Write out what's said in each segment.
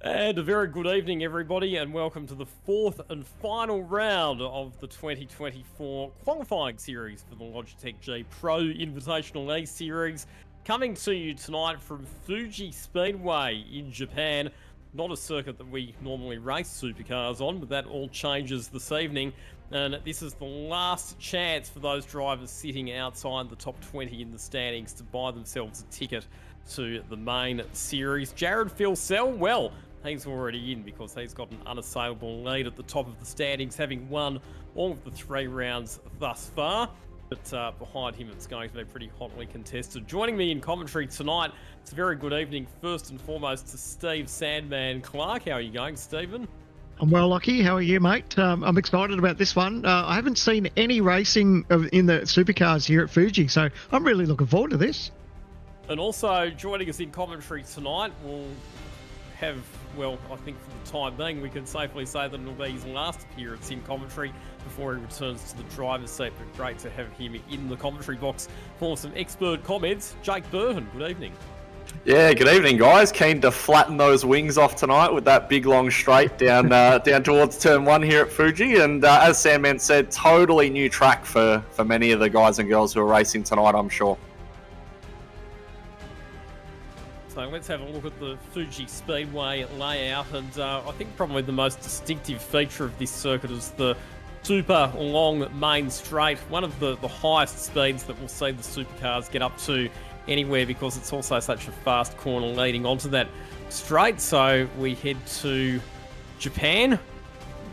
And a very good evening, everybody, and welcome to the fourth and final round of the 2024 qualifying series for the Logitech G Pro Invitational A Series. Coming to you tonight from Fuji Speedway in Japan. Not a circuit that we normally race supercars on, but that all changes this evening. And this is the last chance for those drivers sitting outside the top 20 in the standings to buy themselves a ticket to the main series. Jared Filsell, well, he's already in because he's got an unassailable lead at the top of the standings, having won all of the 3 rounds thus far. But behind him, it's going to be pretty hotly contested. Joining me in commentary tonight, it's a very good evening, first and foremost, to Steve Sandman Clark. How are you going, Stephen? I'm well, Lockie. How are you, mate? I'm excited about this one. I haven't seen any racing in the supercars here at Fuji, so I'm really looking forward to this. And also joining us in commentary tonight, we'll have, well, I think for the time being, we can safely say that it'll be his last appearance in commentary before he returns to the driver's seat. But great to have him in the commentary box for some expert comments. Jake Burhan, good evening. Yeah, good evening, guys. Keen to flatten those wings off tonight with that big long straight down down towards turn 1 here at Fuji. And as Sandman said, totally new track for many of the guys and girls who are racing tonight, I'm sure. So let's have a look at the Fuji Speedway layout, and I think probably the most distinctive feature of this circuit is the super long main straight, one of the highest speeds that we'll see the supercars get up to anywhere, because it's also such a fast corner leading onto that straight. So we head to Japan,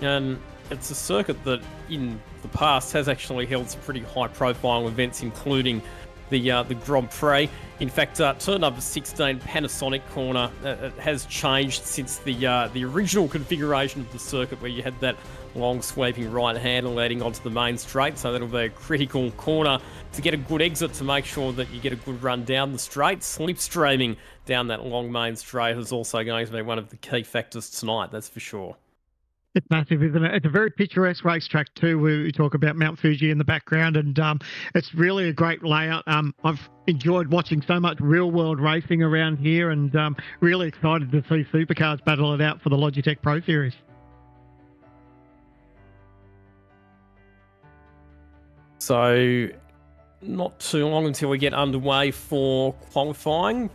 and it's a circuit that in the past has actually held some pretty high profile events, including the Grand Prix. In fact, turn number 16, Panasonic corner, it has changed since the original configuration of the circuit, where you had that long sweeping right handle leading onto the main straight. So that'll be a critical corner to get a good exit, to make sure that you get a good run down the straight. Slipstreaming down that long main straight is also going to be one of the key factors tonight, that's for sure. It's massive, isn't it? It's a very picturesque racetrack too. We talk about Mount Fuji in the background, and it's really a great layout. I've enjoyed watching so much real-world racing around here, and really excited to see supercars battle it out for the Logitech Pro Series. So, not too long until we get underway for qualifying.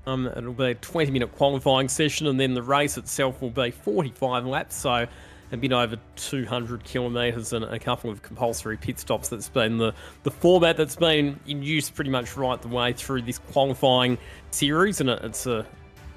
It'll be a 20-minute qualifying session, and then the race itself will be 45 laps, so a bit over 200 kilometres and a couple of compulsory pit stops. That's been the format that's been in use pretty much right the way through this qualifying series, and it's a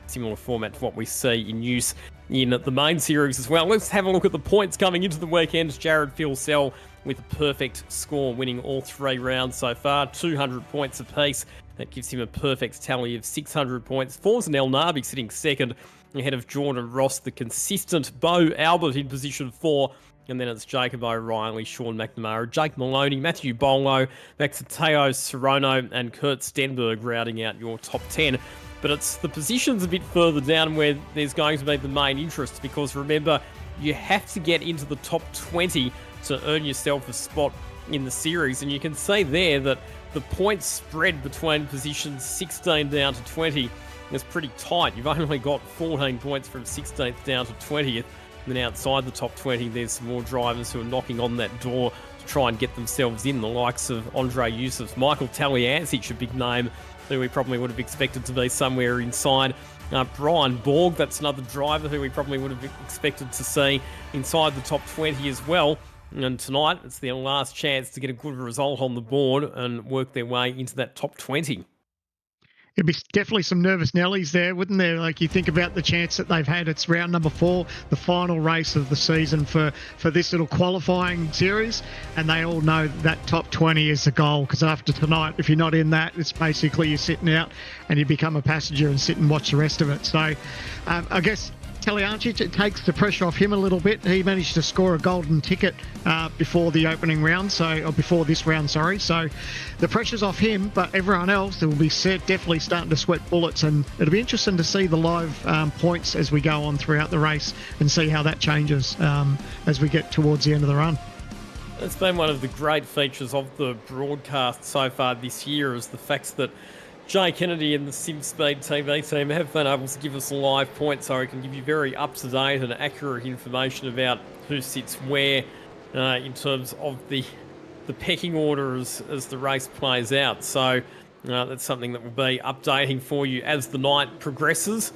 similar format to what we see in use in the main series as well. Let's have a look at the points coming into the weekend. Jared Filsell with a perfect score, winning all 3 rounds so far, 200 points apiece. That gives him a perfect tally of 600 points. Forza El Nabi sitting second, ahead of Jordan Ross, the consistent Bo Albert in position 4. And then it's Jacob O'Reilly, Sean McNamara, Jake Maloney, Matthew Bolo, Maxateo Sorono, and Kurt Stenberg rounding out your top 10. But it's the positions a bit further down where there's going to be the main interest, because remember, you have to get into the top 20 to earn yourself a spot in the series. And you can see there that the points spread between positions 16 down to 20 is pretty tight. You've only got 14 points from 16th down to 20th. And then outside the top 20, there's some more drivers who are knocking on that door to try and get themselves in, the likes of Andre Yusuf, Michael Taliancic, a big name who we probably would have expected to be somewhere inside. Brian Borg, that's another driver who we probably would have expected to see inside the top 20 as well. And tonight, it's their last chance to get a good result on the board and work their way into that top 20. It'd be definitely some nervous Nellies there, wouldn't there? Like, you think about the chance that they've had. It's round number 4, the final race of the season for this little qualifying series. And they all know that top 20 is the goal, because after tonight, if you're not in that, it's basically you're sitting out and you become a passenger and sit and watch the rest of it. So I guess Taliancic, it takes the pressure off him a little bit. He managed to score a golden ticket before the opening round, or before this round, sorry. So the pressure's off him, but everyone else will be definitely starting to sweat bullets, and it'll be interesting to see the live points as we go on throughout the race and see how that changes as we get towards the end of the run. It's been one of the great features of the broadcast so far this year, is the fact that Jay Kennedy and the SimSpeed TV team have been able to give us a live point, so we can give you very up-to-date and accurate information about who sits where in terms of the pecking order as the race plays out. So that's something that we'll be updating for you as the night progresses.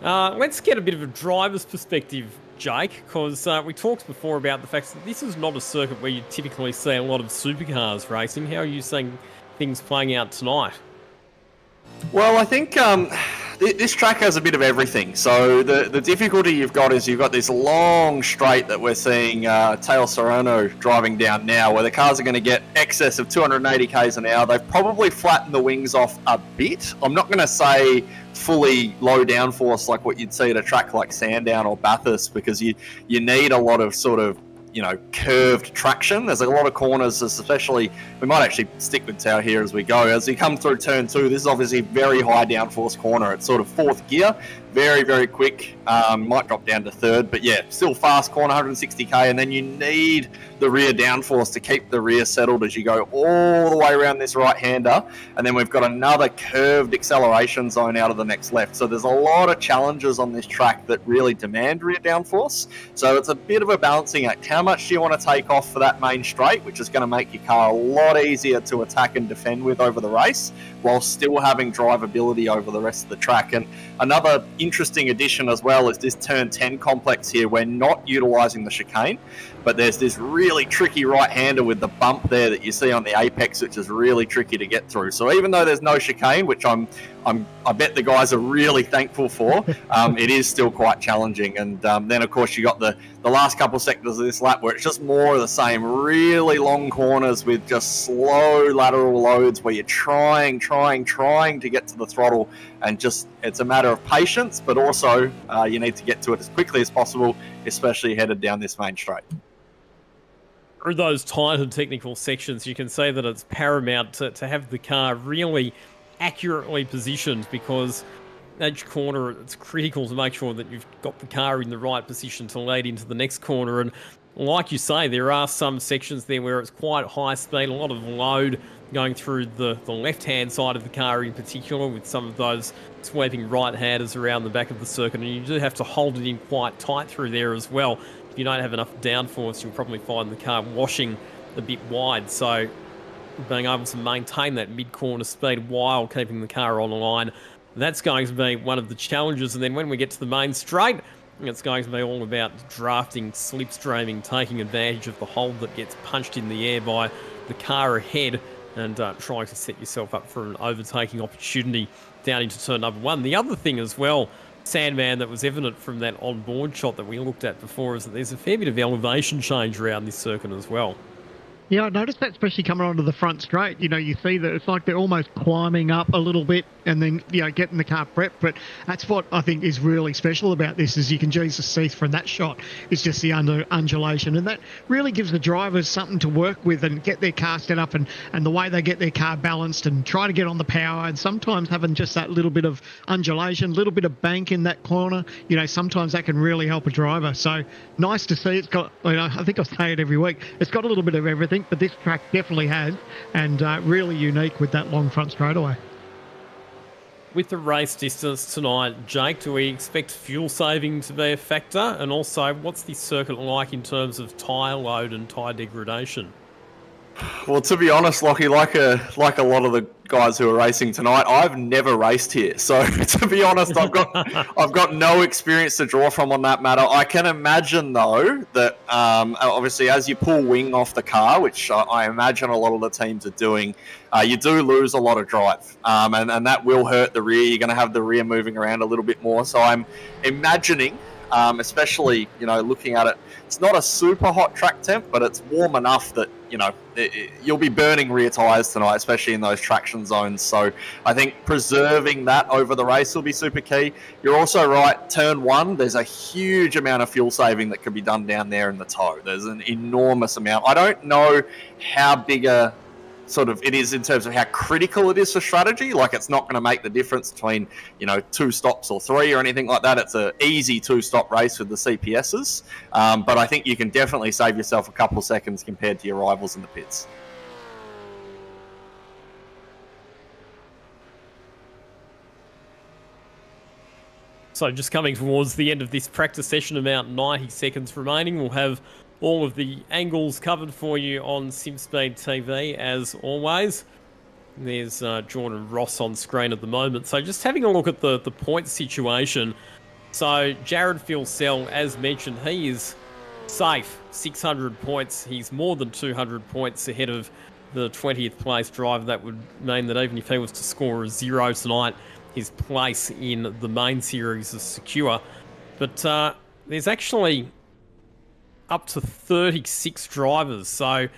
Let's get a bit of a driver's perspective, Jake, because we talked before about the fact that this is not a circuit where you typically see a lot of supercars racing. How are you seeing things playing out tonight? Well, I think this track has a bit of everything. So the difficulty you've got is you've got this long straight that we're seeing Teo Serrano driving down now, where the cars are going to get excess of 280 k's an hour. They've probably flattened the wings off a bit. I'm not going to say fully low downforce like what you'd see at a track like Sandown or Bathurst, because you need a lot of sort of, you know, curved traction. There's a lot of corners, especially, we might actually stick with Tao here as we go. As you come through turn 2, this is obviously very high downforce corner. It's sort of 4th gear, very, very quick. Might drop down to 3rd, but yeah, still fast corner, 160k, and then you need the rear downforce to keep the rear settled as you go all the way around this right-hander, and then we've got another curved acceleration zone out of the next left. So there's a lot of challenges on this track that really demand rear downforce. So it's a bit of a balancing act. How much do you want to take off for that main straight, which is going to make your car a lot easier to attack and defend with over the race, while still having drivability over the rest of the track. And another interesting addition as well is this turn 10 complex here. We're not utilising the chicane, but there's this really tricky right-hander with the bump there that you see on the apex, which is really tricky to get through. So even though there's no chicane, which I bet the guys are really thankful for, it is still quite challenging. And then, of course, you got the last couple sectors of this lap where it's just more of the same, really long corners with just slow lateral loads where you're trying to get to the throttle, and just it's a matter of patience, but also you need to get to it as quickly as possible, especially headed down this main straight. Through those tight and technical sections, you can say that it's paramount to have the car really accurately positioned, because each corner, it's critical to make sure that you've got the car in the right position to lead into the next corner. And like you say, there are some sections there where it's quite high speed, a lot of load going through the left-hand side of the car in particular, with some of those sweeping right-handers around the back of the circuit, and you do have to hold it in quite tight through there as well. If you don't have enough downforce, you'll probably find the car washing a bit wide. So being able to maintain that mid-corner speed while keeping the car on the line, that's going to be one of the challenges. And then when we get to the main straight, it's going to be all about drafting, slipstreaming, taking advantage of the hole that gets punched in the air by the car ahead, and trying to set yourself up for an overtaking opportunity down into turn number 1. The other thing as well, Sandman, that was evident from that on-board shot that we looked at before, is that there's a fair bit of elevation change around this circuit as well. Yeah, I noticed that, especially coming onto the front straight. You know, you see that it's like they're almost climbing up a little bit and then, you know, getting the car prepped. But that's what I think is really special about this, is you can just see from that shot, it's just the undulation. And that really gives the drivers something to work with and get their car set up, and the way they get their car balanced and try to get on the power. And sometimes having just that little bit of undulation, little bit of bank in that corner, you know, sometimes that can really help a driver. So nice to see. It's got, you know, I think I say it every week, it's got a little bit of everything, but this track definitely has, and really unique with that long front straightaway. With the race distance tonight, Jake, do we expect fuel saving to be a factor? And also, what's the circuit like in terms of tyre load and tyre degradation? Well, to be honest, Lockie, like a lot of the guys who are racing tonight, I've never raced here. So to be honest, I've got no experience to draw from on that matter. I can imagine though that obviously as you pull wing off the car, which I imagine a lot of the teams are doing, you do lose a lot of drive, and that will hurt the rear. You're going to have the rear moving around a little bit more. So I'm imagining, especially, you know, looking at it, it's not a super hot track temp, but it's warm enough that, you know, you'll be burning rear tyres tonight, especially in those traction zones. So I think preserving that over the race will be super key. You're also right, turn 1, there's a huge amount of fuel saving that could be done down there in the toe. There's an enormous amount. I don't know how big a sort of it is in terms of how critical it is for strategy. Like, it's not going to make the difference between, you know, 2 stops or 3 or anything like that. It's an easy 2-stop race with the CPSs, but I think you can definitely save yourself a couple of seconds compared to your rivals in the pits. So just coming towards the end of this practice session, about 90 seconds remaining. We'll have all of the angles covered for you on SimSpeed TV, as always. There's Jordan Ross on screen at the moment. So just having a look at the point situation. So Jared Filsell, as mentioned, he is safe, 600 points. He's more than 200 points ahead of the 20th place driver. That would mean that even if he was to score a 0 tonight, his place in the main series is secure. But there's actually up to 36 drivers. So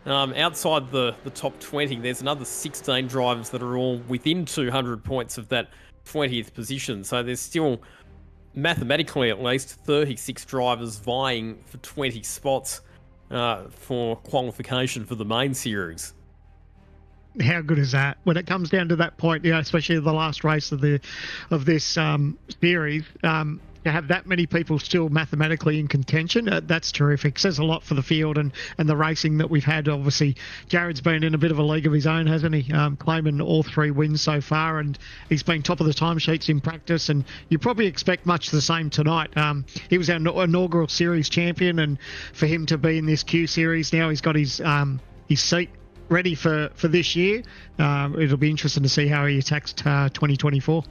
outside the top 20, there's another 16 drivers that are all within 200 points of that 20th position. So there's still, mathematically at least, 36 drivers vying for 20 spots for qualification for the main series. How good is that? When it comes down to that point, especially the last race of this series, to have that many people still mathematically in contention, that's terrific. Says a lot for the field and the racing that we've had. Obviously, Jared's been in a bit of a league of his own, hasn't he? Claiming all 3 wins so far, and he's been top of the timesheets in practice, and you probably expect much the same tonight. He was our inaugural series champion, and for him to be in this Q series now, he's got his seat ready for this year. It'll be interesting to see how he attacks 2024.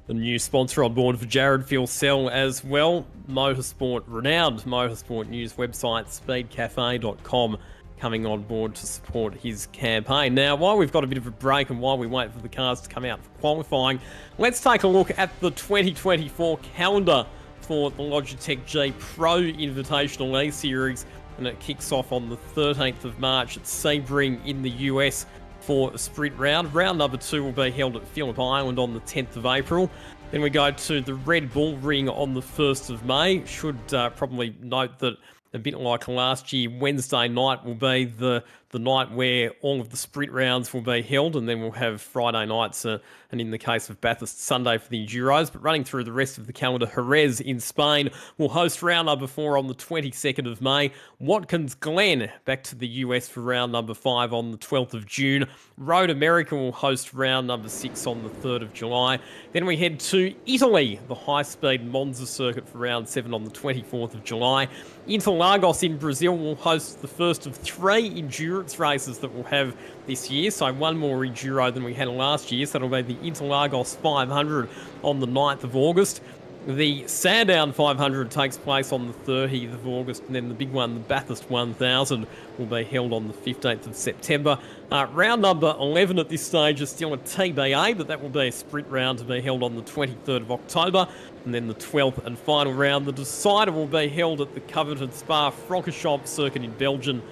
The new sponsor on board for Jared Filsell as well, renowned motorsport news website speedcafe.com, coming on board to support his campaign. Now, while we've got a bit of a break and while we wait for the cars to come out for qualifying, let's take a look at the 2024 calendar for the Logitech G Pro Invitational E Series, and it kicks off on the 13th of March at Sebring in the US for a sprint round. Round number 2 will be held at Phillip Island on the 10th of April. Then we go to the Red Bull Ring on the 1st of May. Should probably note that, a bit like last year, Wednesday night will be the night where all of the sprint rounds will be held, and then we'll have Friday nights, and in the case of Bathurst, Sunday for the Enduros. But running through the rest of the calendar, Jerez in Spain will host round number 4 on the 22nd of May. Watkins Glen back to the US for round number 5 on the 12th of June. Road America will host round number 6 on the 3rd of July. Then we head to Italy, the high-speed Monza circuit for round 7 on the 24th of July. Interlagos in Brazil will host the first of 3 endurance races that we'll have this year. So 1 more enduro than we had last year. So that'll be the Interlagos 500 on the 9th of August. The Sandown 500 takes place on the 30th of August, and then the big one, the Bathurst 1000, will be held on the 15th of September. Round number 11 at this stage is still a TBA, but that will be a sprint round to be held on the 23rd of October. And then the 12th and final round, the decider, will be held at the coveted Spa-Francorchamps circuit in Belgium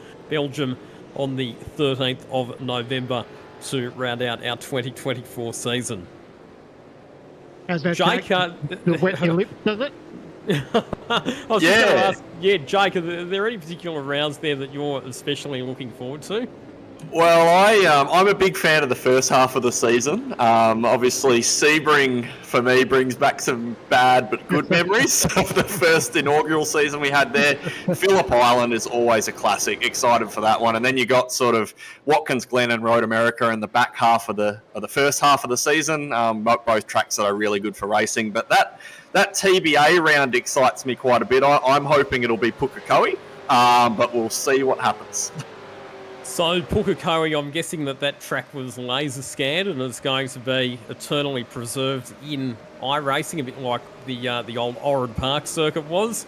on the 13th of November to round out our 2024 season. How's that, Jake? You'll wet your lip, does it? I was just going to ask, Jake, are there any particular rounds there that you're especially looking forward to? Well, I'm a big fan of the first half of the season. Obviously, Sebring, for me, brings back some bad but good memories of the first inaugural season we had there. Phillip Island is always a classic. Excited for that one. And then you got sort of Watkins Glen and Road America in the back half of the first half of the season. Both tracks that are really good for racing. But that TBA round excites me quite a bit. I'm hoping it'll be Pukekohe, but we'll see what happens. So Pukekohe, I'm guessing that track was laser scanned and is going to be eternally preserved in iRacing, a bit like the old Oran Park circuit was.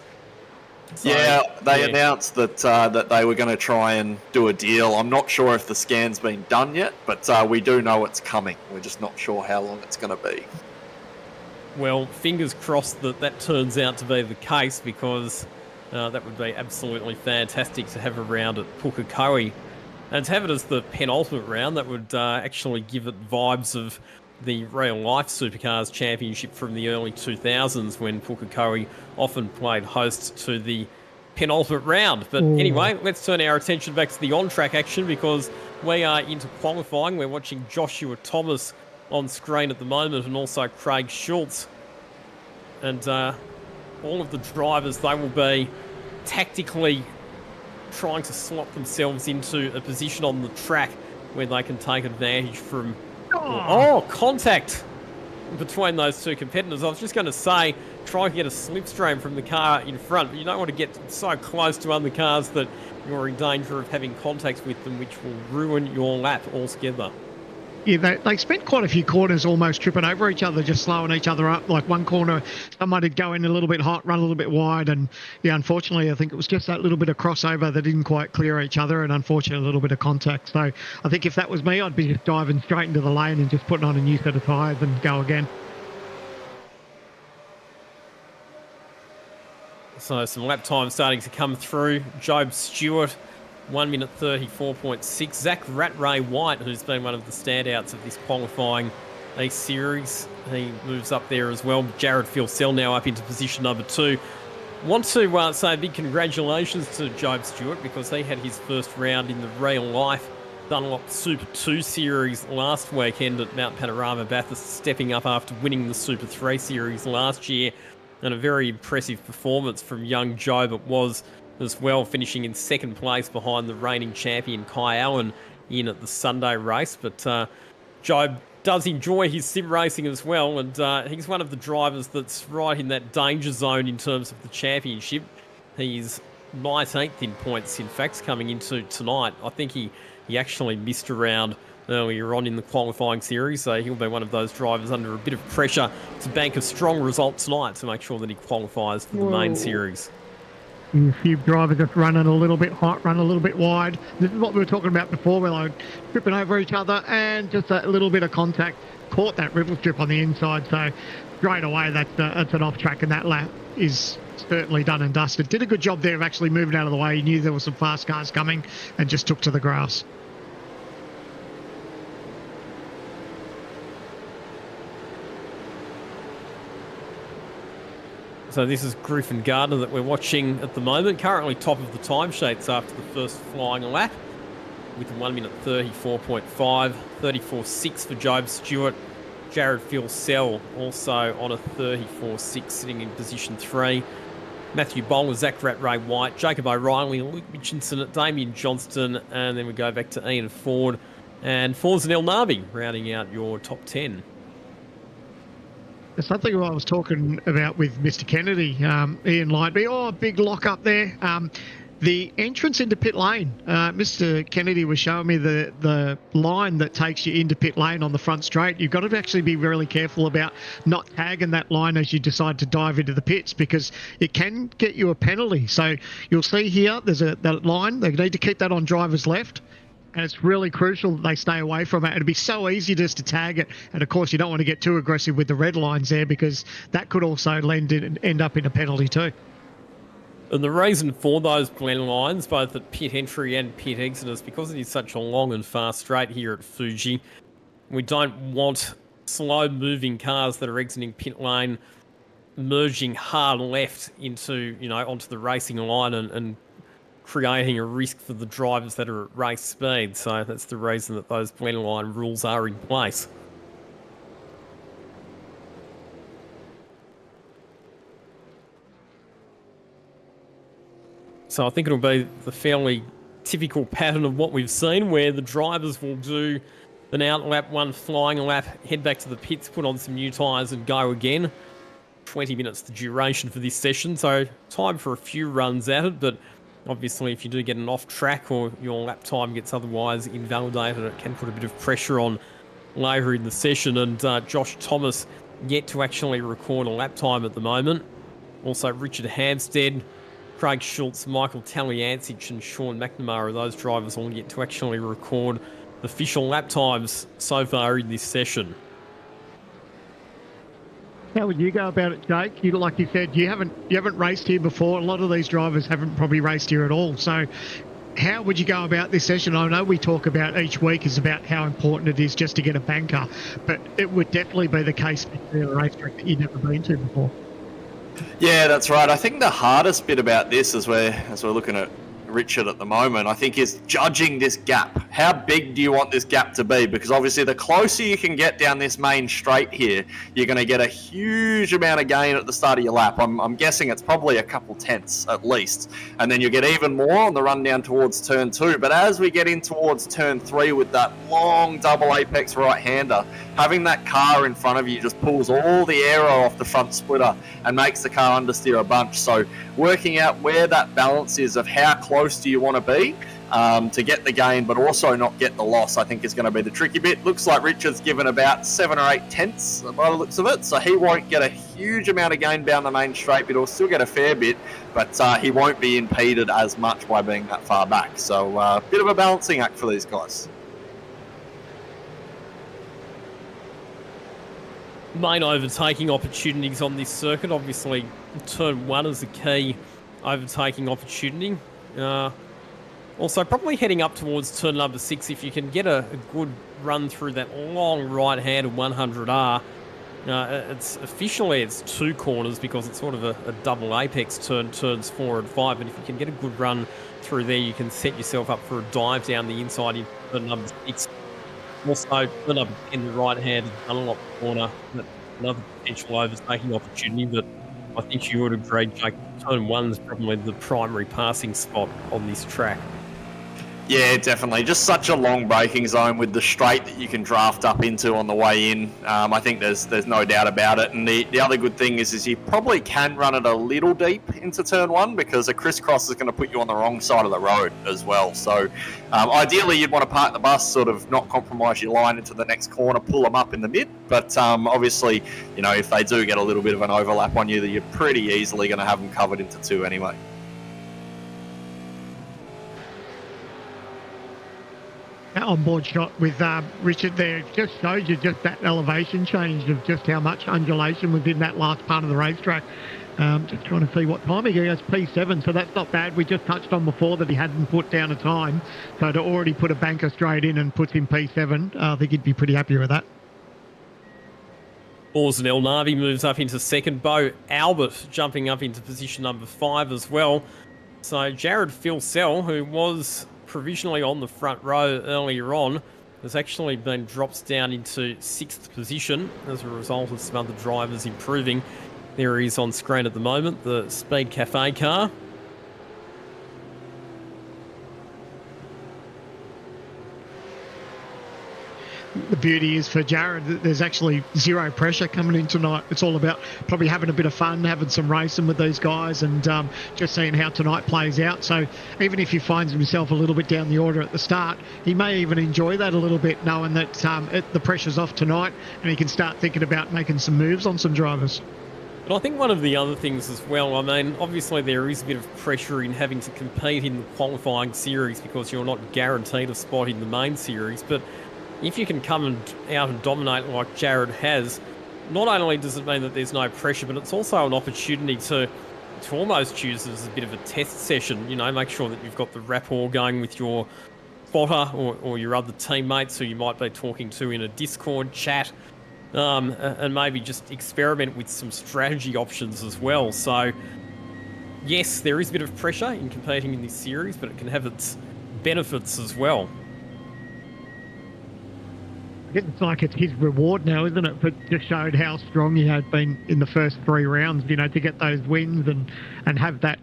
So, they announced that they were going to try and do a deal. I'm not sure if the scan's been done yet, but we do know it's coming. We're just not sure how long it's going to be. Well, fingers crossed that turns out to be the case, because that would be absolutely fantastic to have a round at Pukekohe. And to have it as the penultimate round, that would actually give it vibes of the Real Life Supercars Championship from the early 2000s, when Pukekohe often played host to the penultimate round. But anyway, let's turn our attention back to the on-track action, because we are into qualifying. We're watching Joshua Thomas on screen at the moment, and also Craig Schultz. And all of the drivers, they will be tactically trying to slot themselves into a position on the track where they can take advantage from... contact! between those two competitors. I was just going to say, try and get a slipstream from the car in front, but you don't want to get so close to other cars that you're in danger of having contact with them, which will ruin your lap altogether. Yeah, they spent quite a few corners almost tripping over each other, just slowing each other up. Like one corner, somebody would go in a little bit hot, run a little bit wide, and yeah, unfortunately, I think it was just that little bit of crossover that didn't quite clear each other, and unfortunately, a little bit of contact. So I think if that was me, I'd be just diving straight into the lane and just putting on a new set of tyres and go again. So some lap time starting to come through. Job Stewart, 1 minute 34.6. Zach Rattray White, who's been one of the standouts of this qualifying series, he moves up there as well. Jared Filsell now up into position number 2. Want to say a big congratulations to Job Stewart, because he had his first round in the real life Dunlop Super 2 series last weekend at Mount Panorama Bathurst, stepping up after winning the Super 3 series last year. And a very impressive performance from young Job it was as well, finishing in second place behind the reigning champion Kai Allen in at the Sunday race. But Job does enjoy his sim racing as well, and he's one of the drivers that's right in that danger zone in terms of the championship. He's 19th in points, in fact, coming into tonight. I think he actually missed around earlier on in the qualifying series, so he'll be one of those drivers under a bit of pressure to bank a strong result tonight to make sure that he qualifies for the main series. A few drivers just running a little bit hot, run a little bit wide. This is what we were talking about before, where they're tripping over each other, and just a little bit of contact caught that ripple strip on the inside. So straight away, that's an off track, and that lap is certainly done and dusted. Did a good job there of actually moving out of the way. He knew there were some fast cars coming and just took to the grass. So this is Griffin Gardner that we're watching at the moment, currently top of the timesheets after the first flying lap with a 1 minute 34.5, 34.6 for Job Stewart. Jared Filsell also on a 34.6, sitting in position 3. Matthew Bowler, Zach Rattray White, Jacob O'Reilly, Luke Mitchinson, Damien Johnston, and then we go back to Ian Ford and Forza El Nabi rounding out your top 10. There's something I was talking about with Mr. Kennedy, Ian Lightby. Oh, big lock up there. The entrance into pit lane. Mr. Kennedy was showing me the line that takes you into pit lane on the front straight. You've got to actually be really careful about not tagging that line as you decide to dive into the pits, because it can get you a penalty. So you'll see here, there's that line. They need to keep that on driver's left. And it's really crucial that they stay away from it. It'd be so easy just to tag it. And, of course, you don't want to get too aggressive with the red lines there, because that could also end up in a penalty too. And the reason for those blend lines, both at pit entry and pit exit, is because it is such a long and fast straight here at Fuji. We don't want slow-moving cars that are exiting pit lane merging hard left into, onto the racing line and creating a risk for the drivers that are at race speed. So that's the reason that those blend line rules are in place. So I think it'll be the fairly typical pattern of what we've seen, where the drivers will do an out lap, one flying lap, head back to the pits, put on some new tyres and go again. 20 minutes the duration for this session, so time for a few runs at it, but obviously, if you do get an off track or your lap time gets otherwise invalidated, it can put a bit of pressure on later in the session. And Josh Thomas yet to actually record a lap time at the moment. Also, Richard Hampstead, Craig Schultz, Michael Taliancic and Sean McNamara, those drivers all yet to actually record official lap times so far in this session. How would you go about it, Jake? Like you said, you haven't raced here before. A lot of these drivers haven't probably raced here at all. So how would you go about this session? I know we talk about each week is about how important it is just to get a banker, but it would definitely be the case for a racetrack that you've never been to before. Yeah, that's right. I think the hardest bit about this, as we're looking at Richard at the moment, I think, is judging this gap how big do you want this gap to be? Because obviously the closer you can get down this main straight here, you're going to get a huge amount of gain at the start of your lap. I'm guessing it's probably a couple tenths at least. And then you'll get even more on the run down towards turn 2. But as we get in towards turn 3 with that long double apex right-hander, having that car in front of you just pulls all the aero off the front splitter and makes the car understeer a bunch. So working out where that balance is of how close do you want to be to get the gain, but also not get the loss, I think is going to be the tricky bit. Looks like Richard's given about 7 or 8 tenths by the looks of it, so he won't get a huge amount of gain down the main straight, but he'll still get a fair bit, but he won't be impeded as much by being that far back. So a bit of a balancing act for these guys. Main overtaking opportunities on this circuit. Obviously, turn 1 is the key overtaking opportunity. Also, probably heading up towards turn number 6, if you can get a good run through that long right-handed 100R. It's 2 corners because it's sort of a double apex turn, turns 4 and 5. But if you can get a good run through there, you can set yourself up for a dive down the inside in turn number 6. Also, turn number 10, the right-handed unlock corner. Another potential overtaking opportunity, but I think you would agree, Jake, turn 1 is probably the primary passing spot on this track. Yeah, definitely. Just such a long braking zone with the straight that you can draft up into on the way in. I think there's no doubt about it. And the other good thing is you probably can run it a little deep into turn 1 because a crisscross is going to put you on the wrong side of the road as well. So ideally you'd want to park the bus, sort of not compromise your line into the next corner, pull them up in the mid. But obviously, you know, if they do get a little bit of an overlap on you, you're pretty easily going to have them covered into 2 anyway. That on-board shot with Richard there just shows you just that elevation change of just how much undulation was in that last part of the racetrack. Just trying to see what time he goes, P7, so that's not bad. We just touched on before that he hadn't put down a time, so to already put a banker straight in and puts him P7, I think he'd be pretty happy with that. Oars and El Navi moves up into second. Bo Albert jumping up into position number 5 as well. So Jared Filsell, who was provisionally on the front row earlier on, has actually been dropped down into 6th position as a result of some other drivers improving. There he is on screen at the moment, the Speed Cafe car. The beauty is for Jared that there's actually zero pressure coming in tonight. It's all about probably having a bit of fun, having some racing with these guys, and just seeing how tonight plays out. So even if he finds himself a little bit down the order at the start, he may even enjoy that a little bit, knowing that the pressure's off tonight and he can start thinking about making some moves on some drivers. But I think one of the other things as well, I mean, obviously there is a bit of pressure in having to compete in the qualifying series because you're not guaranteed a spot in the main series, but if you can come out and dominate like Jared has, not only does it mean that there's no pressure, but it's also an opportunity to almost use it as a bit of a test session. You know, make sure that you've got the rapport going with your spotter or your other teammates who you might be talking to in a Discord chat, and maybe just experiment with some strategy options as well. So, yes, there is a bit of pressure in competing in this series, but it can have its benefits as well. It's like it's his reward now, isn't it? But just showed how strong he had been in the first 3 rounds, you know, to get those wins and have that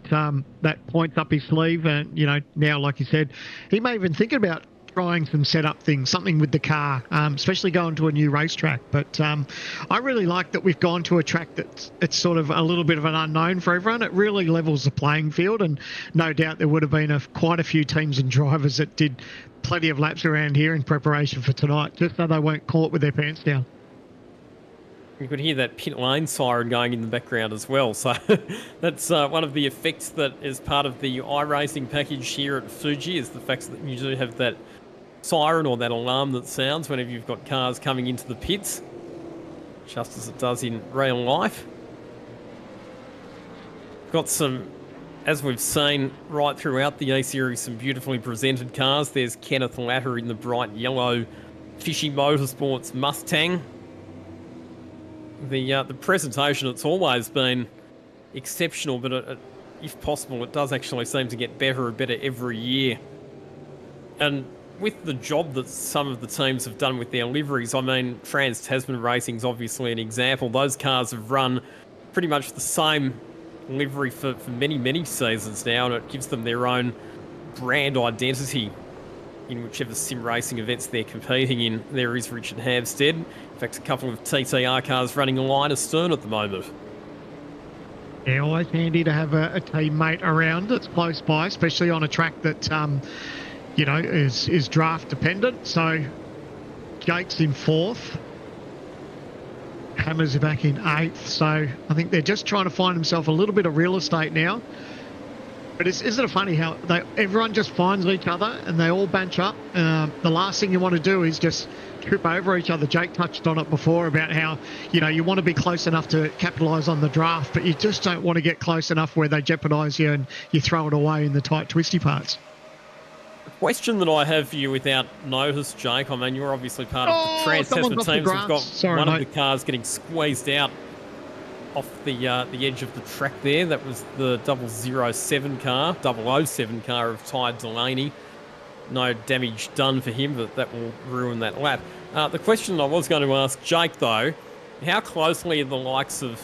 that points up his sleeve. And, you know, now, like you said, he may even think about trying some setup things, something with the car, especially going to a new racetrack. But I really like that we've gone to a track that's it's sort of a little bit of an unknown for everyone. It really levels the playing field, and no doubt there would have been quite a few teams and drivers that did plenty of laps around here in preparation for tonight, just so they weren't caught with their pants down. You could hear that pit lane siren going in the background as well. So that's one of the effects that is part of the iRacing package here at Fuji, is the fact that you do have that siren or that alarm that sounds whenever you've got cars coming into the pits, just as it does in real life. Got some, as we've seen right throughout the A-Series, some beautifully presented cars. There's Kenneth Latter in the bright yellow Fishy Motorsports Mustang. The presentation, it's always been exceptional, but if possible, it does actually seem to get better and better every year. And with the job that some of the teams have done with their liveries, I mean, Trans-Tasman Racing's obviously an example. Those cars have run pretty much the same livery for many, many seasons now, and it gives them their own brand identity in whichever sim racing events they're competing in. There is Richard Hampstead. In fact, a couple of TTR cars running a line astern at the moment. Yeah, always handy to have a teammate around that's close by, especially on a track that, you know, is draft dependent. So Jake's in 4th. Hammers are back in 8th. So I think they're just trying to find themselves a little bit of real estate now. But isn't it funny how everyone just finds each other and they all bunch up? The last thing you want to do is just trip over each other. Jake touched on it before about how, you know, you want to be close enough to capitalise on the draft, but you just don't want to get close enough where they jeopardise you and you throw it away in the tight, twisty parts. The question that I have for you without notice, Jake, I mean, you're obviously part of the Trans-Tasman teams. We've got one of the cars getting squeezed out off the edge of the track there. That was the 007 car of Ty Delaney. No damage done for him, but that will ruin that lap. The question I was going to ask Jake, though, how closely are the likes of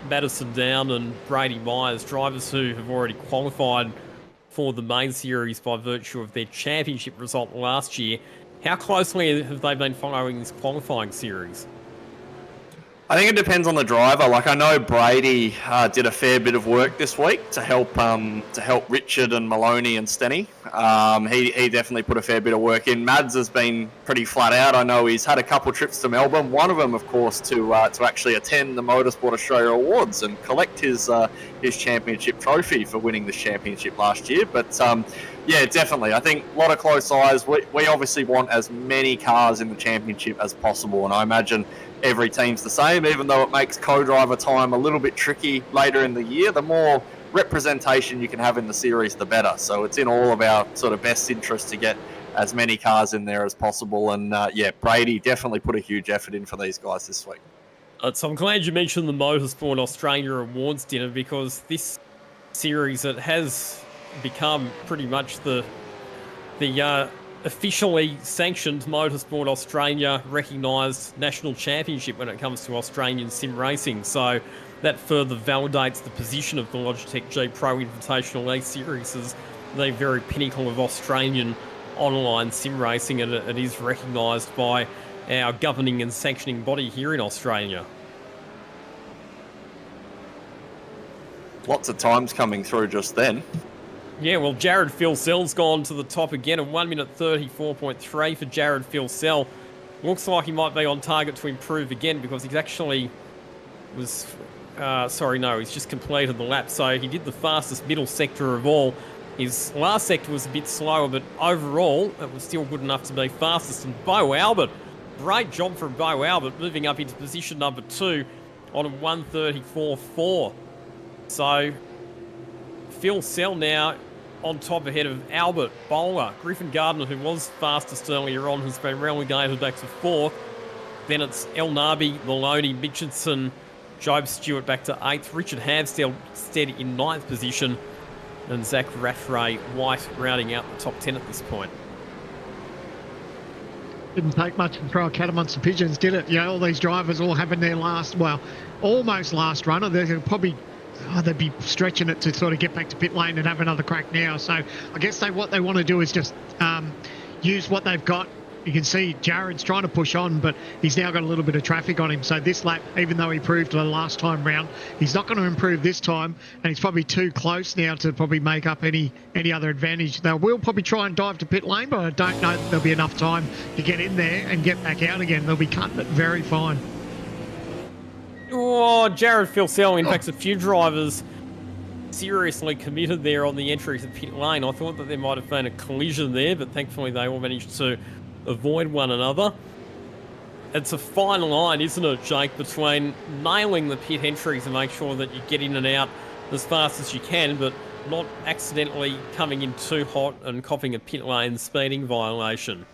Madison Down and Brady Myers, drivers who have already qualified for the main series by virtue of their championship result last year, how closely have they been following this qualifying series? I think it depends on the driver. Like, I know Brady did a fair bit of work this week to help Richard and Maloney and Stenny. He definitely put a fair bit of work in. Mads has been pretty flat out. I know he's had a couple trips to Melbourne. One of them, of course, to actually attend the Motorsport Australia Awards and collect his championship trophy for winning this championship last year. But yeah, definitely. I think a lot of close eyes. We obviously want as many cars in the championship as possible, and I imagine every team's the same, even though it makes co-driver time a little bit tricky later in the year. The more representation you can have in the series, the better. So it's in all of our sort of best interest to get as many cars in there as possible. And yeah, Brady definitely put a huge effort in for these guys this week. So I'm glad you mentioned the Motorsport Australia Awards dinner, because this series, it has become pretty much the officially sanctioned Motorsport Australia recognised national championship when it comes to Australian sim racing. So that further validates the position of the Logitech G Pro Invitational E-Series as the very pinnacle of Australian online sim racing, and it is recognised by our governing and sanctioning body here in Australia. Lots of times coming through just then. Yeah, well, Jared Filsell's gone to the top again, a 1:34.3 for Jared Filsell. Looks like he might be on target to improve again, because he's actually was... he's just completed the lap. So he did the fastest middle sector of all. His last sector was a bit slower, but overall, it was still good enough to be fastest. And Bo Albert, great job from Bo Albert, moving up into position number 2 on a 1:34.4. So Filsell now on top ahead of Albert, Bowler. Griffin Gardner, who was fastest earlier on, has been relegated back to 4th. Then it's El Nabi, Maloney, Mitchinson, Job Stewart back to 8th. Richard Hampstead in 9th position. And Zach Rathray White rounding out the top 10 at this point. Didn't take much to throw a cat amongst the pigeons, did it? You know, all these drivers all having their almost last run. They're probably... they'd be stretching it to sort of get back to pit lane and have another crack now. So I guess what they want to do is just use what they've got. You can see Jared's trying to push on, but he's now got a little bit of traffic on him. So this lap, even though he proved the last time round, he's not going to improve this time, and he's probably too close now to probably make up any other advantage. They will probably try and dive to pit lane, but I don't know that there'll be enough time to get in there and get back out again. They'll be cutting it very fine. Oh, Jared Filsell, in fact, a few drivers seriously committed there on the entry to pit lane. I thought that there might have been a collision there, but thankfully they all managed to avoid one another. It's a fine line, isn't it, Jake, between nailing the pit entry to make sure that you get in and out as fast as you can, but not accidentally coming in too hot and copping a pit lane speeding violation.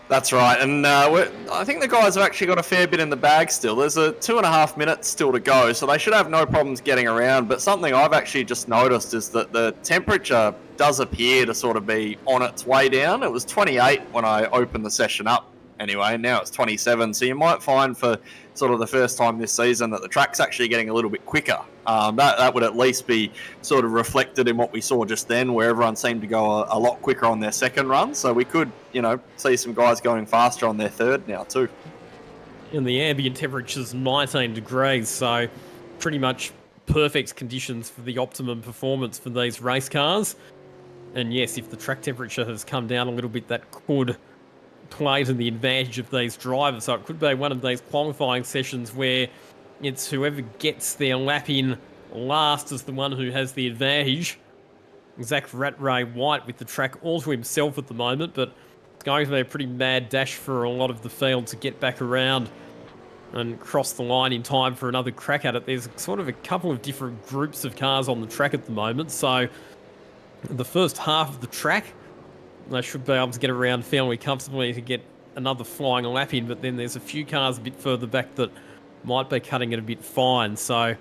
That's right, and I think the guys have actually got a fair bit in the bag still. There's a 2.5 minutes still to go, so they should have no problems getting around. But something I've actually just noticed is that the temperature does appear to sort of be on its way down. It was 28 when I opened the session up anyway, now it's 27. So you might find for sort of the first time this season that the track's actually getting a little bit quicker. That would at least be sort of reflected in what we saw just then, where everyone seemed to go a lot quicker on their second run. So we could, see some guys going faster on their third now too. And the ambient temperature's 19 degrees, so pretty much perfect conditions for the optimum performance for these race cars. And yes, if the track temperature has come down a little bit, that could play to the advantage of these drivers. So it could be one of these qualifying sessions where it's whoever gets their lap in last is the one who has the advantage. Zach Rattray White with the track all to himself at the moment, but it's going to be a pretty mad dash for a lot of the field to get back around and cross the line in time for another crack at it. There's sort of a couple of different groups of cars on the track at the moment, so the first half of the track they should be able to get around fairly comfortably to get another flying lap in, but then there's a few cars a bit further back that might be cutting it a bit fine, so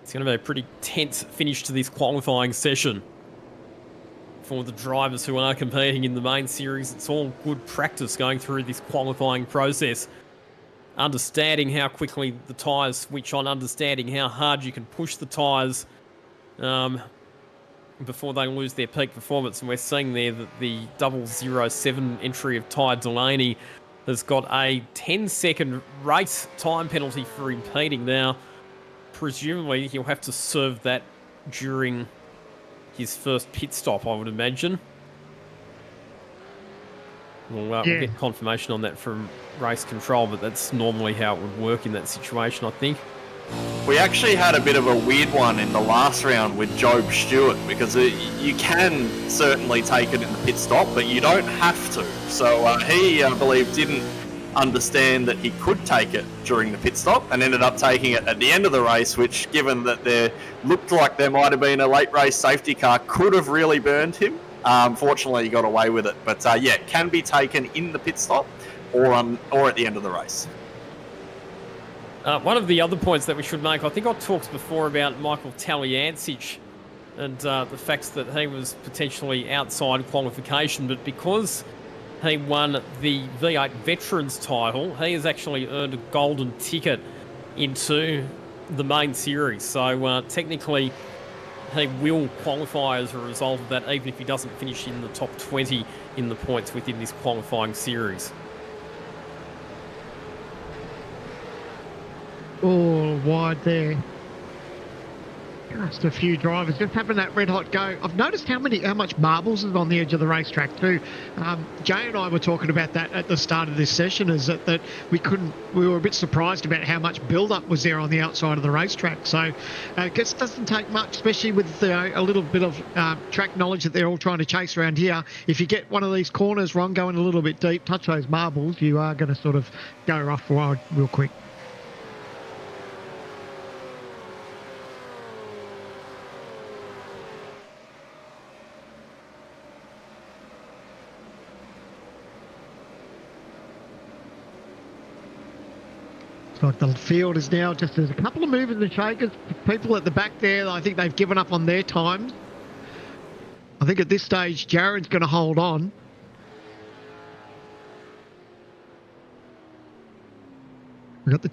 it's going to be a pretty tense finish to this qualifying session for the drivers who are competing in the main series. It's all good practice going through this qualifying process, understanding how quickly the tyres switch on, understanding how hard you can push the tyres before they lose their peak performance. And we're seeing there that the 007 entry of Ty Delaney has got a 10-second race time penalty for impeding. Now, presumably he'll have to serve that during his first pit stop, I would imagine. We'll get confirmation on that from race control, but that's normally how it would work in that situation, I think. We actually had a bit of a weird one in the last round with Job Stewart, because you can certainly take it in the pit stop, but you don't have to. So he, I believe, didn't understand that he could take it during the pit stop and ended up taking it at the end of the race, which, given that there looked like there might have been a late race safety car, could have really burned him. Fortunately, he got away with it. But it can be taken in the pit stop or at the end of the race. One of the other points that we should make, I think I talked before about Michael Talyancic and the fact that he was potentially outside qualification, but because he won the V8 Veterans title, he has actually earned a golden ticket into the main series. So technically, he will qualify as a result of that, even if he doesn't finish in the top 20 in the points within this qualifying series. Oh, wide there. Just a few drivers just having that red hot go. I've noticed how much marbles is on the edge of the racetrack too. Jay and I were talking about that at the start of this session, is that we were a bit surprised about how much build-up was there on the outside of the racetrack. So I guess it doesn't take much, especially with a little bit of track knowledge that they're all trying to chase around here. If you get one of these corners wrong, going a little bit deep, touch those marbles, you are going to sort of go rough wide real quick. Like the field is now just, there's a couple of movers and shakers. People at the back there, I think they've given up on their times. I think at this stage, Jared's going to hold on. We've got the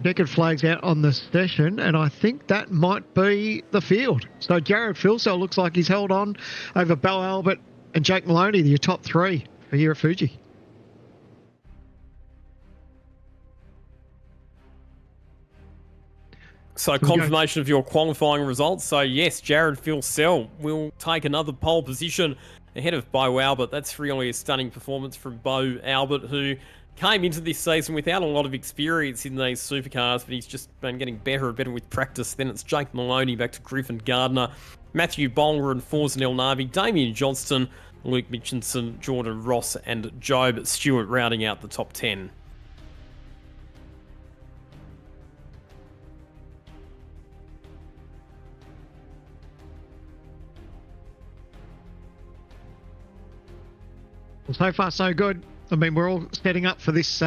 checkered flags out on the session, and I think that might be the field. So Jared Filsell looks like he's held on over Beau Albert and Jake Maloney, your top three for here at Fuji. So confirmation of your qualifying results. So yes, Jared Filsell will take another pole position ahead of Beau Albert. That's really a stunning performance from Beau Albert, who came into this season without a lot of experience in these supercars, but he's just been getting better and better with practice. Then it's Jake Maloney back to Griffin Gardner, Matthew Bowler and Forzen El Navi, Damien Johnston, Luke Mitchinson, Jordan Ross and Job Stewart rounding out the top 10. Well, so far so good. I mean, we're all setting up for this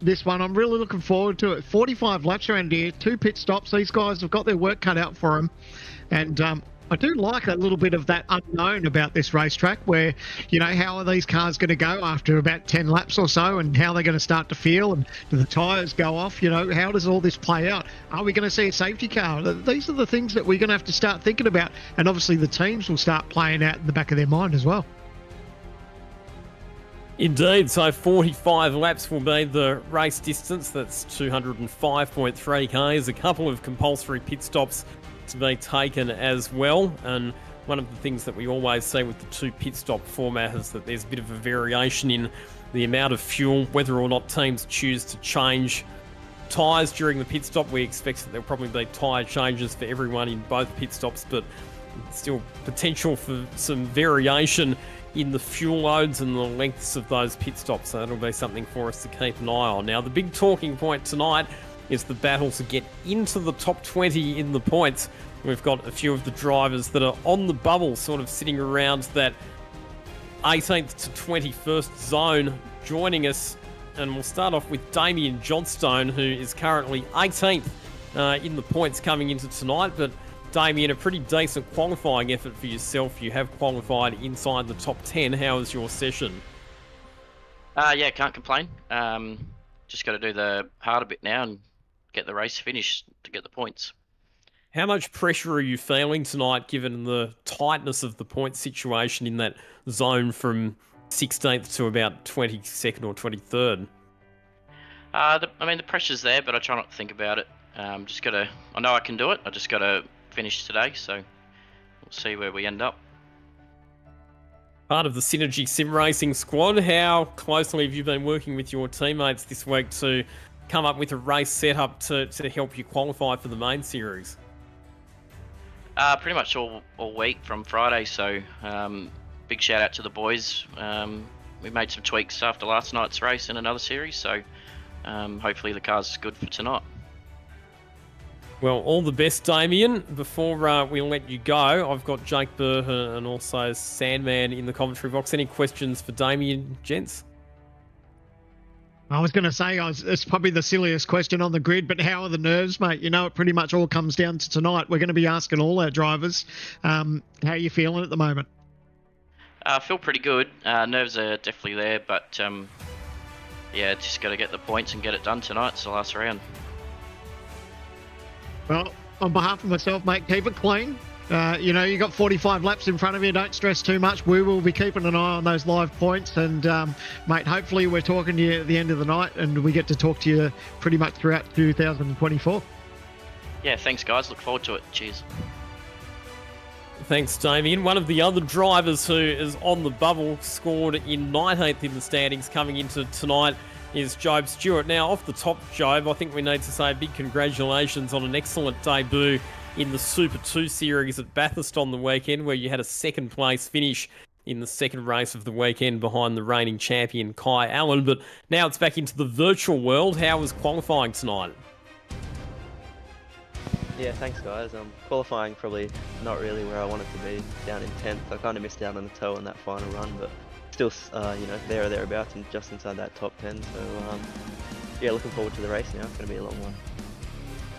this one. I'm really looking forward to it. 45 laps around here, 2 pit stops. These guys have got their work cut out for them. And I do like a little bit of that unknown about this racetrack where, you know, how are these cars going to go after about 10 laps or so, and how they're going to start to feel, and do the tyres go off? You know, how does all this play out? Are we going to see a safety car? These are the things that we're going to have to start thinking about. And obviously the teams will start playing out in the back of their mind as well. Indeed, so 45 laps will be the race distance. That's 205.3 k's. A couple of compulsory pit stops to be taken as well. And one of the things that we always say with the 2 pit stop format is that there's a bit of a variation in the amount of fuel, whether or not teams choose to change tyres during the pit stop. We expect that there'll probably be tyre changes for everyone in both pit stops, but still potential for some variation in the fuel loads and the lengths of those pit stops. So that'll be something for us to keep an eye on. Now, the big talking point tonight is the battle to get into the top 20 in the points. We've got a few of the drivers that are on the bubble, sort of sitting around that 18th to 21st zone, joining us. And we'll start off with Damien Johnstone, who is currently 18th in the points coming into tonight. But Damien, a pretty decent qualifying effort for yourself. You have qualified inside the top 10. How was your session? Yeah, can't complain. Just got to do the harder bit now and get the race finished to get the points. How much pressure are you feeling tonight, given the tightness of the point situation in that zone from 16th to about 22nd or 23rd? I mean, the pressure's there, but I try not to think about it. Just got to. I know I can do it. I just got to finish today, so we'll see where we end up. Part of the Synergy Sim Racing squad, how closely have you been working with your teammates this week to come up with a race setup to help you qualify for the main series? Pretty much all week from Friday, so big shout out to the boys. We made some tweaks after last night's race in another series, so hopefully the car's good for tonight. Well, all the best, Damien. Before we let you go, I've got Jake Burr and also Sandman in the commentary box. Any questions for Damien, gents? I was going to say, it's probably the silliest question on the grid, but how are the nerves, mate? You know, it pretty much all comes down to tonight. We're going to be asking all our drivers, how are you feeling at the moment? I feel pretty good. Nerves are definitely there, but yeah, just got to get the points and get it done tonight. It's the last round. Well, on behalf of myself, mate, keep it clean. You know, you got 45 laps in front of you. Don't stress too much. We will be keeping an eye on those live points. And, mate, hopefully we're talking to you at the end of the night and we get to talk to you pretty much throughout 2024. Yeah, thanks, guys. Look forward to it. Cheers. Thanks, Damien. One of the other drivers who is on the bubble, scored in 19th in the standings coming into tonight, is Job Stewart. Now, off the top, Job, I think we need to say a big congratulations on an excellent debut in the Super 2 series at Bathurst on the weekend, where you had a second place finish in the second race of the weekend behind the reigning champion Kai Allen. But now it's back into the virtual world. How was qualifying tonight? Yeah, thanks guys. Qualifying probably not really where I wanted to be, down in 10th. I kind of missed out on the toe in that final run, but still, you know, there or thereabouts and just inside that top 10. So, yeah, looking forward to the race now. It's going to be a long one.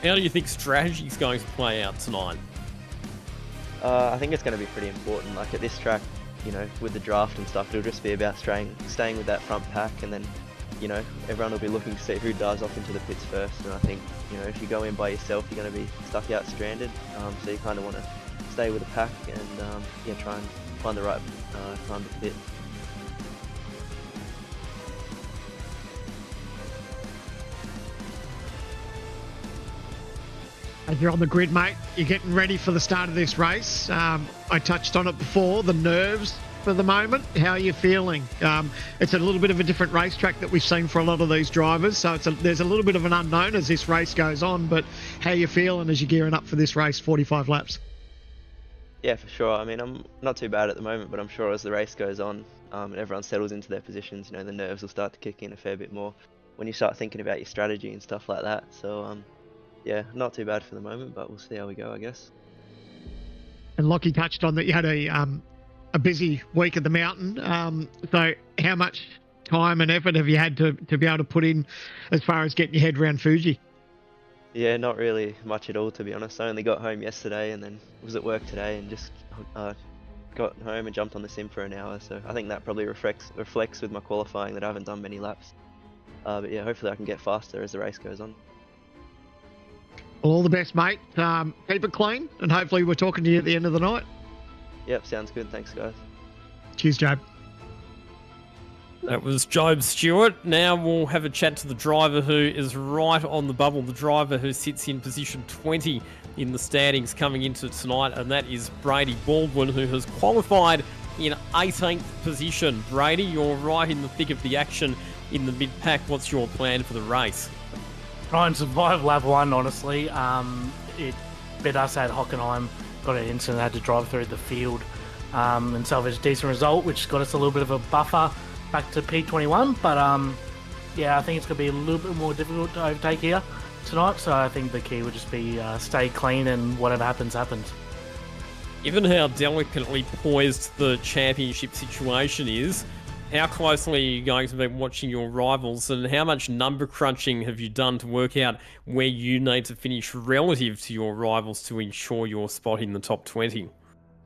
How do you think strategy is going to play out tonight? I think it's going to be pretty important. Like at this track, you know, with the draft and stuff, it'll just be about staying with that front pack, and then, you know, everyone will be looking to see who dives off into the pits first. And I think, you know, if you go in by yourself, you're going to be stuck out stranded. So you kind of want to stay with the pack and, yeah, try and find the right time to pit. As you're on the grid, mate, you're getting ready for the start of this race. I touched on it before, the nerves for the moment. How are you feeling? It's a little bit of a different racetrack that we've seen for a lot of these drivers, so there's a little bit of an unknown as this race goes on, but how are you feeling as you're gearing up for this race, 45 laps? Yeah, for sure. I mean, I'm not too bad at the moment, but I'm sure as the race goes on and everyone settles into their positions, you know, the nerves will start to kick in a fair bit more when you start thinking about your strategy and stuff like that. So, yeah, not too bad for the moment, but we'll see how we go, I guess. And Lockie touched on that you had a busy week at the mountain. So how much time and effort have you had to be able to put in as far as getting your head around Fuji? Yeah, not really much at all, to be honest. I only got home yesterday and then was at work today and just got home and jumped on the sim for an hour. So I think that probably reflects with my qualifying that I haven't done many laps. But yeah, hopefully I can get faster as the race goes on. Well, all the best, mate. Keep it clean, and hopefully we're talking to you at the end of the night. Yep, sounds good. Thanks, guys. Cheers, Job. That was Job Stewart. Now we'll have a chat to the driver who is right on the bubble, the driver who sits in position 20 in the standings coming into tonight, and that is Brady Baldwin, who has qualified in 18th position. Brady, you're right in the thick of the action in the mid-pack. What's your plan for the race? Try and survive lap 1, honestly. It bit us at Hockenheim, got an incident, had to drive through the field and salvage a decent result, which got us a little bit of a buffer back to P21. But yeah, I think it's going to be a little bit more difficult to overtake here tonight. So I think the key would just be stay clean and whatever happens, happens. Given how delicately poised the championship situation is, how closely are you going to be watching your rivals, and how much number crunching have you done to work out where you need to finish relative to your rivals to ensure your spot in the top 20?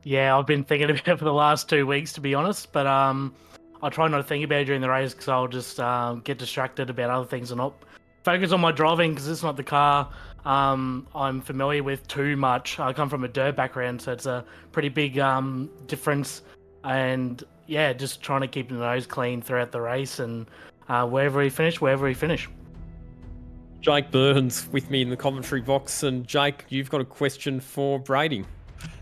Yeah, I've been thinking about it for the last 2 weeks, to be honest, but I try not to think about it during the race because I'll just get distracted about other things and not focus on my driving because it's not the car I'm familiar with too much. I come from a dirt background, so it's a pretty big difference, and yeah, just trying to keep the nose clean throughout the race, and wherever we finish. Jake Burns with me in the commentary box, and Jake, you've got a question for Brady.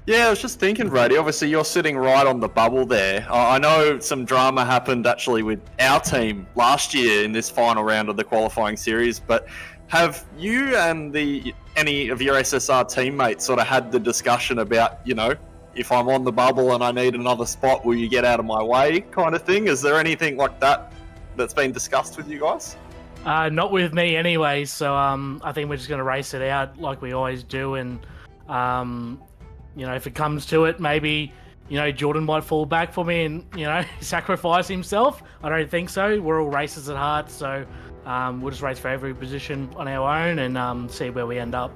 Yeah, I was just thinking, Brady, obviously you're sitting right on the bubble there. I know some drama happened actually with our team last year in this final round of the qualifying series, but have you and any of your SSR teammates sort of had the discussion about, you know, if I'm on the bubble and I need another spot, will you get out of my way kind of thing? Is there anything like that that's been discussed with you guys? Not with me anyway, so I think we're just going to race it out like we always do, and you know, if it comes to it, maybe, you know, Jordan might fall back for me and, you know, sacrifice himself. I don't think so. We're all racers at heart, so we'll just race for every position on our own and see where we end up.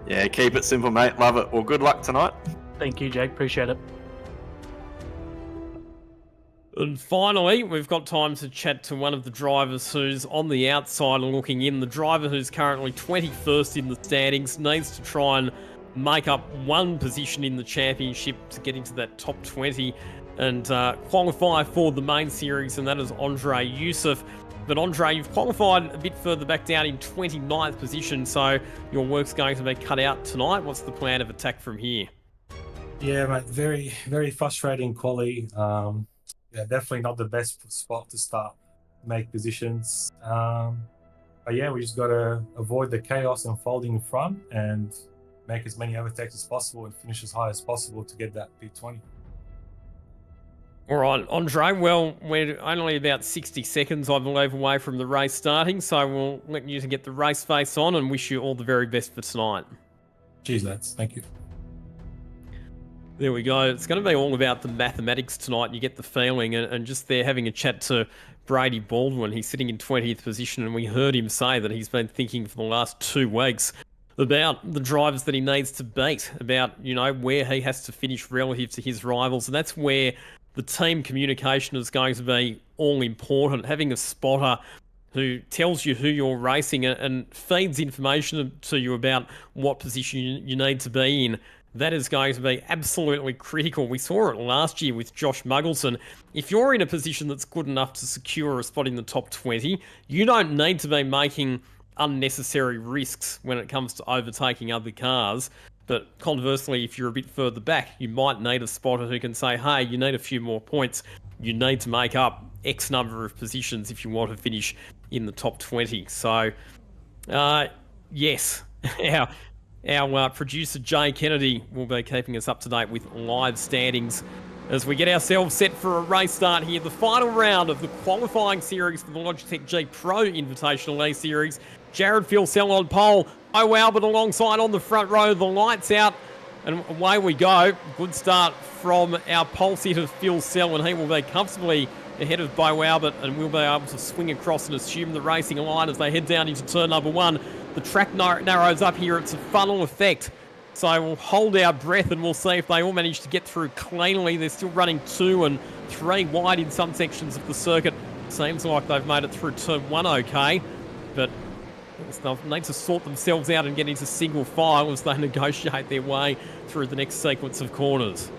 Yeah, keep it simple, mate. Love it. Well, good luck tonight. Thank you, Jake. Appreciate it. And finally, we've got time to chat to one of the drivers who's on the outside looking in. The driver who's currently 21st in the standings needs to try and make up one position in the championship to get into that top 20 and qualify for the main series, and that is Andre Youssef. But Andre, you've qualified a bit further back down in 29th position, so your work's going to be cut out tonight. What's the plan of attack from here? Yeah, mate, very, very frustrating quali. Yeah, definitely not the best spot to start, make positions. But yeah, we just got to avoid the chaos unfolding in front and make as many overtakes as possible and finish as high as possible to get that P20. All right, Andre, well, we're only about 60 seconds, I believe, away from the race starting, so we'll let you to get the race face on and wish you all the very best for tonight. Cheers, lads. Thank you. There we go. It's going to be all about the mathematics tonight. You get the feeling, and just there having a chat to Brady Baldwin. He's sitting in 20th position, and we heard him say that he's been thinking for the last 2 weeks about the drivers that he needs to beat, about, you know, where he has to finish relative to his rivals, and that's where the team communication is going to be all important. Having a spotter who tells you who you're racing and feeds information to you about what position you need to be in, that is going to be absolutely critical. We saw it last year with Josh Muggleson. If you're in a position that's good enough to secure a spot in the top 20, you don't need to be making unnecessary risks when it comes to overtaking other cars. But conversely, if you're a bit further back, you might need a spotter who can say, hey, you need a few more points. You need to make up X number of positions if you want to finish in the top 20. So, yes, our producer Jay Kennedy will be keeping us up to date with live standings as we get ourselves set for a race start here. The final round of the qualifying series for the Logitech G Pro Invitational E Series. Jared Filsell on pole. Oh, Albert alongside on the front row. The lights out and away we go. Good start from our pole sitter Filsell, and he will be comfortably ahead of Bo Albert and will be able to swing across and assume the racing line as they head down into turn number 1. The track narrows up here. It's a funnel effect. So we'll hold our breath and we'll see if they all manage to get through cleanly. They're still running 2 and 3 wide in some sections of the circuit. Seems like they've made it through turn 1 okay, but they'll need to sort themselves out and get into single file as they negotiate their way through the next sequence of corners.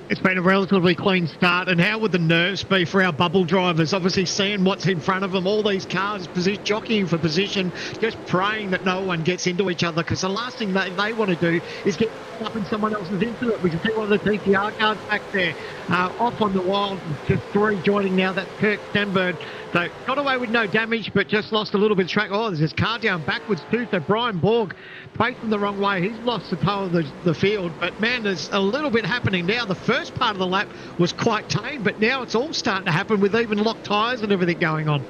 It's been a relatively clean start, and how would the nerves be for our bubble drivers? Obviously seeing what's in front of them, all these cars jockeying for position, just praying that no one gets into each other, because the last thing they want to do is get up in someone else's into it. We can see one of the TTR cars back there, off on the wild, just 3 joining now. That's Kirk Stenberg. So got away with no damage, but just lost a little bit of track. Oh, there's this car down backwards too. So Brian Borg facing the wrong way. He's lost the toe of the field. But man, there's a little bit happening now. The first part of the lap was quite tame, but now it's all starting to happen with even locked tyres and everything going on.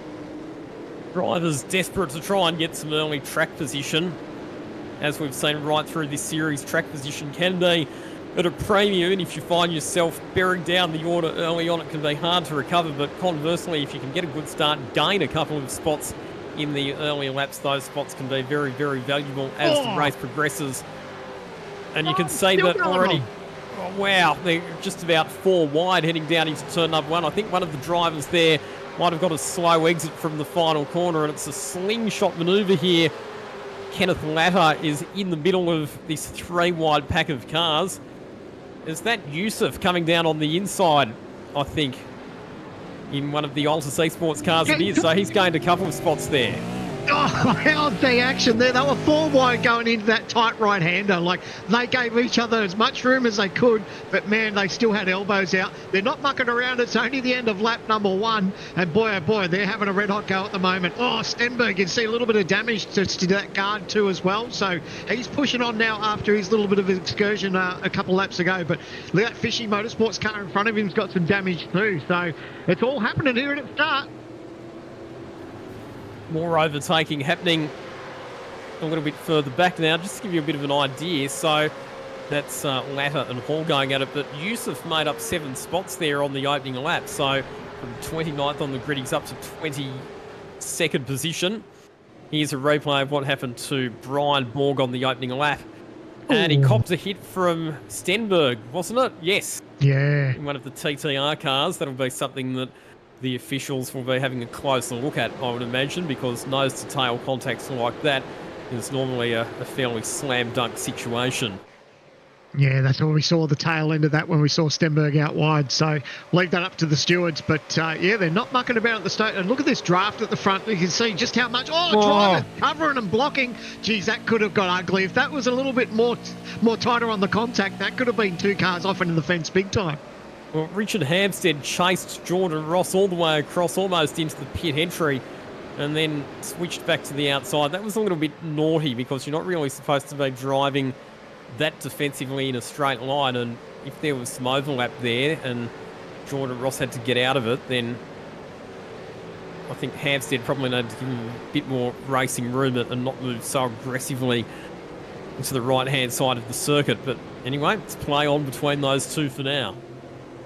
Drivers desperate to try and get some early track position. As we've seen right through this series, track position can be at a premium, and if you find yourself bearing down the order early on, it can be hard to recover. But conversely, if you can get a good start, gain a couple of spots in the early laps, those spots can be very, very valuable as the race progresses. And you can see that already. Oh, wow, they're just about 4 wide heading down into turn number 1. I think one of the drivers there might have got a slow exit from the final corner, and it's a slingshot manoeuvre here. Kenneth Latter is in the middle of this 3 wide pack of cars. Is that Yusuf coming down on the inside, I think, in one of the Altus Esports cars it is, so he's gained a couple of spots there. Oh, how's the action there? They were 4 wide going into that tight right-hander. Like, they gave each other as much room as they could, but man, they still had elbows out. They're not mucking around. It's only the end of lap number 1, and boy, oh boy, they're having a red-hot go at the moment. Oh, Stenberg, you can see a little bit of damage to that guard too as well, so he's pushing on now after his little bit of excursion a couple laps ago, but that Fishy Motorsports car in front of him's got some damage too, so it's all happening here at the start. More overtaking happening a little bit further back now, just to give you a bit of an idea. So that's Latter and Hall going at it, but Yusuf made up 7 spots there on the opening lap. So from 29th on the grid, he's up to 22nd position. Here's a replay of what happened to Brian Borg on the opening lap. And he copped a hit from Stenberg, wasn't it? Yes. Yeah. In one of the TTR cars. That'll be something that the officials will be having a closer look at, I would imagine, because nose-to-tail contacts like that is normally a fairly slam-dunk situation. Yeah, that's what we saw, the tail end of that when we saw Stenberg out wide. So leave that up to the stewards. But yeah, they're not mucking about at the start. And look at this draft at the front. You can see just how much. Drivers covering and blocking. Geez, that could have got ugly. If that was a little bit more tighter on the contact, that could have been 2 cars off into the fence big time. Well, Richard Hampstead chased Jordan Ross all the way across, almost into the pit entry, and then switched back to the outside. That was a little bit naughty because you're not really supposed to be driving that defensively in a straight line, and if there was some overlap there and Jordan Ross had to get out of it, then I think Hampstead probably needed to give him a bit more racing room and not move so aggressively into the right-hand side of the circuit. But anyway, let's play on between those two for now.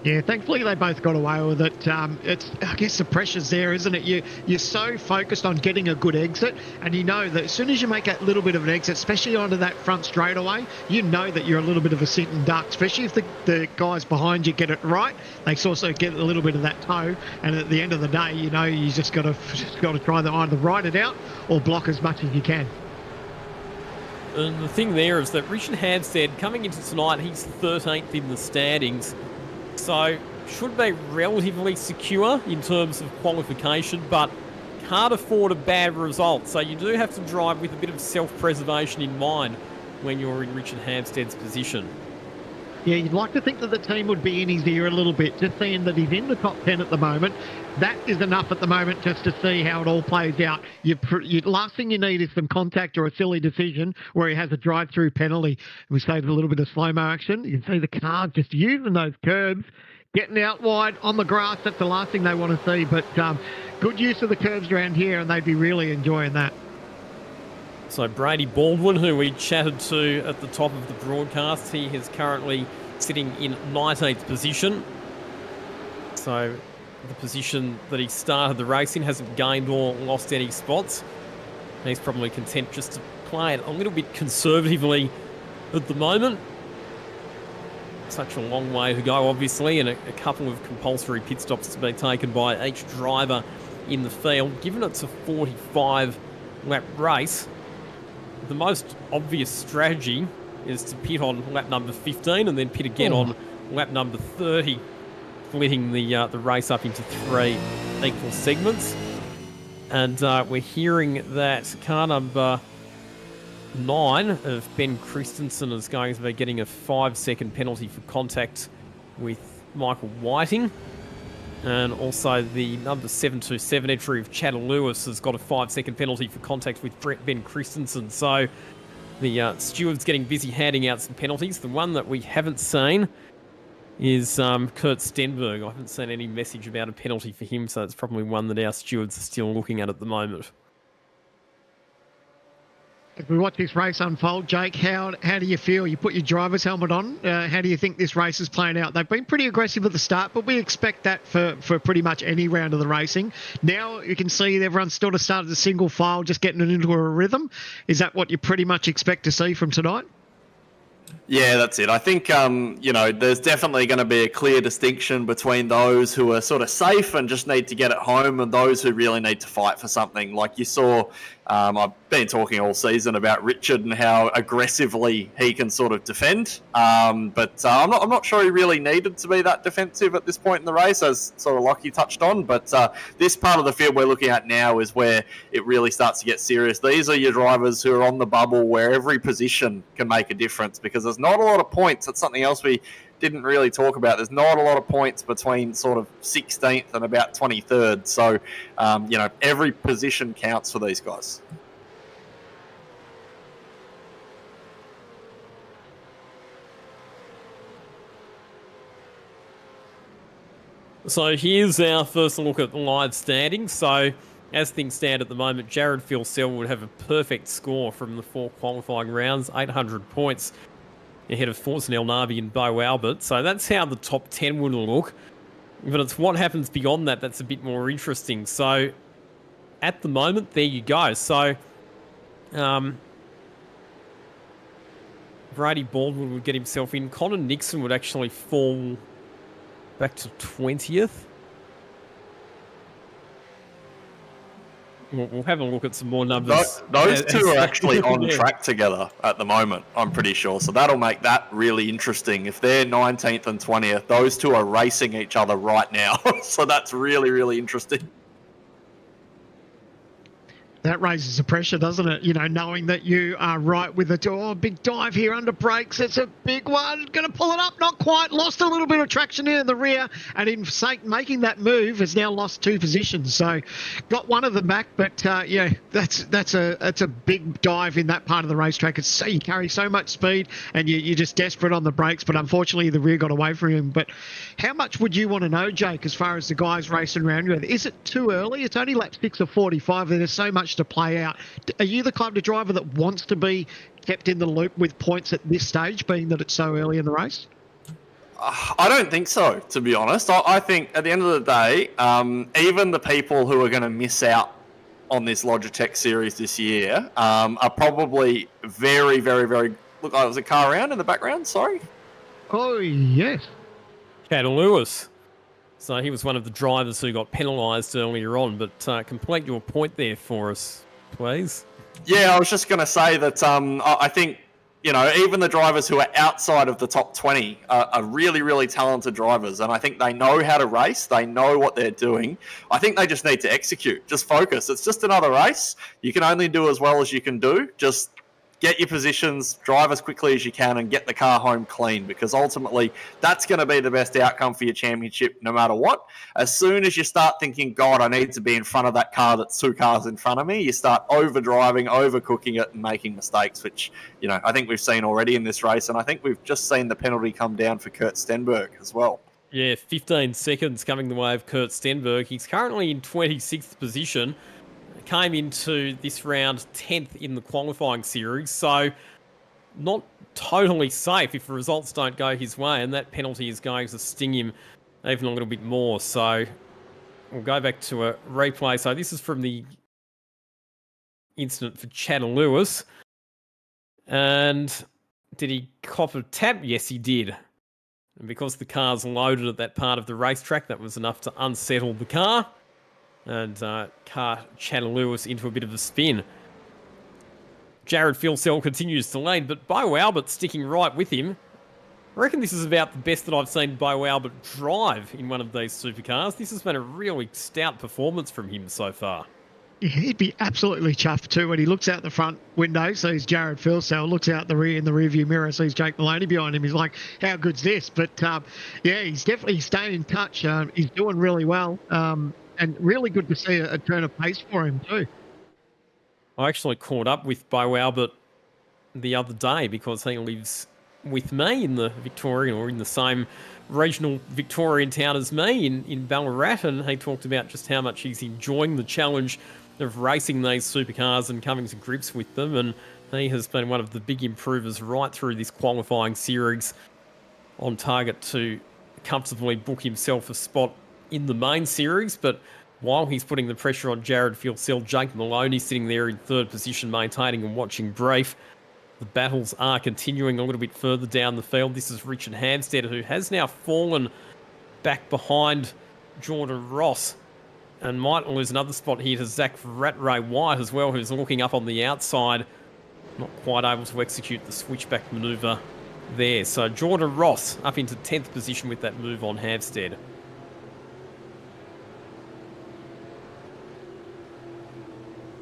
Yeah, thankfully they both got away with it. It's, I guess the pressure's there, isn't it? You're so focused on getting a good exit, and you know that as soon as you make that little bit of an exit, especially onto that front straightaway, you know that you're a little bit of a sitting duck, especially if the guys behind you get it right. They also get a little bit of that toe, and at the end of the day, you know, you just got to try to either ride it out or block as much as you can. And the thing there is that Richard Hampstead, coming into tonight, he's 13th in the standings. So should be relatively secure in terms of qualification, but can't afford a bad result. So you do have to drive with a bit of self-preservation in mind when you're in Richard Hampstead's position. Yeah, you'd like to think that the team would be in his ear a little bit, just seeing that he's in the top 10 at the moment. That is enough at the moment just to see how it all plays out. Last thing you need is some contact or a silly decision where he has a drive-through penalty. We saved a little bit of slow-mo action. You can see the car just using those curbs, getting out wide on the grass. That's the last thing they want to see. But good use of the curbs around here, and they'd be really enjoying that. So Brady Baldwin, who we chatted to at the top of the broadcast, he is currently sitting in 19th position. So the position that he started the race in, hasn't gained or lost any spots. He's probably content just to play it a little bit conservatively at the moment. Such a long way to go, obviously, and a couple of compulsory pit stops to be taken by each driver in the field. Given it's a 45-lap race, the most obvious strategy is to pit on lap number 15 and then pit again on lap number 30, splitting the race up into 3 equal segments. And we're hearing that car number 9 of Ben Christensen is going to be getting a 5-second penalty for contact with Michael Whiting. And also the number 727 entry of Chad Lewis has got a 5-second penalty for contact with Ben Christensen. So the steward's getting busy handing out some penalties. The one that we haven't seen is Kurt Stenberg. I haven't seen any message about a penalty for him, so it's probably one that our stewards are still looking at the moment. As we watch this race unfold, Jake, how do you feel? You put your driver's helmet on. How do you think this race is playing out? They've been pretty aggressive at the start, but we expect that for pretty much any round of the racing. Now you can see everyone's sort of started a single file, just getting it into a rhythm. Is that what you pretty much expect to see from tonight? Yeah, that's it. I think, there's definitely going to be a clear distinction between those who are sort of safe and just need to get it home and those who really need to fight for something. Like you saw, I've been talking all season about Richard and how aggressively he can sort of defend. But I'm not sure he really needed to be that defensive at this point in the race, as sort of Lockie touched on. But this part of the field we're looking at now is where it really starts to get serious. These are your drivers who are on the bubble where every position can make a difference, because there's not a lot of points. That's something else we didn't really talk about. There's not a lot of points between sort of 16th and about 23rd. So, every position counts for these guys. So here's our first look at the live standings. So as things stand at the moment, Jared Filsell would have a perfect score from the 4 qualifying rounds, 800 points, ahead of Forsen El Nabi and Bo Albert. So that's how the top 10 would look. But it's what happens beyond that that's a bit more interesting. So at the moment, there you go. So Brady Baldwin would get himself in. Connor Nixon would actually fall back to 20th. We'll have a look at some more numbers. Those two are actually on track together at the moment, I'm pretty sure. So that'll make that really interesting. If they're 19th and 20th, those two are racing each other right now. So that's really, really interesting. That raises the pressure, doesn't it? Knowing that you are right with it. Big dive here under brakes. It's a big one. Going to pull it up. Not quite. Lost a little bit of traction here in the rear. And in making that move, has now lost 2 positions. So got one of them back. But, that's a big dive in that part of the racetrack. You carry so much speed and you're just desperate on the brakes. But unfortunately, the rear got away from him. But how much would you want to know, Jake, as far as the guys racing around you? Is it too early? It's only lap 6 of 45. There's so much to play out. Are you the kind of driver that wants to be kept in the loop with points at this stage, being that it's so early in the race? I don't think so, to be honest. I think at the end of the day, even the people who are going to miss out on this Logitech series this year are probably very, very, very... Look, there was a car around in the background, sorry. Oh, yes. Chad Lewis. So he was one of the drivers who got penalised earlier on, but complete your point there for us, please. Yeah, I was just going to say that I think, even the drivers who are outside of the top 20 are really, really talented drivers. And I think they know how to race. They know what they're doing. I think they just need to execute. Just focus. It's just another race. You can only do as well as you can do. Just get your positions, drive as quickly as you can, and get the car home clean, because ultimately that's going to be the best outcome for your championship no matter what. As soon as you start thinking, God, I need to be in front of that car that's 2 cars in front of me, you start overdriving, overcooking it, and making mistakes, which, I think we've seen already in this race, and I think we've just seen the penalty come down for Kurt Stenberg as well. Yeah, 15 seconds coming the way of Kurt Stenberg. He's currently in 26th position. Came into this round 10th in the qualifying series, so not totally safe if the results don't go his way, and that penalty is going to sting him even a little bit more. So we'll go back to a replay. So this is from the incident for Chad Lewis. And did he cop a tap? Yes, he did. And because the car's loaded at that part of the racetrack, that was enough to unsettle the car. And car Chad Lewis into a bit of a spin. Jared Filsell continues to lead, but Bo Albert sticking right with him. I reckon this is about the best that I've seen Bo Albert drive in one of these supercars. This has been a really stout performance from him so far. Yeah, he'd be absolutely chuffed too when he looks out the front window, sees Jared Filsell, looks out the rear in the rearview mirror, sees Jake Maloney behind him. He's like, how good's this? But yeah, he's definitely staying in touch. He's doing really well, and really good to see a turn of pace for him too. I actually caught up with Bo Albert the other day because he lives with me in the Victorian, or in the same regional Victorian town as me in Ballarat, and he talked about just how much he's enjoying the challenge of racing these supercars and coming to grips with them, and he has been one of the big improvers right through this qualifying series, on target to comfortably book himself a spot in the main series. But while he's putting the pressure on Jared Filsell, Jake Maloney sitting there in third position, maintaining and watching brief. The battles are continuing a little bit further down the field. This is Richard Hampstead, who has now fallen back behind Jordan Ross and might lose another spot here to Zach Rattray White as well, who's looking up on the outside, not quite able to execute the switchback manoeuvre there. So Jordan Ross up into 10th position with that move on Hampstead.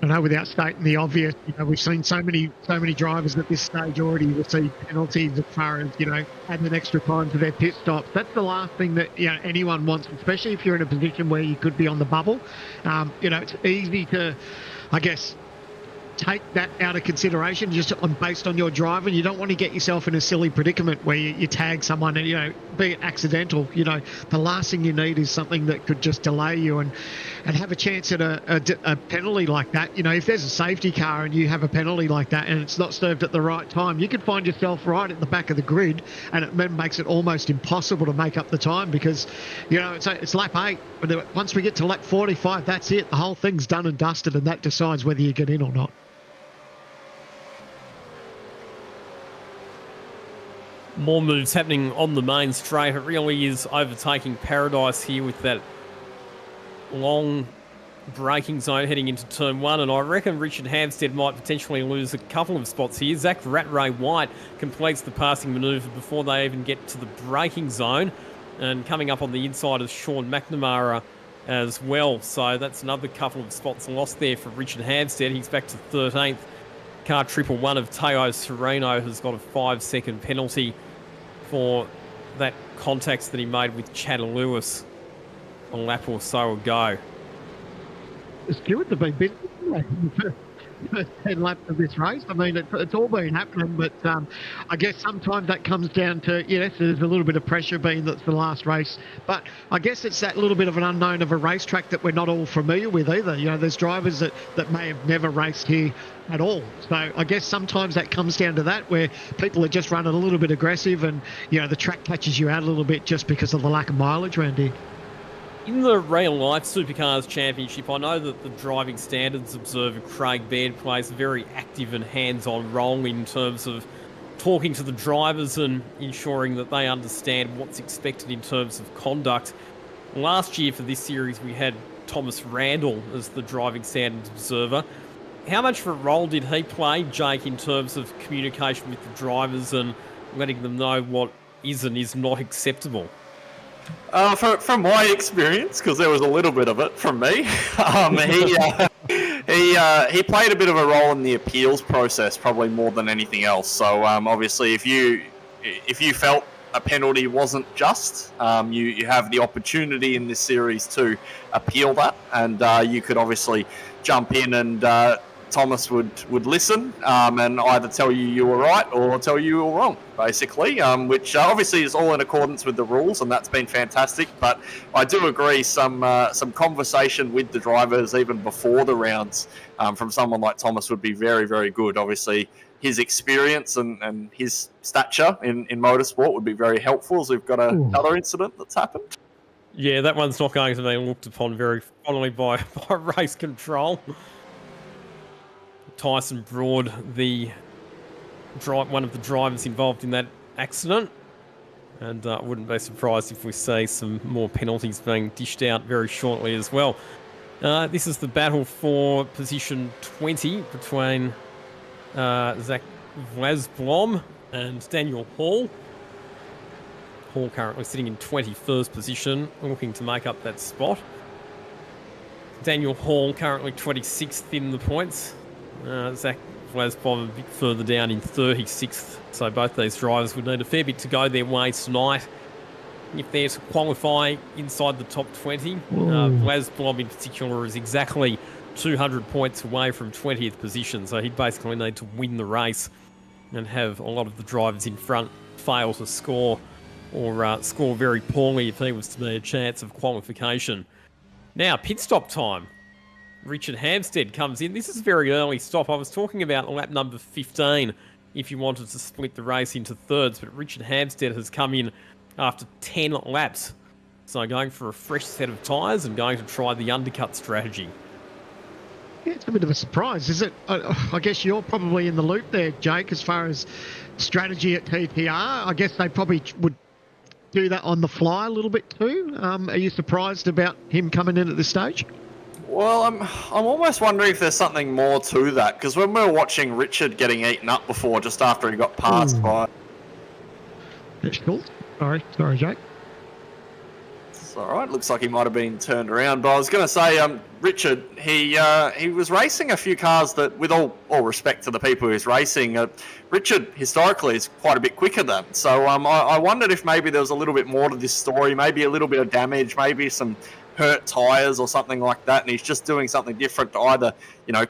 I know, without stating the obvious, we've seen so many drivers at this stage already receive penalties as far as, adding an extra time to their pit stops. That's the last thing that, anyone wants, especially if you're in a position where you could be on the bubble. It's easy to, I guess, take that out of consideration just based on your driving. You don't want to get yourself in a silly predicament where you tag someone and, be it accidental. The last thing you need is something that could just delay you and have a chance at a penalty like that. If there's a safety car and you have a penalty like that and it's not served at the right time, you could find yourself right at the back of the grid, and it makes it almost impossible to make up the time because, it's lap 8. But once we get to lap 45, that's it. The whole thing's done and dusted, and that decides whether you get in or not. More moves happening on the main straight. It really is overtaking paradise here with that long braking zone heading into turn 1, and I reckon Richard Hampstead might potentially lose a couple of spots here. Zach Rattray White completes the passing manoeuvre before they even get to the braking zone, and coming up on the inside is Sean McNamara as well. So that's another couple of spots lost there for Richard Hampstead. He's back to 13th. Car 111 of Teo Sereno has got a 5-second penalty for that contact that he made with Chad Lewis a lap or so ago. The stewards have been busy in the first 10 laps of this race. I mean, it's all been happening, but I guess sometimes that comes down to, yes, there's a little bit of pressure being that's the last race, but I guess it's that little bit of an unknown of a racetrack that we're not all familiar with either. There's drivers that may have never raced here at all. So I guess sometimes that comes down to that, where people are just running a little bit aggressive and, the track catches you out a little bit just because of the lack of mileage around here. In the Real Life Supercars Championship, I know that the driving standards observer Craig Baird plays a very active and hands-on role in terms of talking to the drivers and ensuring that they understand what's expected in terms of conduct. Last year for this series, we had Thomas Randall as the driving standards observer. How much of a role did he play, Jake, in terms of communication with the drivers and letting them know what is and is not acceptable? From my experience, because there was a little bit of it from me, he played a bit of a role in the appeals process, probably more than anything else. So obviously, if you felt a penalty wasn't just, you have the opportunity in this series to appeal that, and you could obviously jump in and Thomas would listen and either tell you were right or tell you were wrong, basically, which obviously is all in accordance with the rules, and that's been fantastic. But I do agree, some conversation with the drivers even before the rounds from someone like Thomas would be very, very good. Obviously, his experience and his stature in motorsport would be very helpful, as we've got another incident that's happened. Yeah, that one's not going to be looked upon very fondly by race control. Tyson Broad, one of the drivers involved in that accident. And I wouldn't be surprised if we see some more penalties being dished out very shortly as well. This is the battle for position 20 between Zach Vlasblom and Daniel Hall. Hall currently sitting in 21st position, looking to make up that spot. Daniel Hall currently 26th in the points. Zach Vlasblom a bit further down in 36th. So both these drivers would need a fair bit to go their way tonight if they're to qualify inside the top 20. Vlasblom in particular is exactly 200 points away from 20th position. So he'd basically need to win the race and have a lot of the drivers in front fail to score or score very poorly if there was to be a chance of qualification. Now, pit stop time. Richard Hampstead comes in. This is a very early stop. I was talking about lap number 15 if you wanted to split the race into thirds, but Richard Hampstead has come in after 10 laps. So going for a fresh set of tyres and going to try the undercut strategy. Yeah, it's a bit of a surprise, is it? I guess you're probably in the loop there, Jake, as far as strategy at TTR. I guess they probably would do that on the fly a little bit too. Are you surprised about him coming in at this stage? Well, I'm almost wondering if there's something more to that, because when we were watching Richard getting eaten up before, just after he got passed by... That's cool. Sorry, Jake. It's all right. Looks like he might have been turned around. But I was going to say, Richard, he was racing a few cars that, with all respect to the people he's racing, Richard historically is quite a bit quicker than. So I wondered if maybe there was a little bit more to this story, maybe a little bit of damage, maybe some hurt tyres or something like that, and he's just doing something different to either,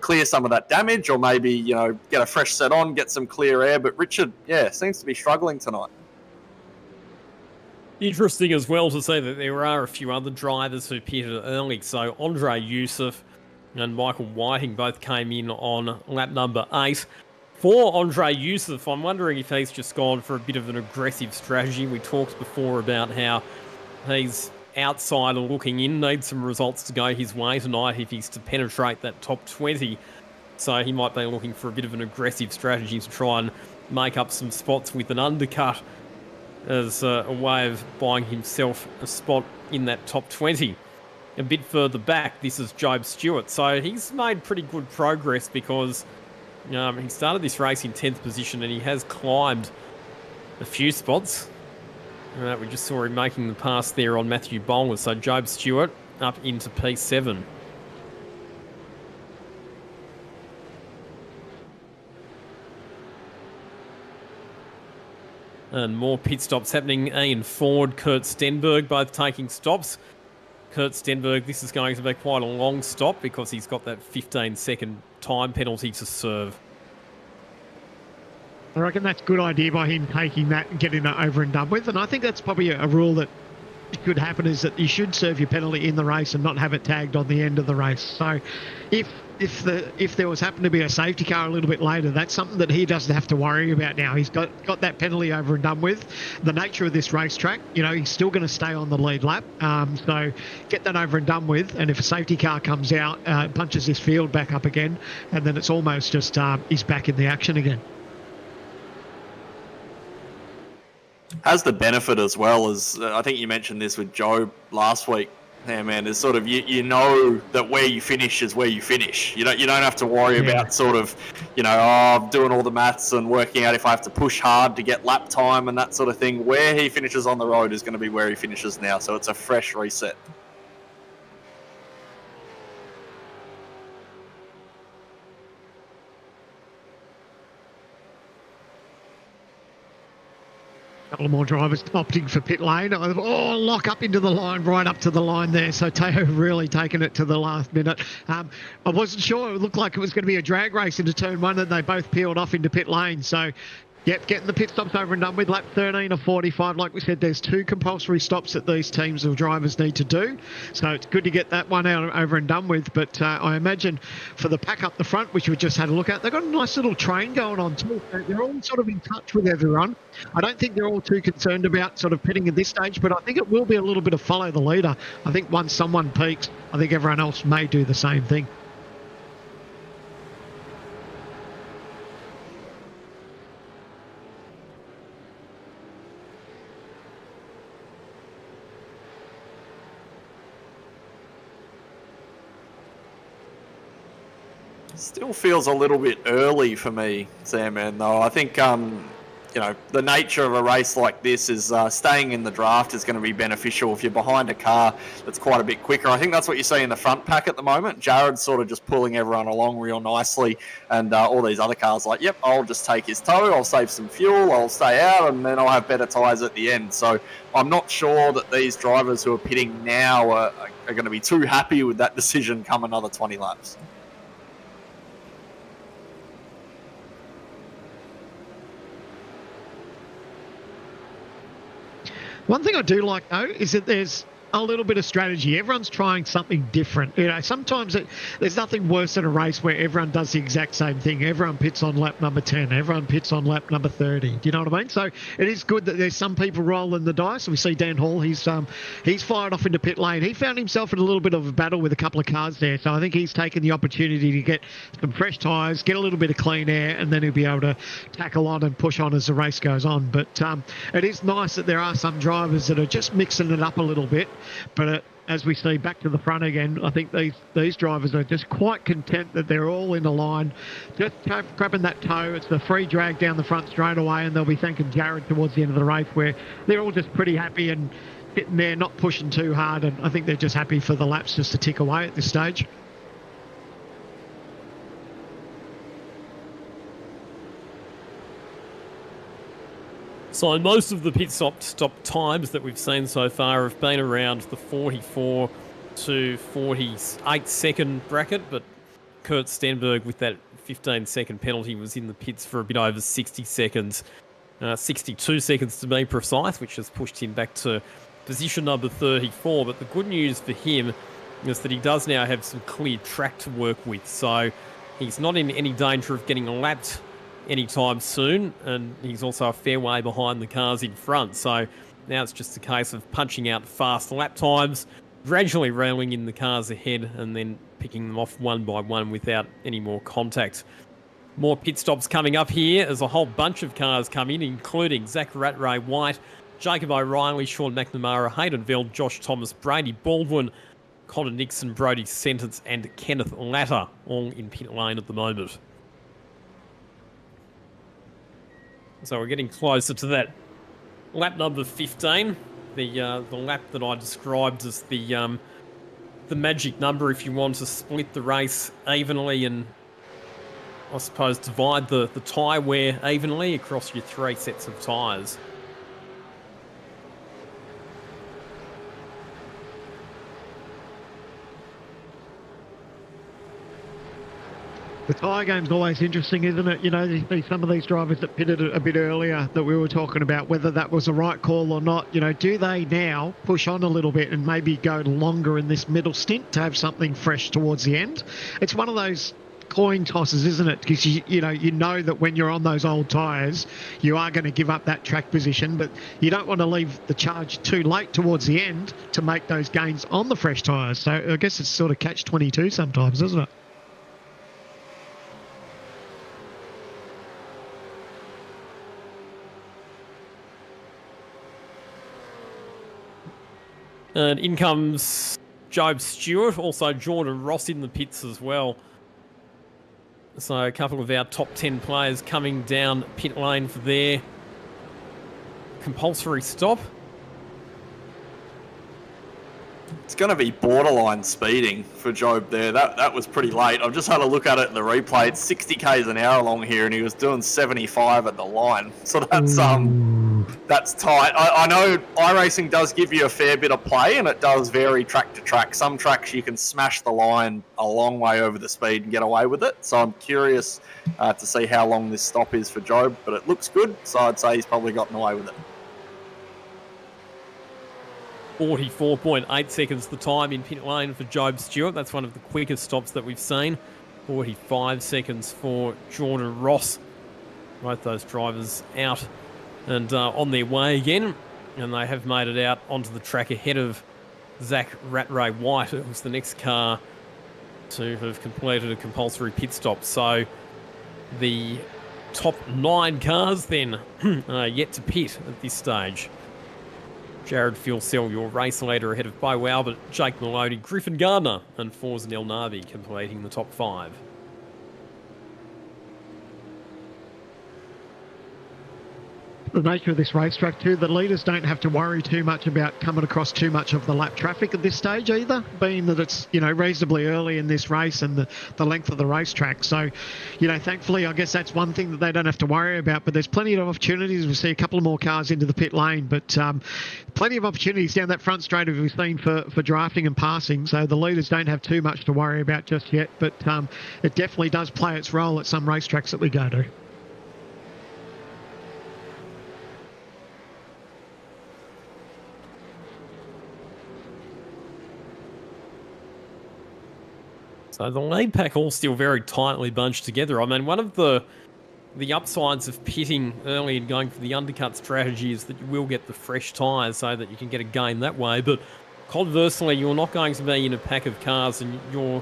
clear some of that damage or maybe, get a fresh set on, get some clear air. But Richard, seems to be struggling tonight. Interesting as well to see that there are a few other drivers who pitted early. So Andre Youssef and Michael Whiting both came in on lap number 8. For Andre Youssef, I'm wondering if he's just gone for a bit of an aggressive strategy. We talked before about how he's outside and looking in, needs some results to go his way tonight if he's to penetrate that top 20. So he might be looking for a bit of an aggressive strategy to try and make up some spots with an undercut as a way of buying himself a spot in that top 20. A bit further back, this is Job Stewart. So he's made pretty good progress because he started this race in 10th position and he has climbed a few spots. We just saw him making the pass there on Matthew Bowler. So Job Stewart up into P7. And more pit stops happening. Ian Ford, Kurt Stenberg both taking stops. Kurt Stenberg, this is going to be quite a long stop because he's got that 15-second time penalty to serve. I reckon that's a good idea by him taking that and getting it over and done with. And I think that's probably a rule that could happen, is that you should serve your penalty in the race and not have it tagged on the end of the race. So if there was happened to be a safety car a little bit later, that's something that he doesn't have to worry about now. He's got that penalty over and done with. The nature of this racetrack, he's still going to stay on the lead lap. So get that over and done with. And if a safety car comes out, punches his field back up again, and then it's almost just he's back in the action again. Has the benefit as well as, I think you mentioned this with Joe last week. Yeah, man, there's sort of, you know that where you finish is where you finish. You don't have to worry about sort of, doing all the maths and working out if I have to push hard to get lap time and that sort of thing. Where he finishes on the road is going to be where he finishes now. So it's a fresh reset. Couple of more drivers opting for pit lane. Lock up into the line, right up to the line there. So Teo really taking it to the last minute. I wasn't sure. It looked like it was going to be a drag race into turn 1 and they both peeled off into pit lane. So Yep, getting the pit stops over and done with. Lap 13 of 45. Like we said, there's 2 compulsory stops that these teams of drivers need to do. So it's good to get that one out over and done with. But I imagine for the pack up the front, which we just had a look at, they've got a nice little train going on too. They're all sort of in touch with everyone. I don't think they're all too concerned about sort of pitting at this stage, but I think it will be a little bit of follow the leader. I think once someone peaks, I think everyone else may do the same thing. Still feels a little bit early for me, Sandman, though. I think, the nature of a race like this is staying in the draft is going to be beneficial if you're behind a car that's quite a bit quicker. I think that's what you see in the front pack at the moment. Jared's sort of just pulling everyone along real nicely, and all these other cars like, yep, I'll just take his toe, I'll save some fuel, I'll stay out, and then I'll have better tyres at the end. So I'm not sure that these drivers who are pitting now are going to be too happy with that decision come another 20 laps. One thing I do like, though, is that there's a little bit of strategy. Everyone's trying something different. Sometimes there's nothing worse than a race where everyone does the exact same thing. Everyone pits on lap number 10. Everyone pits on lap number 30. Do you know what I mean? So it is good that there's some people rolling the dice. We see Dan Hall. He's fired off into pit lane. He found himself in a little bit of a battle with a couple of cars there. So I think he's taken the opportunity to get some fresh tyres, get a little bit of clean air, and then he'll be able to tackle on and push on as the race goes on. But it is nice that there are some drivers that are just mixing it up a little bit. But as we see back to the front again, I think these drivers are just quite content that they're all in a line, just grabbing that toe. It's the free drag down the front straight away, and they'll be thanking Jared towards the end of the race, where they're all just pretty happy and sitting there, not pushing too hard. And I think they're just happy for the laps just to tick away at this stage. So most of the pit stop times that we've seen so far have been around the 44 to 48 second bracket, but Kurt Stenberg with that 15-second penalty was in the pits for a bit over 60 seconds. 62 seconds to be precise, which has pushed him back to position number 34. But the good news for him is that he does now have some clear track to work with, so he's not in any danger of getting lapped anytime soon, and he's also a fair way behind the cars in front. So now it's just a case of punching out fast lap times, gradually reeling in the cars ahead, and then picking them off one by one without any more contact. More pit stops coming up here as a whole bunch of cars come in, including Zach Rattray White, Jacob O'Reilly, Sean McNamara, Hayden Veld, Josh Thomas, Brady Baldwin, Connor Nixon, Brody Sentence, and Kenneth Latter, all in pit lane at the moment. So we're getting closer to that lap number 15, the lap that I described as the magic number if you want to split the race evenly and, I suppose, divide the tyre wear evenly across your 3 sets of tyres. The tyre game's always interesting, isn't it? You see some of these drivers that pitted a bit earlier that we were talking about, whether that was the right call or not. Do they now push on a little bit and maybe go longer in this middle stint to have something fresh towards the end? It's one of those coin tosses, isn't it? Because you know that when you're on those old tyres, you are going to give up that track position, but you don't want to leave the charge too late towards the end to make those gains on the fresh tyres. So I guess it's sort of catch-22 sometimes, isn't it? And in comes Job Stewart, also Jordan Ross in the pits as well. So a couple of our top 10 players coming down pit lane for their compulsory stop. It's going to be borderline speeding for Job there. That was pretty late. I've just had a look at it in the replay. It's 60 k's an hour along here, and he was doing 75 at the line. So that's That's tight. I know iRacing does give you a fair bit of play, and it does vary track to track. Some tracks you can smash the line a long way over the speed and get away with it. So I'm curious to see how long this stop is for Job, but it looks good, so I'd say he's probably gotten away with it. 44.8 seconds the time in pit lane for Job Stewart. That's one of the quickest stops that we've seen. 45 seconds for Jordan Ross. Both those drivers out and on their way again, and they have made it out onto the track ahead of Zach Rattray White. It was the next car to have completed a compulsory pit stop. So the top 9 cars then are yet to pit at this stage. Jared Fuelsell, your race leader, ahead of Bo Albert, Jake Maloney, Griffin Gardner and Forza El Nabi completing the top 5. The nature of this racetrack too, the leaders don't have to worry too much about coming across too much of the lap traffic at this stage either, being that it's, reasonably early in this race and the length of the racetrack. So, thankfully, I guess that's one thing that they don't have to worry about, but there's plenty of opportunities. We see a couple of more cars into the pit lane, but plenty of opportunities down that front straight as we've seen for drafting and passing. So the leaders don't have too much to worry about just yet, but it definitely does play its role at some racetracks that we go to. So the lead pack all still very tightly bunched together. I mean, one of the upsides of pitting early and going for the undercut strategy is that you will get the fresh tyres so that you can get a gain that way. But conversely, you're not going to be in a pack of cars and you're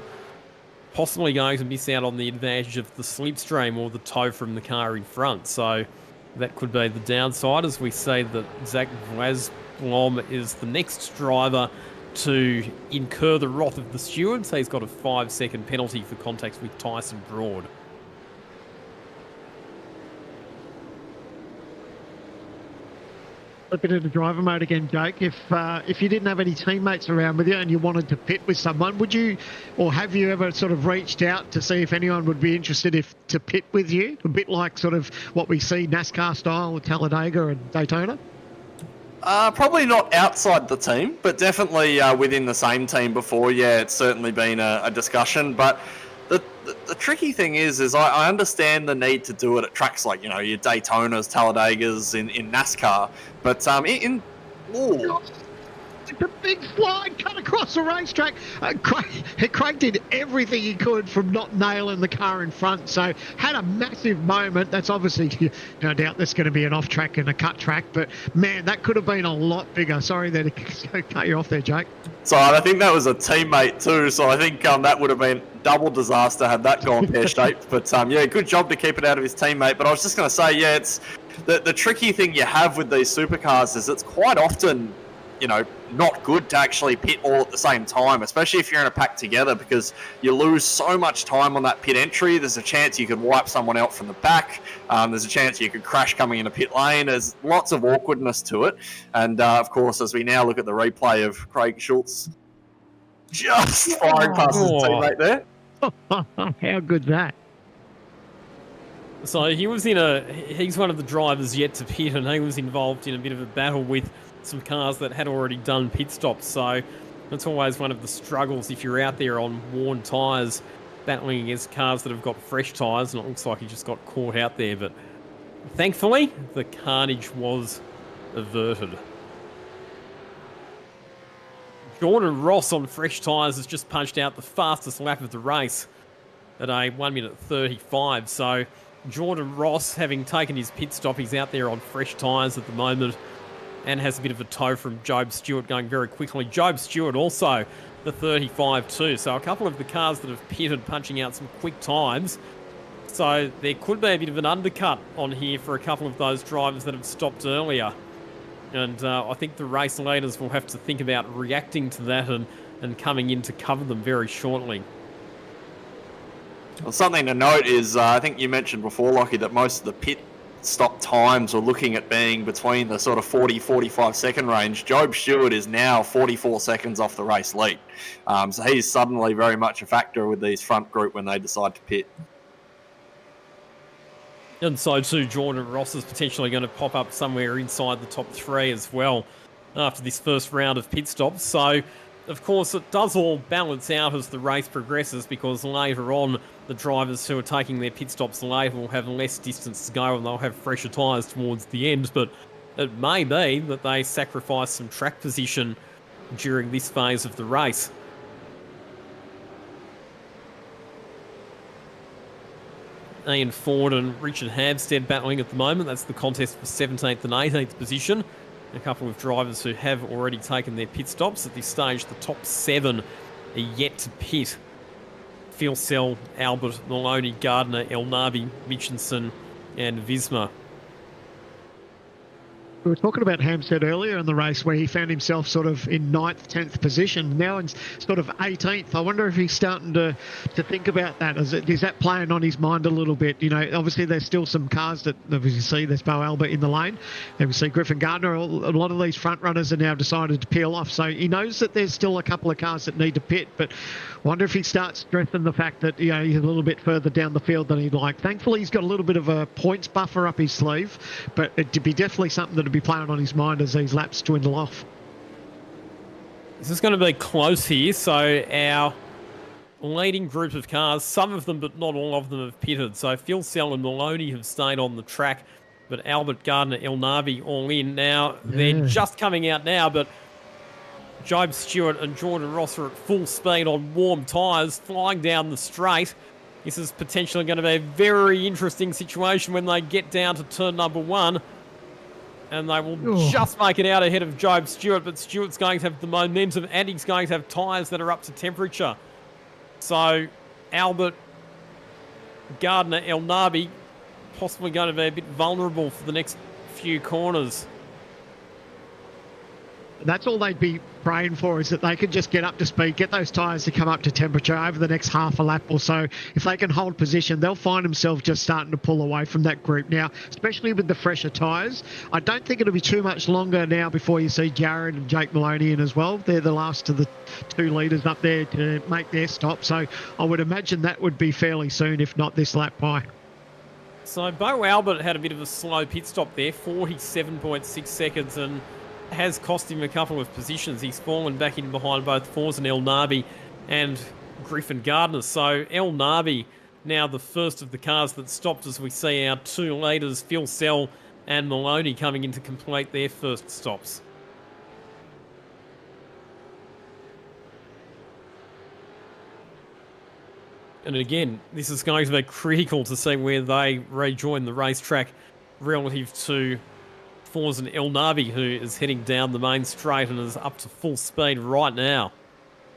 possibly going to miss out on the advantage of the slipstream or the tow from the car in front. So that could be the downside, as we see that Zach Vlasblom is the next driver to incur the wrath of the steward, so he's got a 5-second penalty for contact with Tyson Broad. A bit of the driver mode again, Jake. If you didn't have any teammates around with you and you wanted to pit with someone, would you, or have you ever sort of reached out to see if anyone would be interested to pit with you? A bit like sort of what we see NASCAR style with Talladega and Daytona? Probably not outside the team, but definitely within the same team before. Yeah, it's certainly been a discussion. But the tricky thing is I understand the need to do it at tracks like, your Daytonas, Talladegas in NASCAR. But It's a big slide cut across the racetrack. Craig did everything he could from not nailing the car in front, so had a massive moment. That's obviously, no doubt that's going to be an off-track and a cut track, but man, that could have been a lot bigger. Sorry to cut you off there, Jake. So I think that was a teammate too, so I think that would have been double disaster had that gone pear-shaped. But good job to keep it out of his teammate. But I was just going to say, it's the tricky thing you have with these supercars is it's quite often not good to actually pit all at the same time, especially if you're in a pack together, because you lose so much time on that pit entry. There's a chance you could wipe someone out from the back. There's a chance you could crash coming into pit lane. There's lots of awkwardness to it. And, of course, as we now look at the replay of Craig Schultz just firing past his teammate there. How good's that? So he's one of the drivers yet to pit, and he was involved in a bit of a battle with some cars that had already done pit stops. So that's always one of the struggles if you're out there on worn tyres, battling against cars that have got fresh tyres, and it looks like he just got caught out there. But thankfully, the carnage was averted. Jordan Ross on fresh tyres has just punched out the fastest lap of the race at a 1:35. So Jordan Ross, having taken his pit stop, he's out there on fresh tyres at the moment and has a bit of a tow from Job Stewart going very quickly. Job Stewart also the 35 too. So a couple of the cars that have pitted punching out some quick times. So there could be a bit of an undercut on here for a couple of those drivers that have stopped earlier. And I think the race leaders will have to think about reacting to that and coming in to cover them very shortly. Well, something to note is, I think you mentioned before, Lockie, that most of the pit stop times were looking at being between the sort of 40-45 second range. Job Stewart is now 44 seconds off the race lead. So he's suddenly very much a factor with these front group when they decide to pit. And so too, Jordan Ross is potentially going to pop up somewhere inside the top 3 as well after this first round of pit stops. So, of course, it does all balance out as the race progresses, because later on, the drivers who are taking their pit stops later will have less distance to go and they'll have fresher tyres towards the end. But it may be that they sacrifice some track position during this phase of the race. Ian Ford and Richard Hampstead battling at the moment. That's the contest for 17th and 18th position. A couple of drivers who have already taken their pit stops. At this stage, the top 7 are yet to pit. Philsell, Albert, Maloney, Gardner, Elnabi, Mitchinson and Visma. We were talking about Hampstead earlier in the race, where he found himself sort of in 9th, 10th position. Now in sort of 18th. I wonder if he's starting to think about that. Is that playing on his mind a little bit? You know, obviously there's still some cars that, as you see, there's Bo Albert in the lane. And we see Griffin Gardner. A lot of these front runners are now decided to peel off. So he knows that there's still a couple of cars that need to pit. But I wonder if he starts stressing the fact that, you know, he's a little bit further down the field than he'd like. Thankfully, he's got a little bit of a points buffer up his sleeve. But it'd be definitely something that be playing on his mind as these laps dwindle off. This is going to be close here. So our leading group of cars, some of them but not all of them have pitted. So Philsell and Maloney have stayed on the track, but Albert, Gardner, Elnabi all in. Now they're just coming out now, but Job Stewart and Jordan Ross are at full speed on warm tyres, flying down the straight. This is potentially going to be a very interesting situation when they get down to turn number 1. And they will just make it out ahead of Job Stewart, but Stewart's going to have the momentum and he's going to have tyres that are up to temperature. So Albert, Gardner, Elnabi possibly going to be a bit vulnerable for the next few corners. That's all they'd be praying for, is that they can just get up to speed, get those tyres to come up to temperature over the next half a lap or so. If they can hold position, they'll find themselves just starting to pull away from that group. Now, especially with the fresher tyres, I don't think it'll be too much longer now before you see Jared and Jake Maloney in as well. They're the last of the 2 leaders up there to make their stop. So I would imagine that would be fairly soon, if not this lap by. So Bo Albert had a bit of a slow pit stop there, 47.6 seconds, and has cost him a couple of positions. He's fallen back in behind both Forza and Elnabi and Griffin Gardner. So Elnabi now the first of the cars that stopped, as we see our 2 leaders, Philsell and Maloney, coming in to complete their first stops. And again, this is going to be critical to see where they rejoin the racetrack relative to Forza and Elnabi, who is heading down the main straight and is up to full speed right now.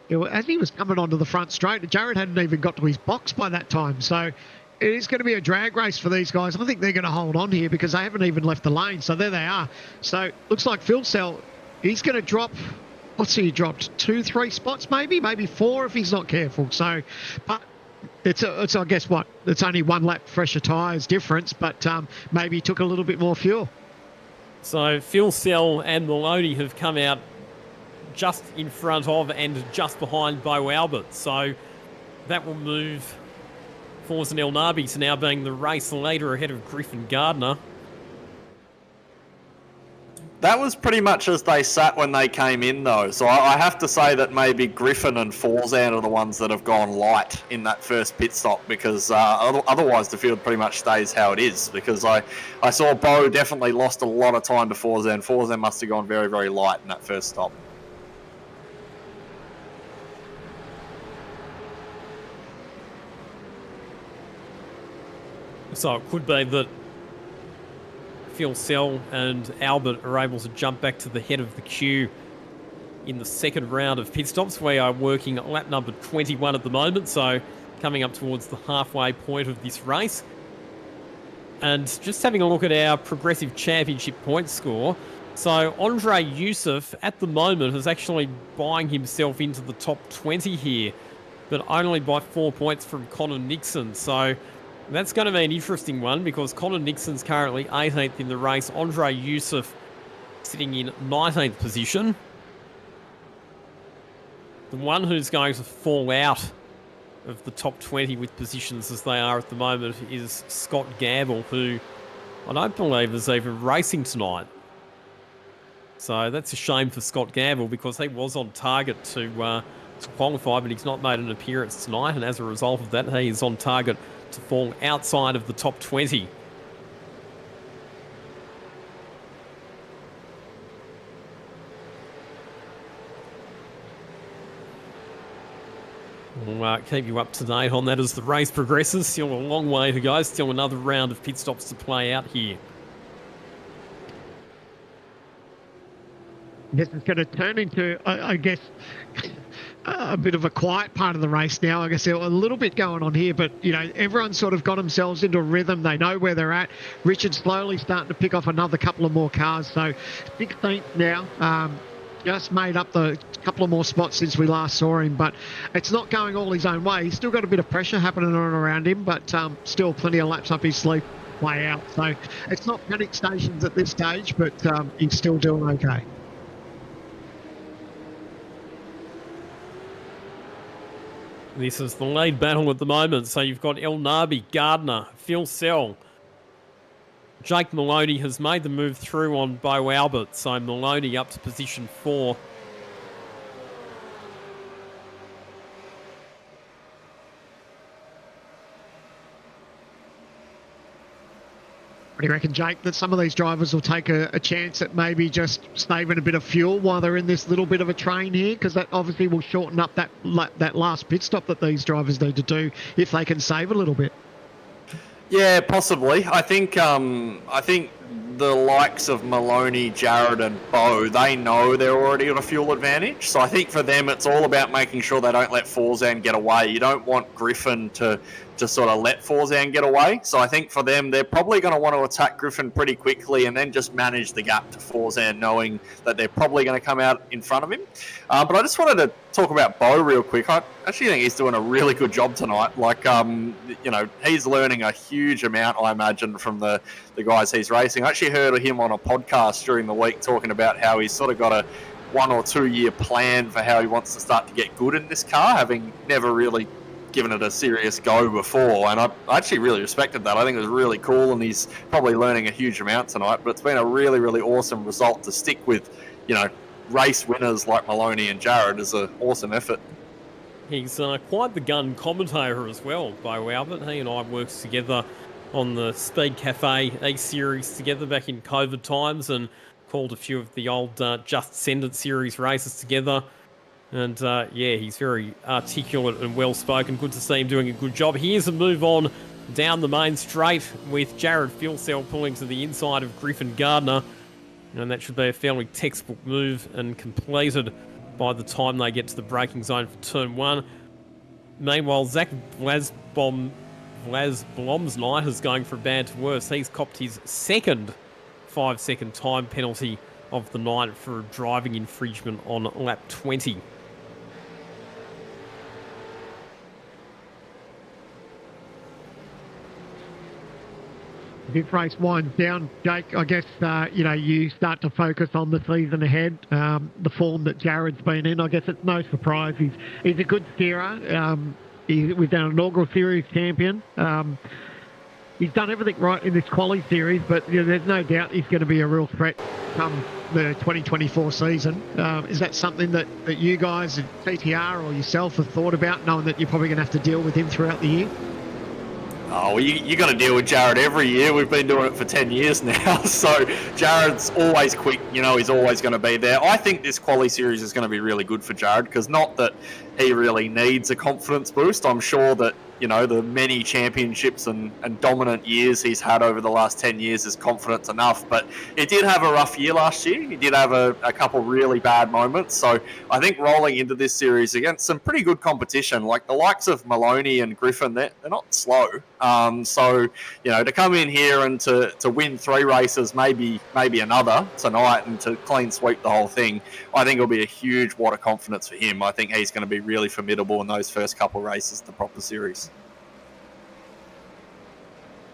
Yeah, well, as he was coming onto the front straight, Jared hadn't even got to his box by that time. So it is going to be a drag race for these guys. I think they're going to hold on here because they haven't even left the lane. So there they are. So looks like Philsell, he's going to drop, what's he dropped? 2-3 spots maybe 4 if he's not careful. So, but it's I guess what? It's only 1 lap fresher tyres difference, but maybe he took a little bit more fuel. So Philsell and Maloney have come out just in front of and just behind Bo Albert. So that will move Forza and Elnabi to now being the race leader ahead of Griffin Gardner. That was pretty much as they sat when they came in, though. So I have to say that maybe Griffin and Forzan are the ones that have gone light in that first pit stop, because otherwise the field pretty much stays how it is. Because I saw Bo definitely lost a lot of time to Forzan. Forzan must have gone very, very light in that first stop. So it could be that Philsell and Albert are able to jump back to the head of the queue in the second round of pit stops. We are working at lap number 21 at the moment, so coming up towards the halfway point of this race. And just having a look at our Progressive Championship point score. So Andre Youssef at the moment is actually buying himself into the top 20 here, but only by 4 points from Connor Nixon. So that's going to be an interesting one, because Connor Nixon's currently 18th in the race. Andre Youssef sitting in 19th position. The one who's going to fall out of the top 20 with positions as they are at the moment is Scott Gamble, who I don't believe is even racing tonight. So that's a shame for Scott Gamble because he was on target to qualify, but he's not made an appearance tonight, and as a result of that, he is on target to fall outside of the top 20. We'll keep you up to date on that as the race progresses. Still a long way to go. Still another round of pit stops to play out here. This is going to turn into, I guess, a bit of a quiet part of the race now. I guess there's a little bit going on here, but, you know, everyone's sort of got themselves into a rhythm. They know where they're at. Richard's slowly starting to pick off another couple of more cars. So 16th now. Just made up the couple of more spots since we last saw him, but it's not going all his own way. He's still got a bit of pressure happening on around him, but still plenty of laps up his sleeve play out. So it's not panic stations at this stage, but he's still doing okay. This is the lead battle at the moment. So you've got El Nabi, Gardner, Phil Sell. Jake Maloney has made the move through on Bo Albert, so Maloney up to position 4. What do you reckon, Jake, that some of these drivers will take a chance at maybe just saving a bit of fuel while they're in this little bit of a train here? Because that obviously will shorten up that last pit stop that these drivers need to do if they can save a little bit. Yeah, possibly. I think the likes of Maloney, Jared and Bo, they know they're already on a fuel advantage. So I think for them, it's all about making sure they don't let Forzan get away. You don't want Griffin to sort of let Forzan get away. So I think for them, they're probably going to want to attack Griffin pretty quickly and then just manage the gap to Forzan, knowing that they're probably going to come out in front of him. But I just wanted to talk about Bo real quick. I actually think he's doing a really good job tonight. Like, you know, he's learning a huge amount, I imagine, from the guys he's racing. I actually heard him on a podcast during the week talking about how he's sort of got a 1 or 2 year plan for how he wants to start to get good in this car, having never really given it a serious go before, and I actually really respected that. I think it was really cool, and he's probably learning a huge amount tonight, but it's been a really, really awesome result to stick with, you know, race winners like Maloney and Jared is an awesome effort. He's quite the gun commentator as well, Bo Albert. He and I worked together on the Speed Cafe A-Series together back in COVID times and called a few of the old Just Send It series races together. And yeah, he's very articulate and well-spoken. Good to see him doing a good job. Here's a move on down the main straight with Jared Filcell pulling to the inside of Griffin Gardner. And that should be a fairly textbook move and completed by the time they get to the braking zone for turn 1. Meanwhile, Zach Blom's night is going from bad to worse. He's copped his second 5-second time penalty of the night for a driving infringement on lap 20. If race winds down, Jake, I guess, you know, you start to focus on the season ahead, the form that Jared's been in. I guess it's no surprise. He's a good steerer. We've done an inaugural series champion. He's done everything right in this quali series, but you know, there's no doubt he's going to be a real threat come the 2024 season. Is that something that you guys at CTR or yourself have thought about, knowing that you're probably going to have to deal with him throughout the year? Oh, well, you got to deal with Jared every year. We've been doing it for 10 years now. So Jared's always quick. You know, he's always going to be there. I think this quali series is going to be really good for Jared, because not that he really needs a confidence boost. I'm sure that, you know, the many championships and dominant years he's had over the last 10 years is confidence enough. But he did have a rough year last year. He did have a couple really bad moments. So I think rolling into this series against some pretty good competition, like the likes of Maloney and Griffin, they're not slow. So, you know, to come in here and to win 3 races, maybe another tonight, and to clean sweep the whole thing, I think it'll be a huge wad of confidence for him. I think he's going to be really formidable in those first couple of races of the proper series.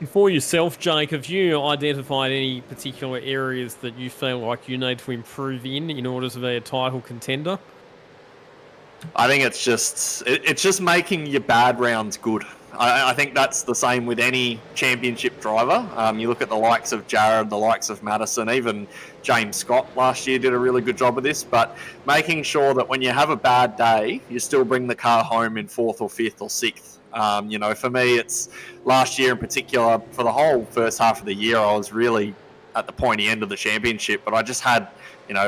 For yourself, Jake, have you identified any particular areas that you feel like you need to improve in order to be a title contender? I think it's just making your bad rounds good. I think that's the same with any championship driver. You look at the likes of Jared, the likes of Madison, even James Scott last year did a really good job of this, but making sure that when you have a bad day, you still bring the car home in 4th or 5th or 6th. For me, it's last year in particular, for the whole first half of the year, I was really at the pointy end of the championship, but I just had,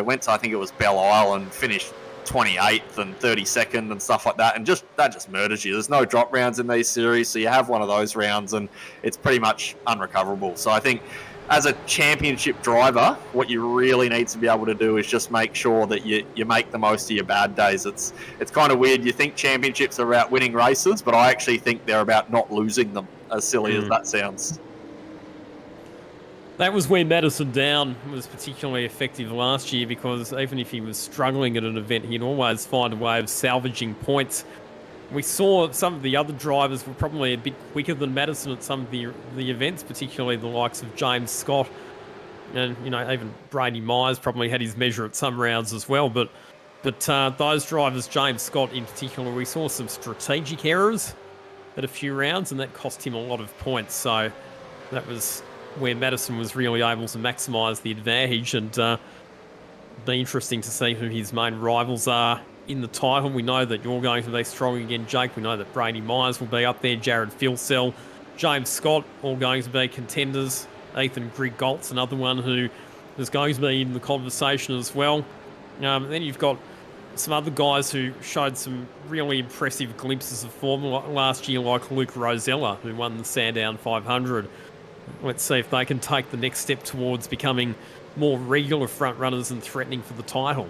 went to, I think it was Belle Isle and finished 28th and 32nd and stuff like that, and that just murders you. There's no drop rounds in these series, so you have one of those rounds and it's pretty much unrecoverable. So I think as a championship driver, what you really need to be able to do is just make sure that you make the most of your bad days. It's kind of weird. You think championships are about winning races, but I actually think they're about not losing them, as silly as that sounds. That was where Madison Down was particularly effective last year, because even if he was struggling at an event, he'd always find a way of salvaging points. We saw some of the other drivers were probably a bit quicker than Madison at some of the events, particularly the likes of James Scott. And, even Brady Myers probably had his measure at some rounds as well. But those drivers, James Scott in particular, we saw some strategic errors at a few rounds, and that cost him a lot of points. So that was where Madison was really able to maximise the advantage, and be interesting to see who his main rivals are in the title. We know that you're going to be strong again, Jake. We know that Brady Myers will be up there, Jared Filsell, James Scott, all going to be contenders. Ethan Grigolt's another one who is going to be in the conversation as well. Then you've got some other guys who showed some really impressive glimpses of form last year, like Luke Rosella, who won the Sandown 500. Let's see if they can take the next step towards becoming more regular front runners and threatening for the title.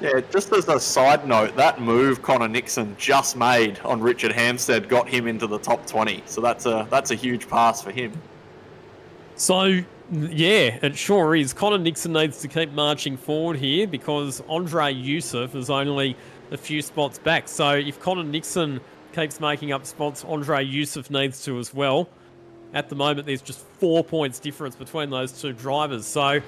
Yeah, just as a side note, that move Connor Nixon just made on Richard Hampstead got him into the top 20. So that's a huge pass for him. So, yeah, it sure is. Connor Nixon needs to keep marching forward here, because Andre Youssef is only a few spots back. So if Connor Nixon keeps making up spots, Andre Youssef needs to as well. At the moment, there's just 4 points difference between those two drivers. So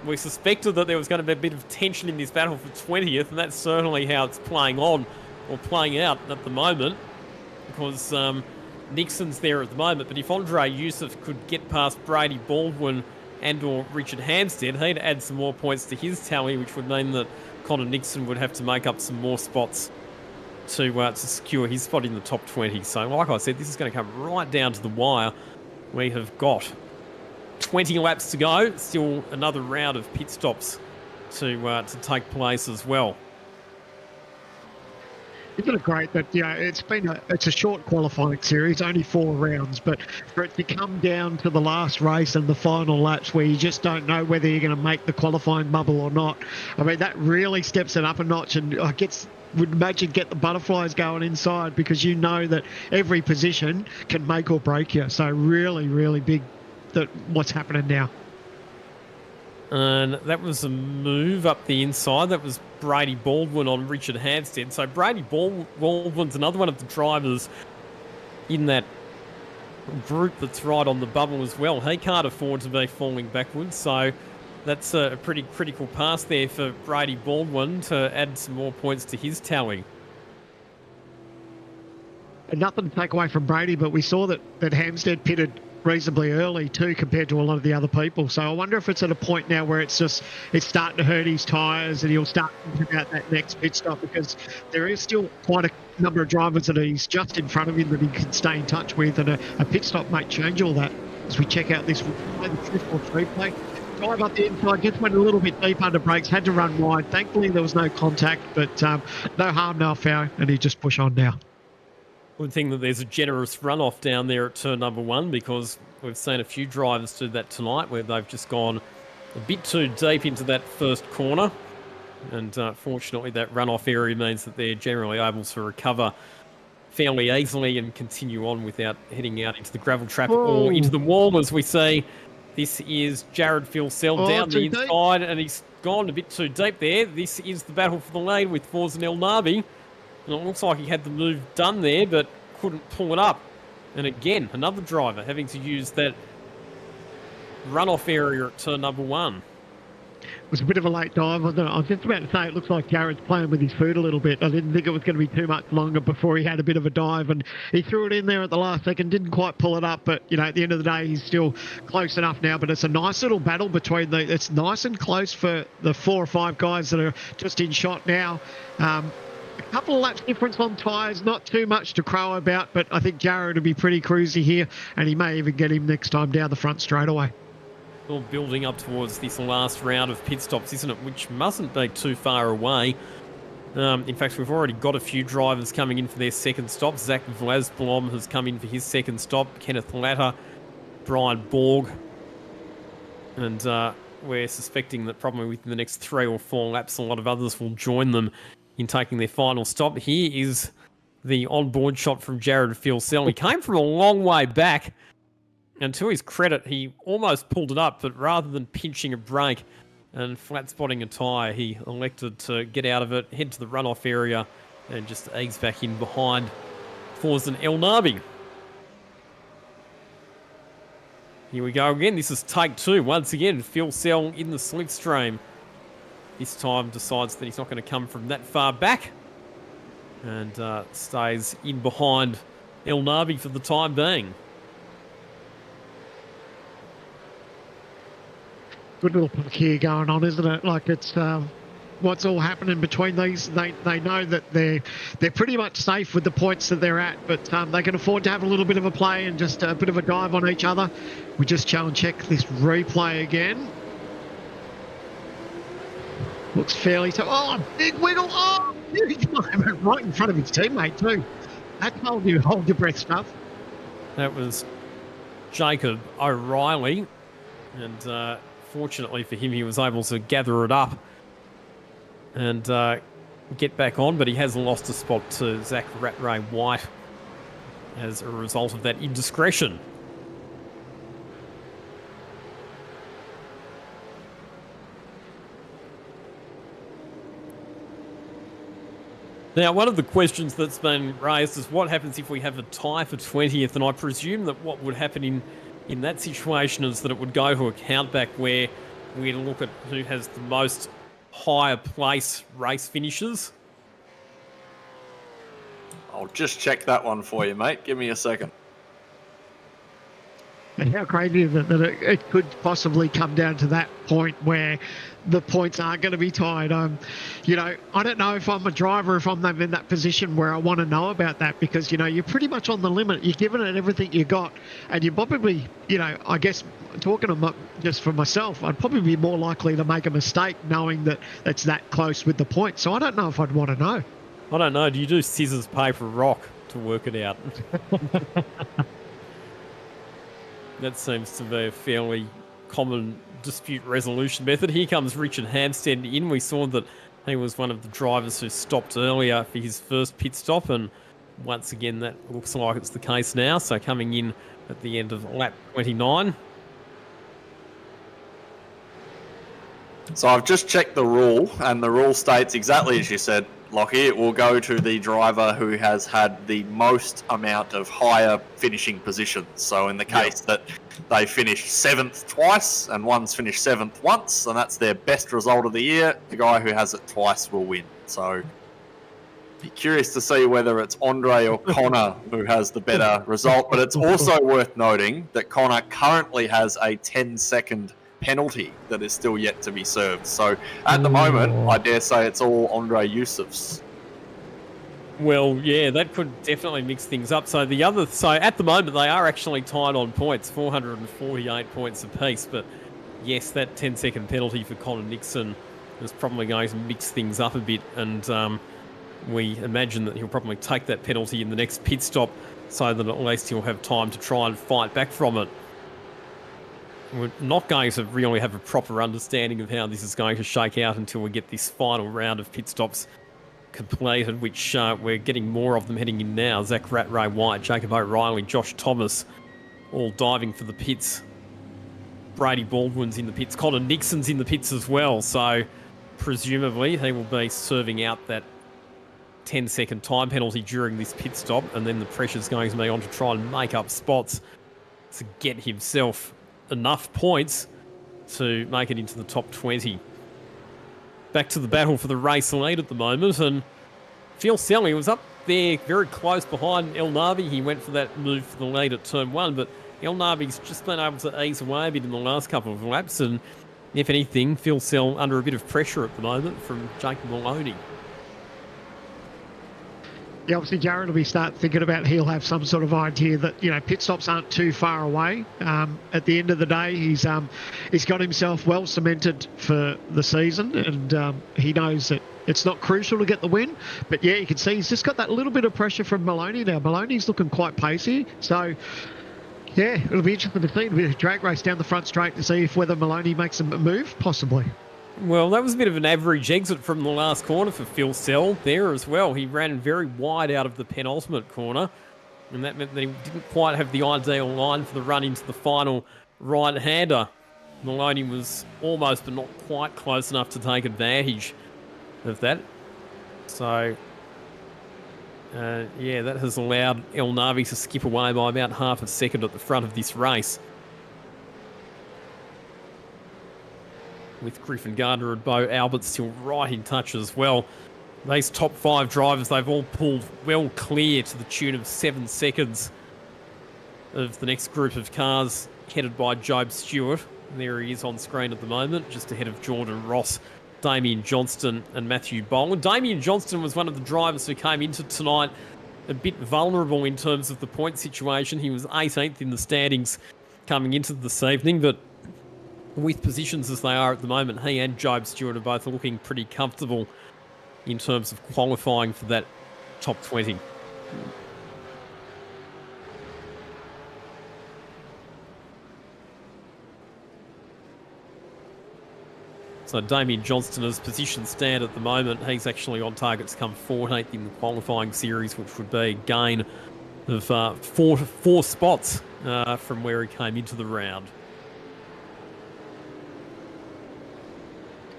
we suspected that there was going to be a bit of tension in this battle for 20th, and that's certainly how it's playing out at the moment, because Nixon's there at the moment. But if Andre Youssef could get past Brady Baldwin and or Richard Hampstead, he'd add some more points to his tally, which would mean that Connor Nixon would have to make up some more spots to secure his spot in the top 20. So like I said, this is going to come right down to the wire. We have got 20 laps to go, still another round of pit stops to take place as well. Isn't it great that it's a short qualifying series, only 4 rounds, but for it to come down to the last race and the final laps where you just don't know whether you're going to make the qualifying bubble or not, I mean, that really steps it up a notch, and would imagine get the butterflies going inside, because you know that every position can make or break you. So really, really big that what's happening now. And that was a move up the inside. That was Brady Baldwin on Richard Hampstead. So Brady Baldwin's another one of the drivers in that group that's right on the bubble as well. He can't afford to be falling backwards. So that's a pretty critical pass there for Brady Baldwin to add some more points to his tally. And nothing to take away from Brady, but we saw that Hampstead pitted reasonably early too compared to a lot of the other people. So I wonder if it's at a point now where it's starting to hurt his tyres and he'll start thinking about that next pit stop, because there is still quite a number of drivers that he's just in front of him that he can stay in touch with, and a pit stop might change all that. As we check out this 3 play. Drive up the inside, just went a little bit deep under brakes, had to run wide. Thankfully there was no contact, but no harm, no foul, and he just push on now. Good thing that there's a generous runoff down there at turn number 1, because we've seen a few drivers do that tonight where they've just gone a bit too deep into that first corner. And fortunately that runoff area means that they're generally able to recover fairly easily and continue on without heading out into the gravel trap or into the wall, as we see. This is Jared Filsell down the inside, and he's gone a bit too deep there. This is the battle for the lead with Forza El Nabi. And it looks like he had the move done there, but couldn't pull it up. And again, another driver having to use that runoff area at turn number 1. was a bit of a late dive. I was just about to say, it looks like Jared's playing with his food a little bit. I didn't think it was going to be too much longer before he had a bit of a dive, and he threw it in there at the last second, didn't quite pull it up, but, you know, at the end of the day, he's still close enough now. But it's a nice little battle between it's nice and close for the 4 or 5 guys that are just in shot now. A couple of laps difference on tyres, not too much to crow about, but I think Jared will be pretty cruisy here, and he may even get him next time down the front straight away. All building up towards this last round of pit stops, isn't it? Which mustn't be too far away. In fact, we've already got a few drivers coming in for their second stop. Zach Vlasblom has come in for his second stop. Kenneth Latter, Brian Borg. And we're suspecting that probably within the next 3 or 4 laps, a lot of others will join them in taking their final stop. Here is the onboard shot from Jared Filsell. He came from a long way back. And to his credit, he almost pulled it up, but rather than pinching a brake and flat spotting a tyre, he elected to get out of it, head to the runoff area, and just ease back in behind Forzen El Nabi. Here we go again. This is take 2. Once again, Filsell in the slipstream. This time decides that he's not going to come from that far back and stays in behind El Nabi for the time being. Good little puck here going on, isn't it? Like, it's what's all happening between these. They know that they're pretty much safe with the points that they're at, but they can afford to have a little bit of a play and just a bit of a dive on each other. We just check this replay again. Looks fairly so. Oh, big wiggle! Oh, right in front of his teammate too. That's hold your breath stuff. That was Jacob O'Reilly, and fortunately for him, he was able to gather it up and get back on, but he has lost a spot to Zach Rattray White as a result of that indiscretion. Now, one of the questions that's been raised is what happens if we have a tie for 20th, and I presume that what would happen in that situation is that it would go to a countback where we'd look at who has the most higher place race finishes. I'll just check that one for you, mate. Give me a second. And how crazy is it that it could possibly come down to that point where the points aren't going to be tied? You know, I don't know if I'm a driver, if I'm in that position where I want to know about that, because, you know, you're pretty much on the limit. You're giving it everything you got, and you probably, you know, I guess talking to just for myself, I'd probably be more likely to make a mistake knowing that it's that close with the points. So I don't know if I'd want to know. I don't know. Do you do scissors, paper, rock to work it out? That seems to be a fairly common dispute resolution method. Here comes Richard Hampstead in. We saw that he was one of the drivers who stopped earlier for his first pit stop, and once again that looks like it's the case now. So coming in at the end of lap 29. So I've just checked the rule, and the rule states exactly as you said, Lockie. It will go to the driver who has had the most amount of higher finishing positions. So in the case that they finished 7th twice and one's finished 7th once, and that's their best result of the year, the guy who has it twice will win. So be curious to see whether it's Andre or Connor who has the better result. But it's also worth noting that Connor currently has a 10-second penalty that is still yet to be served. So at the moment, I dare say it's all Andre Yusuf's. Well, yeah, that could definitely mix things up. So at the moment, they are actually tied on points, 448 points apiece. But yes, that 10-second penalty for Connor Nixon is probably going to mix things up a bit. And we imagine that he'll probably take that penalty in the next pit stop so that at least he'll have time to try and fight back from it. We're not going to really have a proper understanding of how this is going to shake out until we get this final round of pit stops completed, which we're getting more of them heading in now. Zach Rattray White, Jacob O'Reilly, Josh Thomas, all diving for the pits. Brady Baldwin's in the pits. Connor Nixon's in the pits as well. So presumably he will be serving out that 10-second time penalty during this pit stop, and then the pressure's going to be on to try and make up spots to get himself enough points to make it into the top 20. back to the battle for the race lead at the moment. And Phil Selly was up there very close behind El Nabi. He went for that move for the lead at turn 1, but El Nabi's just been able to ease away a bit in the last couple of laps. And if anything, Phil Sell under a bit of pressure at the moment from Jacob Maloney. Yeah, obviously Jared will be start thinking about he'll have some sort of idea that, you know, pit stops aren't too far away. At the end of the day, he's got himself well cemented for the season, and he knows that it's not crucial to get the win. But yeah, you can see he's just got that little bit of pressure from Maloney now. Maloney's looking quite pacey, so yeah, it'll be interesting to see. It'll be a drag race down the front straight to see if whether Maloney makes a move, possibly. Well, that was a bit of an average exit from the last corner for Phil Sell there as well. He ran very wide out of the penultimate corner, and that meant that he didn't quite have the ideal line for the run into the final right-hander. Maloney was almost but not quite close enough to take advantage of that. So, yeah, that has allowed El Navi to skip away by about half a second at the front of this race, with Griffin Gardner and Bo Albert still right in touch as well. These top 5 drivers, they've all pulled well clear to the tune of 7 seconds of the next group of cars headed by Job Stewart. And there he is on screen at the moment, just ahead of Jordan Ross, Damien Johnston and Matthew Boland. Damien Johnston was one of the drivers who came into tonight a bit vulnerable in terms of the point situation. He was 18th in the standings coming into this evening, but with positions as they are at the moment, he and Job Stewart are both looking pretty comfortable in terms of qualifying for that top 20. So Damien Johnston's position stand at the moment, he's actually on target to come 14th in the qualifying series, which would be a gain of four spots from where he came into the round.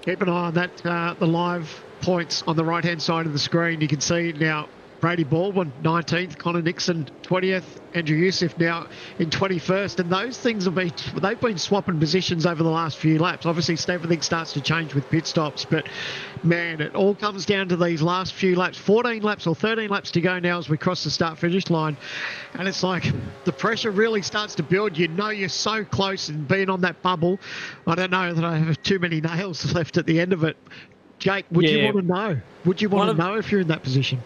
Keep an eye on that, the live points on the right-hand side of the screen. You can see now Brady Baldwin, 19th, Connor Nixon, 20th, Andrew Youssef now in 21st. And those things they've been swapping positions over the last few laps. Obviously, everything starts to change with pit stops. But, man, it all comes down to these last few laps. 14 laps or 13 laps to go now as we cross the start-finish line. And it's like the pressure really starts to build. You know you're so close and being on that bubble. I don't know that I have too many nails left at the end of it. Jake, would you want to know? Would you want to know if you're in that position?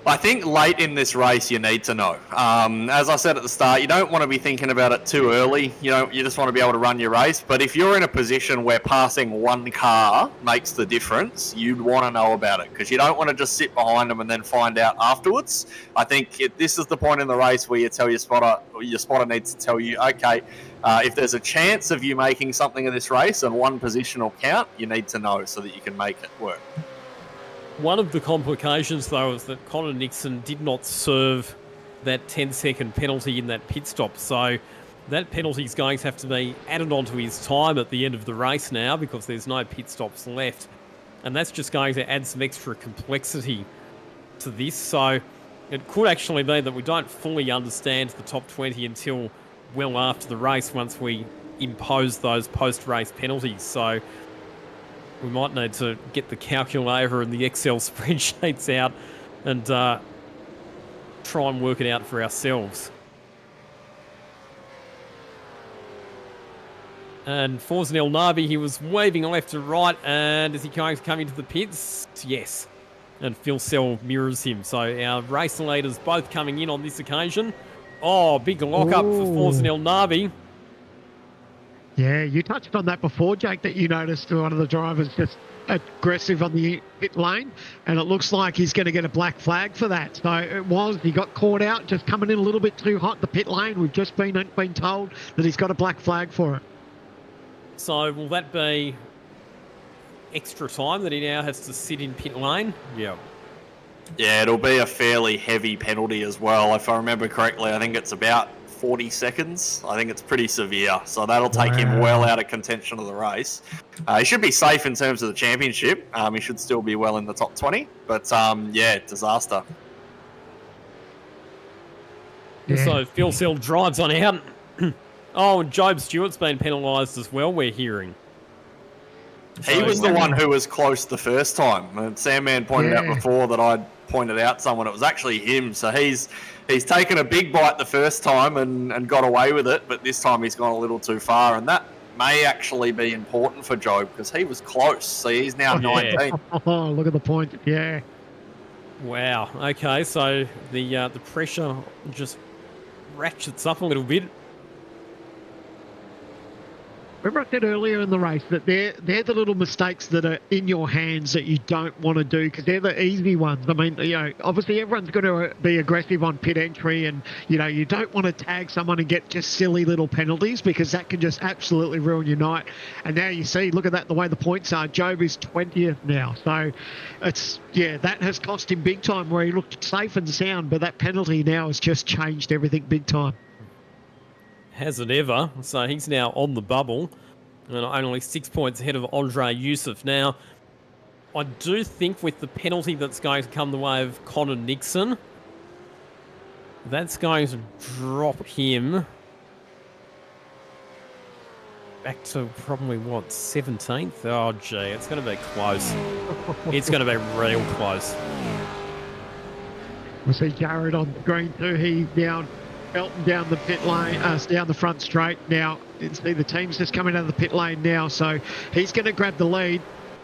I think late in this race, you need to know. As I said at the start, you don't want to be thinking about it too early. You know, you just want to be able to run your race. But if you're in a position where passing one car makes the difference, you'd want to know about it, because you don't want to just sit behind them and then find out afterwards. I think this is the point in the race where you tell your spotter needs to tell you, okay, if there's a chance of you making something in this race and one position will count, you need to know so that you can make it work. One of the complications, though, is that Connor Nixon did not serve that 10-second penalty in that pit stop. So that penalty is going to have to be added onto his time at the end of the race now, because there's no pit stops left. And that's just going to add some extra complexity to this. So it could actually be that we don't fully understand the top 20 until well after the race, once we impose those post-race penalties. So we might need to get the calculator and the Excel spreadsheets out and try and work it out for ourselves. And Forza El Nabi, he was waving left to right, and is he going to come into the pits? Yes. And Phil Sell mirrors him. So our race leaders both coming in on this occasion. Oh, big lock-up for Forza El Nabi. Yeah, you touched on that before, Jake, that you noticed one of the drivers just aggressive on the pit lane, and it looks like he's going to get a black flag for that. So he got caught out, just coming in a little bit too hot, the pit lane. We've just been told that he's got a black flag for it. So will that be extra time that he now has to sit in pit lane? Yeah. Yeah, it'll be a fairly heavy penalty as well. If I remember correctly, I think it's about 40 seconds. I think it's pretty severe. So that'll take him well out of contention of the race. He should be safe in terms of the championship. He should still be well in the top 20. But, yeah, disaster. Yeah. So Phil Sell drives on out. Oh, and Job Stewart's been penalised as well, we're hearing. He was the one who was close the first time. And Sandman pointed out before that I'd pointed out someone. It was actually him. So he's taken a big bite the first time and got away with it, but this time he's gone a little too far, and that may actually be important for Joe because he was close. So he's now 19. Oh, look at the point. Yeah. Wow. Okay, so the pressure just ratchets up a little bit. Remember I said earlier in the race that they're the little mistakes that are in your hands that you don't want to do because they're the easy ones. I mean, obviously everyone's going to be aggressive on pit entry and, you don't want to tag someone and get just silly little penalties because that can just absolutely ruin your night. And now you see, look at that, the way the points are. Job is 20th now. So that has cost him big time where he looked safe and sound, but that penalty now has just changed everything big time. Has it ever? So he's now on the bubble and only 6 points ahead of Andre Yusuf. Now, I do think with the penalty that's going to come the way of Connor Nixon, that's going to drop him back to probably, 17th? Oh, gee, it's going to be close. It's going to be real close. We see Jared on the green too. He's down. Elton down the pit lane, down the front straight now. See the team's just coming out of the pit lane now, so he's going to grab the lead.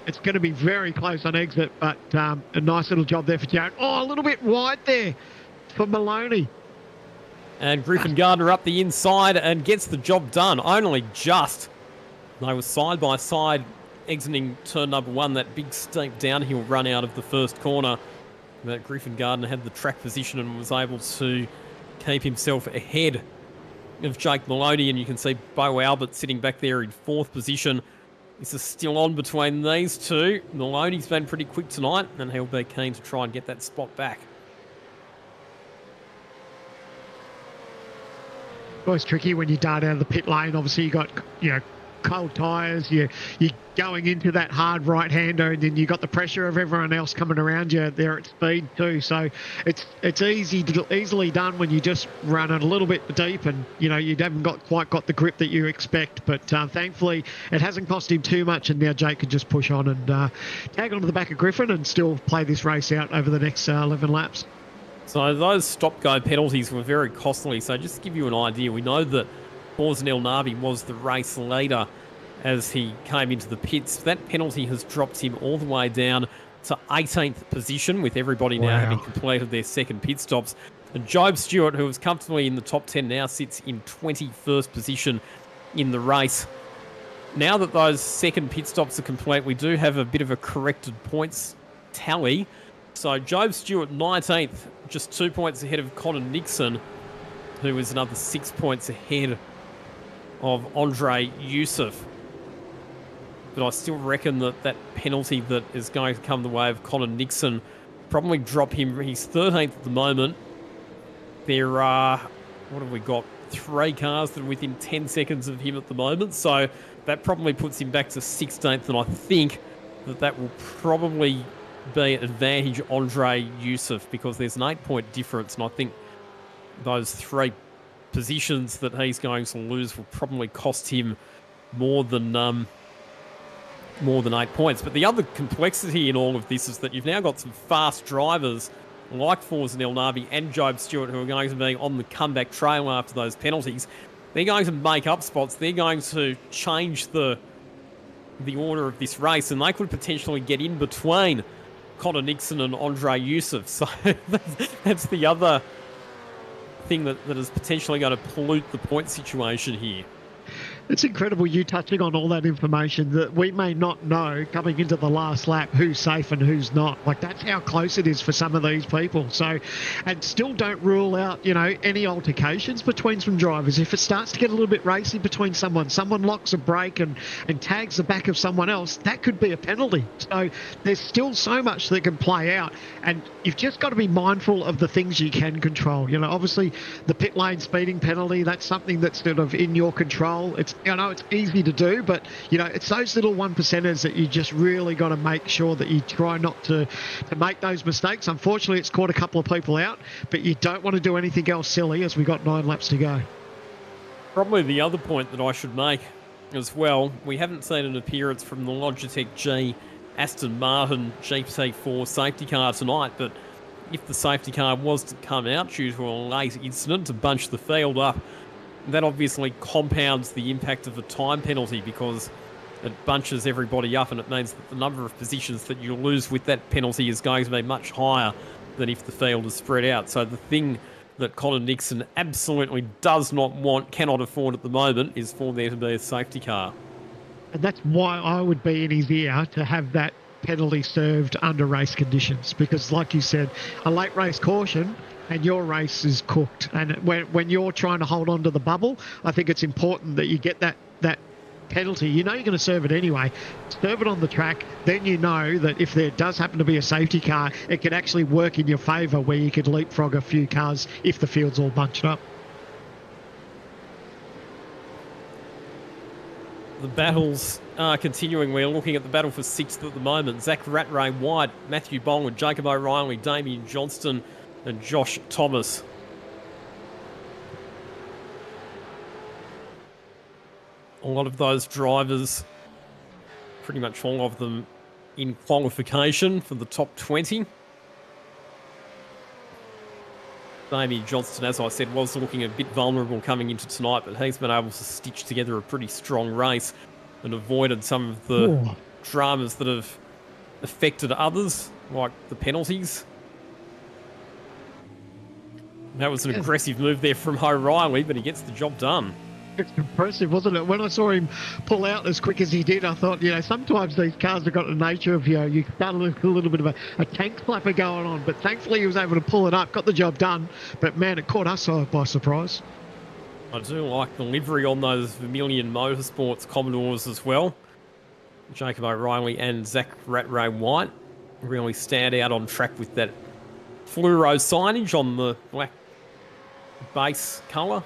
It's going to be very close on exit, but a nice little job there for Jared. Oh, a little bit wide there for Maloney. And Griffin Gardner up the inside and gets the job done. Only just. They were side by side exiting turn number 1, that big steep downhill run out of the first corner. But Griffin Gardner had the track position and was able to keep himself ahead of Jake Maloney, and you can see Bo Albert sitting back there in 4th position. This is still on between these two. Maloney's been pretty quick tonight, and he'll be keen to try and get that spot back. Always tricky when you dart out of the pit lane. Obviously, you got cold tyres. You're going into that hard right-hander, and then you got the pressure of everyone else coming around you there at speed too. So it's easily done when you just run it a little bit deep, and you haven't quite got the grip that you expect. But thankfully, it hasn't cost him too much, and now Jake can just push on and tag onto the back of Griffin and still play this race out over the next 11 laps. So those stop-go penalties were very costly. So just to give you an idea, we know that Forza El Nabi was the race leader as he came into the pits. That penalty has dropped him all the way down to 18th position, with everybody now having completed their second pit stops. And Job Stewart, who was comfortably in the top 10, now sits in 21st position in the race. Now that those second pit stops are complete, we do have a bit of a corrected points tally. So Job Stewart, 19th, just 2 points ahead of Connor Nixon, who is another 6 points ahead of Andre Yusuf. But I still reckon that penalty that is going to come the way of Connor Nixon probably drop him. He's 13th at the moment. There are, what have we got? 3 cars that are within 10 seconds of him at the moment. So that probably puts him back to 16th. And I think that will probably be an advantage Andre Yusuf, because there's an 8-point difference. And I think those 3 positions that he's going to lose will probably cost him more than 8 points. But the other complexity in all of this is that you've now got some fast drivers like Forza El Nabi and Job Stewart, who are going to be on the comeback trail after those penalties. They're going to make up spots. They're going to change the order of this race, and they could potentially get in between Connor Nixon and Andre Yusuf. So that's the other thing that is potentially going to pollute the point situation here. It's incredible you touching on all that information that we may not know coming into the last lap who's safe and who's not. Like, that's how close it is for some of these people. So, and still don't rule out, any altercations between some drivers. If it starts to get a little bit racy between someone locks a brake and tags the back of someone else, that could be a penalty. So there's still so much that can play out, and you've just got to be mindful of the things you can control. Obviously the pit lane speeding penalty, that's something that's sort of in your control. It's easy to do, but it's those little 1%ers that you just really got to make sure that you try not to make those mistakes. Unfortunately, it's caught a couple of people out, but you don't want to do anything else silly as we got 9 laps to go. Probably the other point that I should make as well. We haven't seen an appearance from the Logitech G Aston Martin GT4 safety car tonight, but if the safety car was to come out due to a late incident to bunch the field up, that obviously compounds the impact of the time penalty because it bunches everybody up, and it means that the number of positions that you lose with that penalty is going to be much higher than if the field is spread out. So the thing that Connor Nixon absolutely does not want, cannot afford at the moment, is for there to be a safety car. And that's why I would be in his ear to have that penalty served under race conditions, because like you said, a late race caution and your race is cooked. And when you're trying to hold on to the bubble, I think it's important that you get that penalty. You know you're going to serve it anyway. Serve it on the track, then you know that if there does happen to be a safety car, it can actually work in your favour where you could leapfrog a few cars if the field's all bunched up. The battles are continuing. We're looking at the battle for 6th at the moment. Zach Rattray White, Matthew Bongwood, Jacob O'Reilly, Damien Johnston and Josh Thomas. A lot of those drivers, pretty much all of them in qualification for the top 20. Damien Johnston, as I said, was looking a bit vulnerable coming into tonight, but he's been able to stitch together a pretty strong race and avoided some of the dramas that have affected others, like the penalties. That was an aggressive move there from O'Reilly, but he gets the job done. It's impressive, wasn't it? When I saw him pull out as quick as he did, I thought, sometimes these cars have got the nature of, you start a little bit of a tank slapper going on. But thankfully he was able to pull it up, got the job done. But man, it caught us by surprise. I do like the livery on those Vermilion Motorsports Commodores as well. Jacob O'Reilly and Zach Rattray White really stand out on track with that fluoro signage on the black base colour.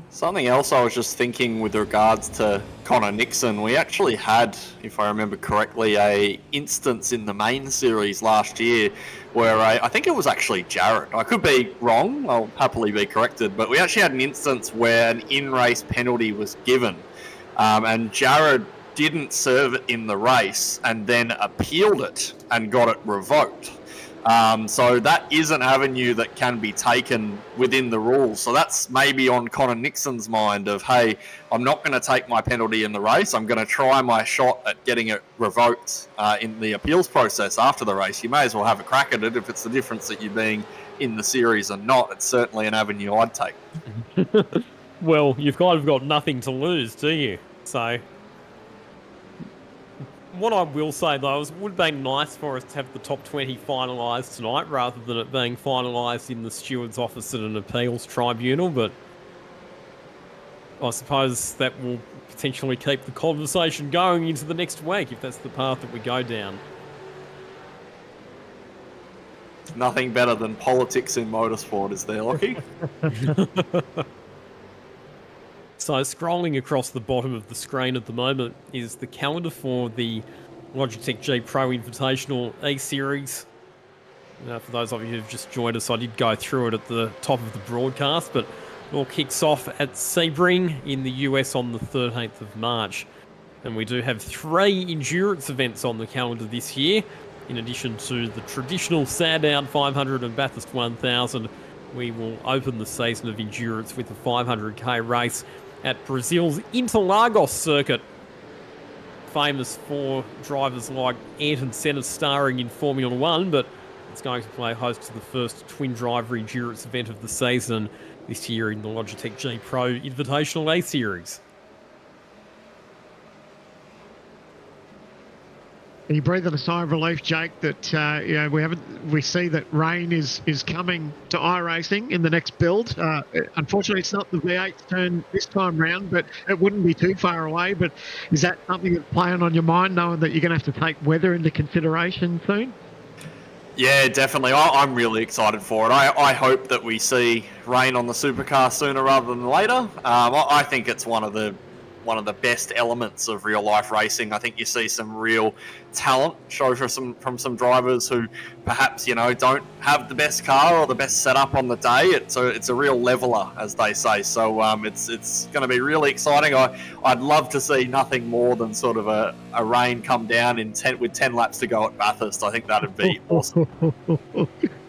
Something else I was just thinking with regards to Connor Nixon, we actually had, if I remember correctly, a instance in the main series last year where I think it was actually Jared. I could be wrong, I'll happily be corrected, but we actually had an instance where an in-race penalty was given, and Jared didn't serve it in the race and then appealed it and got it revoked. So that is an avenue that can be taken within the rules. So that's maybe on Connor Nixon's mind of, hey, I'm not going to take my penalty in the race. I'm going to try my shot at getting it revoked in the appeals process after the race. You may as well have a crack at it if it's the difference that you're being in the series or not. It's certainly an avenue I'd take. Well, you've kind of got nothing to lose, do you? So what I will say, though, is it would have been nice for us to have the top 20 finalised tonight rather than it being finalised in the steward's office at an appeals tribunal, but I suppose that will potentially keep the conversation going into the next week if that's the path that we go down. Nothing better than politics in motorsport, is there, Lockie? So scrolling across the bottom of the screen at the moment is the calendar for the Logitech G Pro Invitational E-Series. For those of you who've just joined us, I did go through it at the top of the broadcast, but it all kicks off at Sebring in the US on the 13th of March. And we do have 3 endurance events on the calendar this year, in addition to the traditional Sandown 500 and Bathurst 1000. We will open the season of endurance with a 500k race at Brazil's Interlagos circuit, famous for drivers like Ayrton Senna starring in Formula 1, but it's going to play host to the first twin driver endurance event of the season this year in the Logitech G Pro Invitational A-Series. Are you breathing a sigh of relief, Jake, that we see that rain is coming to iRacing in the next build? Unfortunately, it's not the V8's turn this time round, but it wouldn't be too far away. But is that something that's playing on your mind, knowing that you're going to have to take weather into consideration soon? Yeah, definitely. I'm really excited for it. I hope that we see rain on the supercar sooner rather than later. I think it's one of the one of the best elements of real life racing. I think you see some real talent show from some drivers who perhaps, you know, don't have the best car or the best setup on the day. It's a real leveler, as they say. So it's going to be really exciting. I'd love to see nothing more than sort of a rain come down with 10 laps to go at Bathurst. I think that'd be awesome.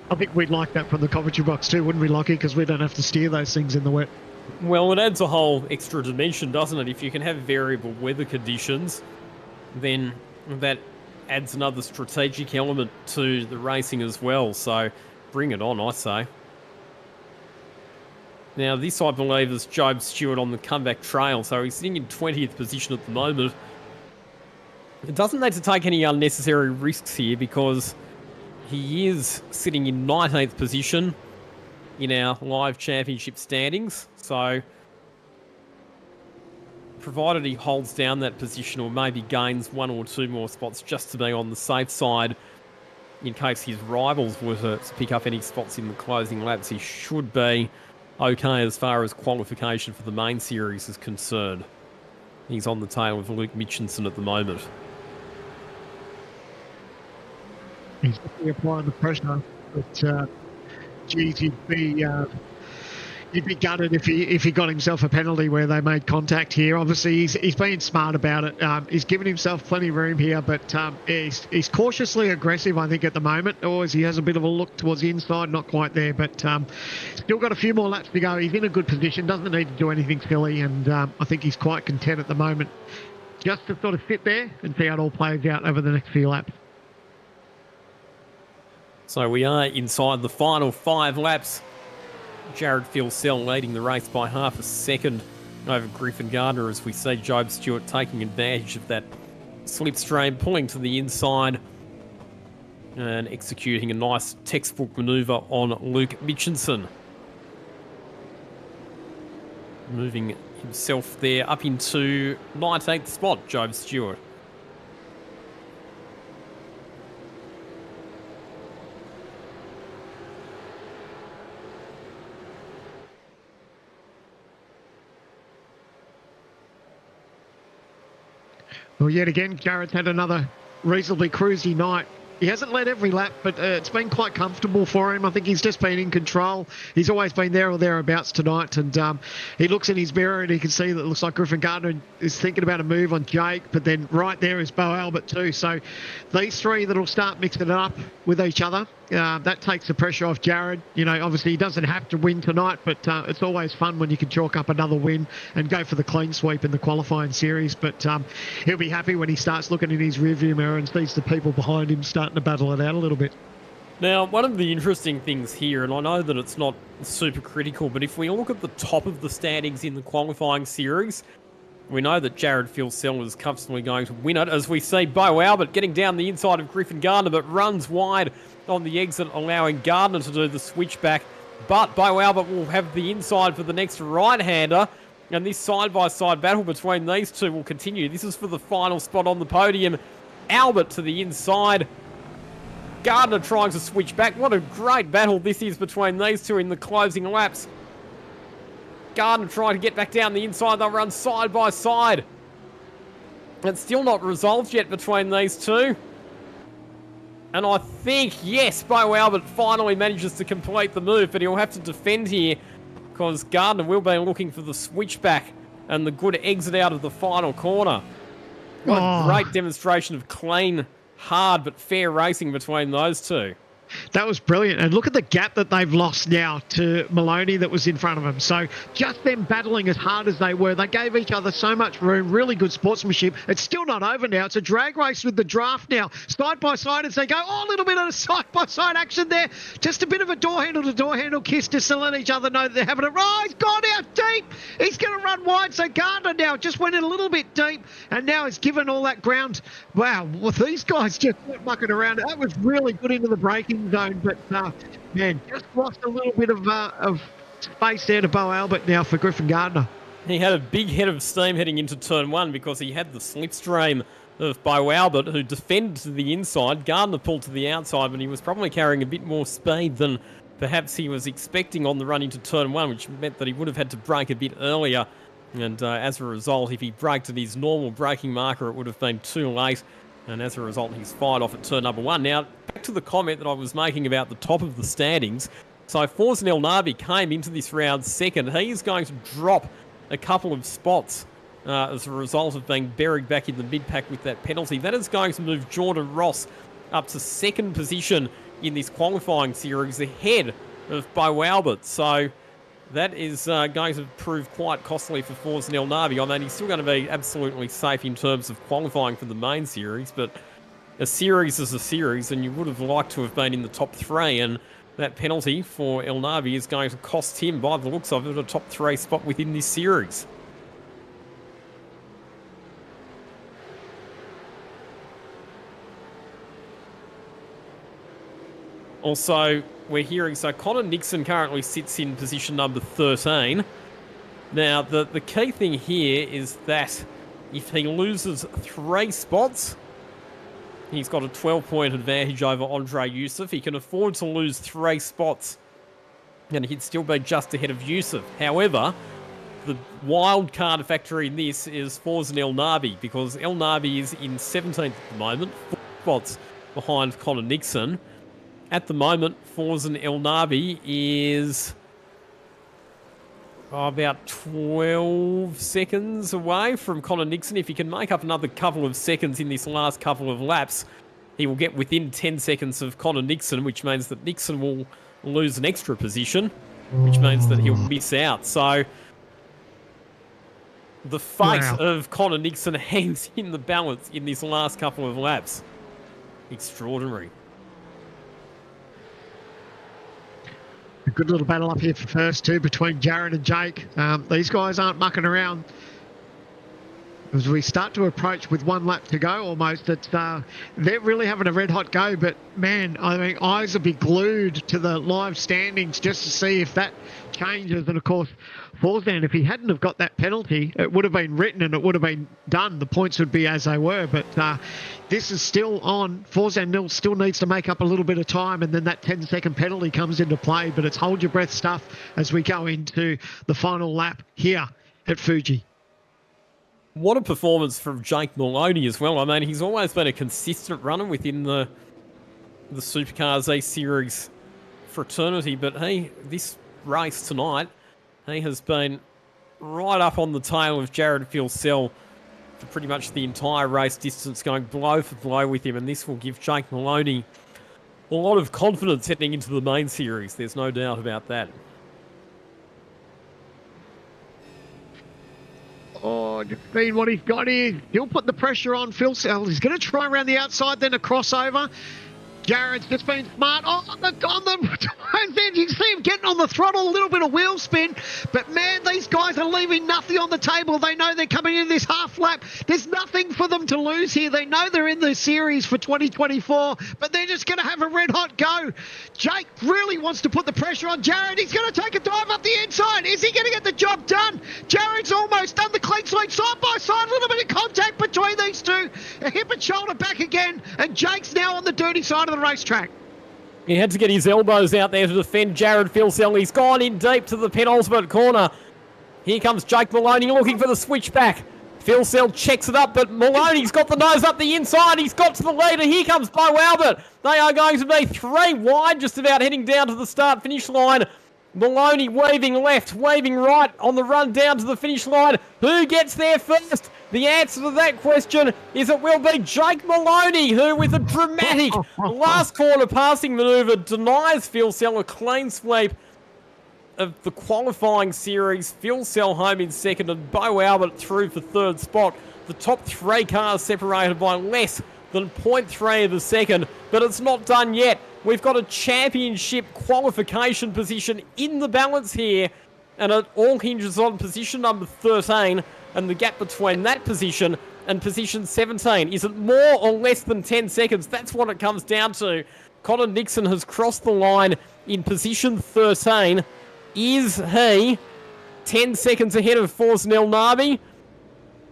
I think we'd like that from the commentary box too, wouldn't we, Lockie? Because we don't have to steer those things in the wet. Well, it adds a whole extra dimension, doesn't it? If you can have variable weather conditions, then that adds another strategic element to the racing as well. So bring it on, I say. Now, this, I believe, is Job Stewart on the comeback trail. So he's sitting in 20th position at the moment. It doesn't need to take any unnecessary risks here because he is sitting in 19th position in our live championship standings. So, provided he holds down that position or maybe gains 1 or 2 more spots just to be on the safe side, in case his rivals were to pick up any spots in the closing laps, he should be okay as far as qualification for the main series is concerned. He's on the tail of Luke Mitchinson at the moment. He's definitely applying the pressure, but geez, you'd be gutted if he got himself a penalty where they made contact here. Obviously, he's being smart about it. He's given himself plenty of room here, but he's cautiously aggressive, I think, at the moment. Or he has a bit of a look towards the inside, not quite there, but still got a few more laps to go. He's in a good position, doesn't need to do anything silly, and I think he's quite content at the moment just to sort of sit there and see how it all plays out over the next few laps. So we are inside the final 5 laps. Jared Filsell leading the race by half a second over Griffin Gardner as we see Job Stewart taking advantage of that slipstream, pulling to the inside and executing a nice textbook manoeuvre on Luke Mitchinson. Moving himself there up into 19th spot, Job Stewart. Well, yet again, Jared's had another reasonably cruisy night. He hasn't led every lap, but it's been quite comfortable for him. I think he's just been in control. He's always been there or thereabouts tonight, and he looks in his mirror and he can see that it looks like Griffin Gardner is thinking about a move on Jake, but then right there is Bo Albert too. So these three that'll start mixing it up with each other. That takes the pressure off Jared. You know, obviously he doesn't have to win tonight, but it's always fun when you can chalk up another win and go for the clean sweep in the qualifying series. But he'll be happy when he starts looking in his rearview mirror and sees the people behind him starting to battle it out a little bit. Now, one of the interesting things here, and I know that it's not super critical, but if we look at the top of the standings in the qualifying series, we know that Jared Filsell is comfortably going to win it, as we see Bo Albert getting down the inside of Griffin Gardner, but runs wide on the exit, allowing Gardner to do the switchback. But Bo Albert will have the inside for the next right-hander, and this side-by-side battle between these two will continue. This is for the final spot on the podium. Albert to the inside. Gardner trying to switch back. What a great battle this is between these two in the closing laps. Gardner trying to get back down the inside. They'll run side by side. It's still not resolved yet between these two. And I think, yes, Bo Albert finally manages to complete the move, but he'll have to defend here because Gardner will be looking for the switchback and the good exit out of the final corner. What a great demonstration of clean, hard but fair racing between those two. That was brilliant. And look at the gap that they've lost now to Maloney that was in front of them. So just them battling as hard as they were, they gave each other so much room, really good sportsmanship. It's still not over now. It's a drag race with the draft now. Side by side as they go. Oh, a little bit of side by side action there. Just a bit of a door handle to door handle kiss just to let each other know that they're having it. Oh, he's gone out deep. He's going to run wide. So Gardner now just went in a little bit deep and now has given all that ground. Wow, well, these guys just mucking around. That was really good into the braking zone, but man, just lost a little bit of space there to Bo Albert now for Griffin Gardner. He had a big head of steam heading into turn one because he had the slipstream of Bo Albert, who defended to the inside. Gardner pulled to the outside, but he was probably carrying a bit more speed than perhaps he was expecting on the run into turn one, which meant that he would have had to brake a bit earlier And as a result, if he braked at his normal braking marker, it would have been too late. And as a result, he's fired off at turn number 1. Now, back to the comment that I was making about the top of the standings. So Forzen El Navi came into this round second. He is going to drop a couple of spots as a result of being buried back in the mid-pack with that penalty. That is going to move Jordan Ross up to second position in this qualifying series, ahead of Bo Albert. So that is going to prove quite costly for Forzen El Navi. I mean, he's still going to be absolutely safe in terms of qualifying for the main series, but a series is a series, and you would have liked to have been in the top 3, and that penalty for El Navi is going to cost him, by the looks of it, a top 3 spot within this series. Also, we're hearing, so Connor Nixon currently sits in position number 13. Now, the key thing here is that if he loses 3 spots, he's got a 12-point advantage over Andre Youssef. He can afford to lose 3 spots, and he'd still be just ahead of Youssef. However, the wild card factor in this is Forzen El Navi, because El Navi is in 17th at the moment, 4 spots behind Connor Nixon. At the moment, Forzen El Navi is about 12 seconds away from Connor Nixon. If he can make up another couple of seconds in this last couple of laps, he will get within 10 seconds of Connor Nixon, which means that Nixon will lose an extra position, which means that he'll miss out. So the fate of Connor Nixon hangs in the balance in this last couple of laps. Extraordinary. A good little battle up here for first, too, between Jared and Jake. These guys aren't mucking around. As we start to approach with 1 lap to go almost, they're really having a red-hot go. But, man, I mean, eyes will be glued to the live standings just to see if that changes. And, of course, Forzen, if he hadn't have got that penalty, it would have been written and it would have been done. The points would be as they were. But this is still on. Forzen still needs to make up a little bit of time, and then that 10-second penalty comes into play. But it's hold your breath stuff as we go into the final lap here at Fuji. What a performance from Jake Maloney as well. I mean, he's always been a consistent runner within the Supercars A-Series fraternity, but this race tonight, he has been right up on the tail of Jared Filsell for pretty much the entire race distance, going blow for blow with him, and this will give Jake Maloney a lot of confidence heading into the main series. There's no doubt about that. Oh, just seeing what he's got here. He'll put the pressure on Filsell. He's going to try around the outside, then a crossover. Jared's just been smart. Oh, on the you can see him getting on the throttle, a little bit of wheel spin. But, man, these guys are leaving nothing on the table. They know they're coming in this half lap. There's nothing for them to lose here. They know they're in the series for 2024, but they're just going to have a red-hot go. Jake really wants to put the pressure on Jared. He's going to take a dive up the inside. Is he going to get the job done? Jared's almost done the clean sweep side by side. A little bit of contact between these two. A hip and shoulder back again, and Jake's now on the dirty side of the racetrack. He had to get his elbows out there to defend Jared Filsell. He's gone in deep to the penultimate corner. Here comes Jake Maloney looking for the switchback. Filsell checks it up, but Maloney's got the nose up the inside. He's got to the leader. Here comes Bo Albert. They are going to be 3 wide, just about heading down to the start-finish line. Maloney waving left, waving right on the run down to the finish line. Who gets there first? The answer to that question is it will be Jake Maloney, who with a dramatic last corner passing manoeuvre denies Filsell a clean sweep of the qualifying series. Filsell home in second and Bo Albert through for third spot. The top 3 cars separated by less than 0.3 of a second, but it's not done yet. We've got a championship qualification position in the balance here, and it all hinges on position number 13 and the gap between that position and position 17. Is it more or less than 10 seconds? That's what it comes down to. Connor Nixon has crossed the line in position 13. Is he 10 seconds ahead of Forzen El Navi?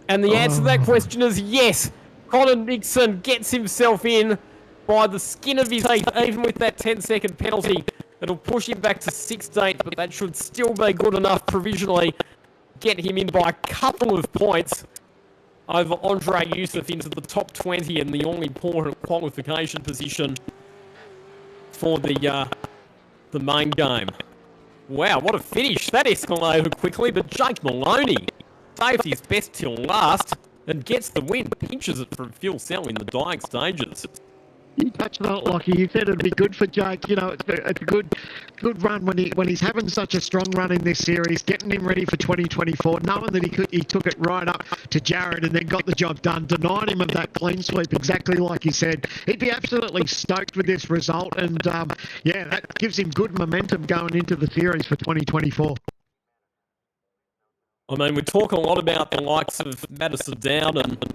And the answer to that question is yes. Connor Nixon gets himself in by the skin of his teeth, even with that 10-second penalty. It'll push him back to 16th, but that should still be good enough provisionally get him in by a couple of points over Andre Yusuf into the top 20 and the all-important qualification position for the main game. Wow, what a finish. That escalated quickly, but Jake Maloney saved his best till last and gets the win, pinches it from Phil Sell in the dying stages. You touched on it, Lockie. You said it'd be good for Jake. You know, it's a good run when he's having such a strong run in this series, getting him ready for 2024, knowing that he took it right up to Jared and then got the job done, denied him of that clean sweep, exactly like he said. He'd be absolutely stoked with this result, and that gives him good momentum going into the series for 2024. I mean, we talk a lot about the likes of Madison Down and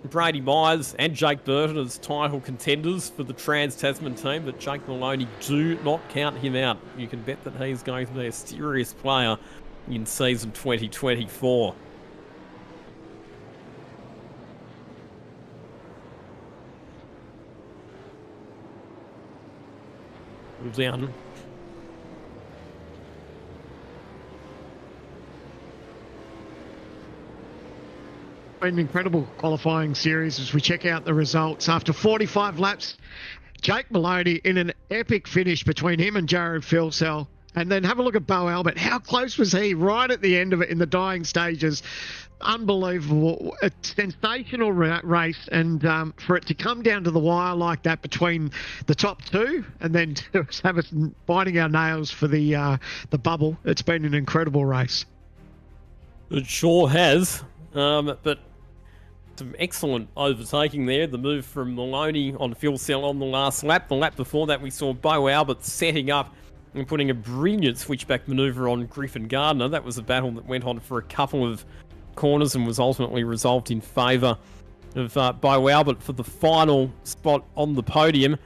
Brady Myers and Jake Burton as title contenders for the Trans-Tasman team, but Jake Maloney, do not count him out. You can bet that he's going to be a serious player in season 2024. Down. Been an incredible qualifying series as we check out the results. After 45 laps, Jake Maloney in an epic finish between him and Jared Filsell. And then have a look at Bo Albert. How close was he right at the end of it in the dying stages? Unbelievable. A sensational race. And for it to come down to the wire like that between the top two and then to have us biting our nails for the bubble, it's been an incredible race. It sure has. But some excellent overtaking there. The move from Maloney on Phil Sell on the last lap. The lap before that, we saw Bo Albert setting up and putting a brilliant switchback manoeuvre on Griffin Gardner. That was a battle that went on for a couple of corners and was ultimately resolved in favour of Bo Albert for the final spot on the podium.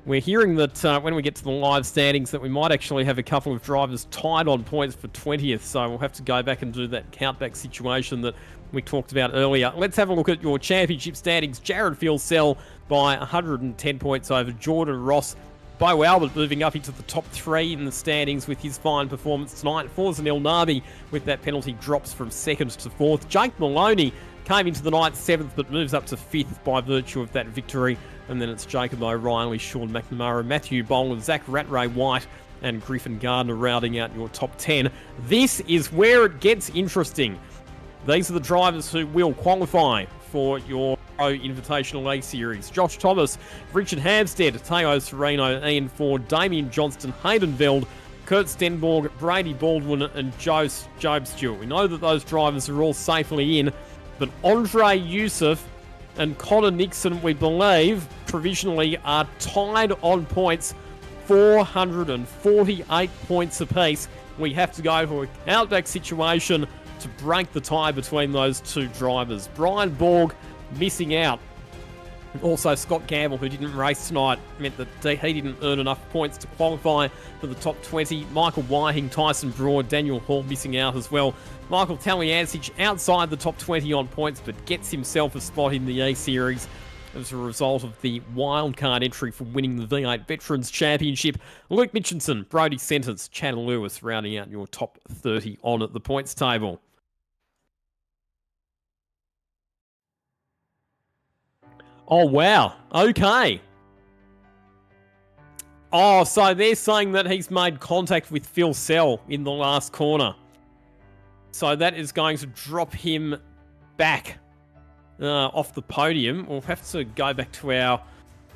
We're hearing that when we get to the live standings that we might actually have a couple of drivers tied on points for 20th, so we'll have to go back and do that countback situation that we talked about earlier. Let's have a look at your championship standings. Jared Filsell by 110 points over Jordan Ross. Bo Albert moving up into the top three in the standings with his fine performance tonight. Forza El Nabi with that penalty drops from second to fourth. Jake Maloney came into the night seventh but moves up to fifth by virtue of that victory. And then it's Jacob O'Reilly, Sean McNamara, Matthew Boland, Zach Rattray White and Griffin Gardner rounding out your top 10. This is where it gets interesting. These are the drivers who will qualify for your Pro Invitational A Series. Josh Thomas, Richard Hampstead, Teo Sereno, Ian Ford, Damien Johnston, Hayden Veld, Kurt Stenborg, Brady Baldwin and Job Stewart. We know that those drivers are all safely in, but Andre Yusuf and Connor Nixon, we believe, provisionally are tied on points, 448 points apiece. We have to go to a countback situation to break the tie between those two drivers. Brian Borg missing out. Also, Scott Gamble, who didn't race tonight, meant that he didn't earn enough points to qualify for the top 20. Michael Whiting, Tyson Broad, Daniel Hall missing out as well. Michael Taliancic outside the top 20 on points, but gets himself a spot in the A-Series as a result of the wildcard entry for winning the V8 Veterans Championship. Luke Mitchinson, Brody Sentence, Channel Lewis rounding out your top 30 on at the points table. Oh, wow. Okay. Oh, so they're saying that he's made contact with Phil Sell in the last corner. So that is going to drop him back off the podium. We'll have to go back to our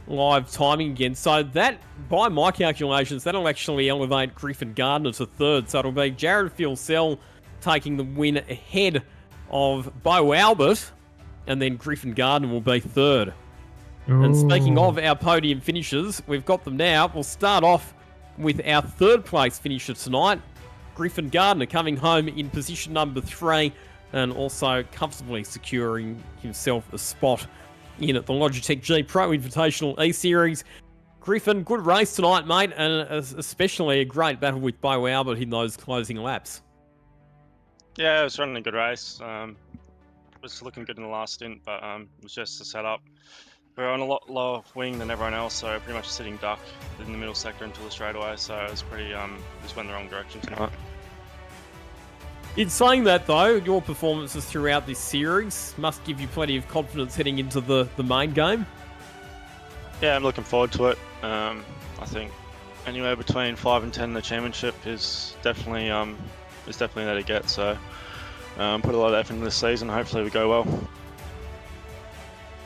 live timing again. So that, by my calculations, that'll actually elevate Griffin Gardner to third. So it'll be Jared Phil Sell taking the win ahead of Bo Albert, and then Griffin Gardner will be third. Ooh. And speaking of our podium finishers, we've got them now. We'll start off with our third place finisher tonight, Griffin Gardner, coming home in position number 3 and also comfortably securing himself a spot in at the Logitech G Pro Invitational E-Series. Griffin, good race tonight, mate, and especially a great battle with Bo Albert in those closing laps. Yeah, it was running a good race. Was looking good in the last stint, but it was just a setup. We were on a lot lower wing than everyone else, so pretty much sitting duck in the middle sector until the straightaway. So it was pretty, just went the wrong direction tonight. In saying that, though, your performances throughout this series must give you plenty of confidence heading into the main game. Yeah, I'm looking forward to it. I think anywhere between 5 and 10 in the championship is definitely there to get. So put a lot of effort into this season. Hopefully we go well.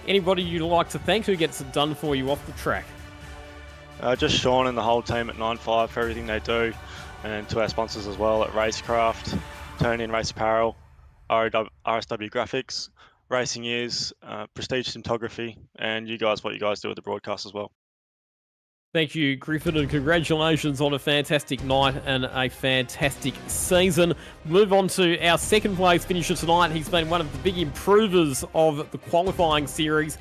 Anybody you'd like to thank who gets it done for you off the track? Just Sean and the whole team at 9.5 for everything they do, and to our sponsors as well at Racecraft, Tony and Race Apparel, RSW Graphics, Racing Years, Prestige Cinematography, and you guys, what you guys do with the broadcast as well. Thank you, Griffin, and congratulations on a fantastic night and a fantastic season. Move on to our second place finisher tonight. He's been one of the big improvers of the qualifying series.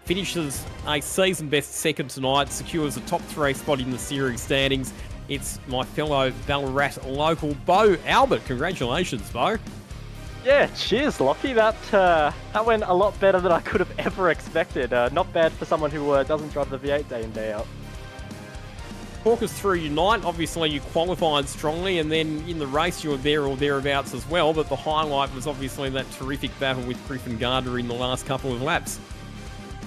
Finishes a season best second tonight, secures a top 3 spot in the series standings. It's my fellow Ballarat local, Bo Albert. Congratulations, Bo. Yeah, cheers, Lockie. That went a lot better than I could have ever expected. Not bad for someone who doesn't drive the V8 day in, day out. Talk us through your night. Obviously, you qualified strongly, and then in the race you were there or thereabouts as well, but the highlight was obviously that terrific battle with Griffin Gardner in the last couple of laps.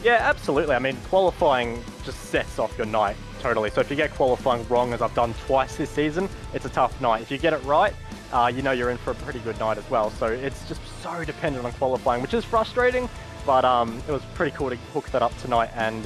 Yeah, absolutely. I mean, qualifying just sets off your night, totally. So if you get qualifying wrong, as I've done twice this season, it's a tough night. If you get it right, you know you're in for a pretty good night as well. So it's just so dependent on qualifying, which is frustrating, but it was pretty cool to hook that up tonight and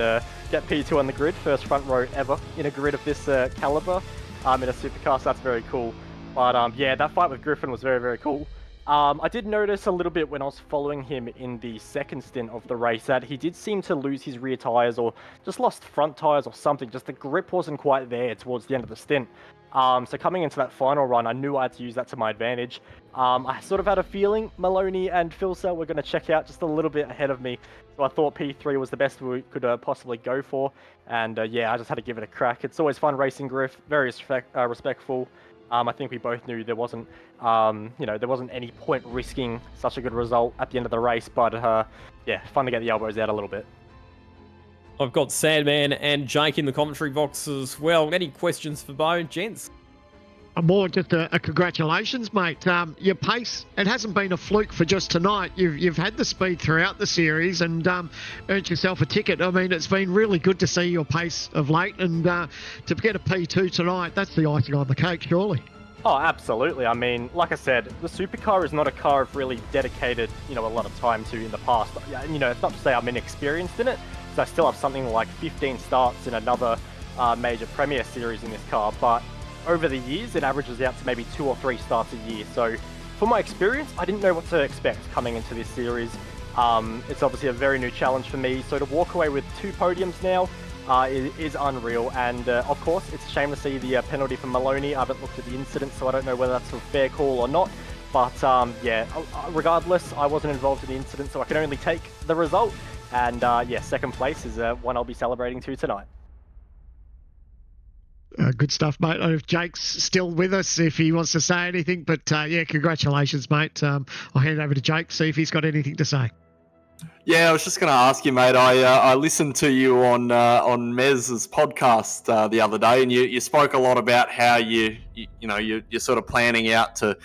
get P2 on the grid, first front row ever in a grid of this caliber in a supercar, so that's very cool. But yeah, that fight with Griffin was very, very cool. I did notice a little bit when I was following him in the second stint of the race that he did seem to lose his rear tyres or just lost front tyres or something. Just the grip wasn't quite there towards the end of the stint. So coming into that final run, I knew I had to use that to my advantage. I sort of had a feeling Maloney and Philsell were going to check out just a little bit ahead of me. So I thought P3 was the best we could possibly go for. And yeah, I just had to give it a crack. It's always fun racing Griff, very respectful. I think we both knew there wasn't, there wasn't any point risking such a good result at the end of the race. But yeah, fun to get the elbows out a little bit. I've got Sandman and Jake in the commentary box as well. Any questions for Bo, gents? More just a congratulations, mate. Your pace, it hasn't been a fluke for just tonight. You've had the speed throughout the series and earned yourself a ticket. I mean, it's been really good to see your pace of late, and to get a P2 tonight, that's the icing on the cake, surely. Oh, absolutely. I mean, like I said, the supercar is not a car I've really dedicated, a lot of time to in the past. It's not to say I'm inexperienced in it, so I still have something like 15 starts in another major Premier Series in this car, but over the years, it averages out to maybe 2 or 3 starts a year. So for my experience, I didn't know what to expect coming into this series. It's obviously a very new challenge for me. So to walk away with 2 podiums now is unreal. And of course, it's a shame to see the penalty for Maloney. I haven't looked at the incident, so I don't know whether that's a fair call or not. But yeah, regardless, I wasn't involved in the incident, so I can only take the result. And yeah, second place is one I'll be celebrating tonight. Good stuff, mate. I don't know if Jake's still with us, if he wants to say anything, but yeah, congratulations, mate. I'll hand it over to Jake, see if he's got anything to say. Yeah, I was just going to ask you, mate. I listened to you on Mez's podcast the other day, and you spoke a lot about how you're sort of planning out to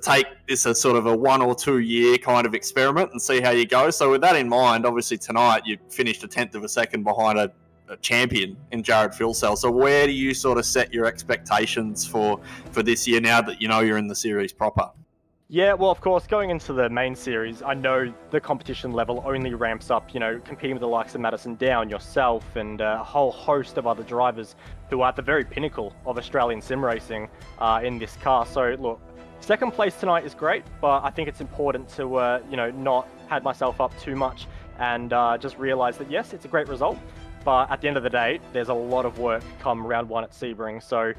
take this as sort of a 1 or 2 year kind of experiment and see how you go. So with that in mind, obviously tonight you finished a 1/10 of a second behind a champion in Jared Philsell. So where do you sort of set your expectations for this year now that you're in the series proper? Yeah, well, of course, going into the main series, I know the competition level only ramps up, competing with the likes of Madison Down, yourself, and a whole host of other drivers who are at the very pinnacle of Australian sim racing in this car. So, look, second place tonight is great, but I think it's important to, not pad myself up too much and just realise that, yes, it's a great result, but at the end of the day, there's a lot of work come round 1 at Sebring. So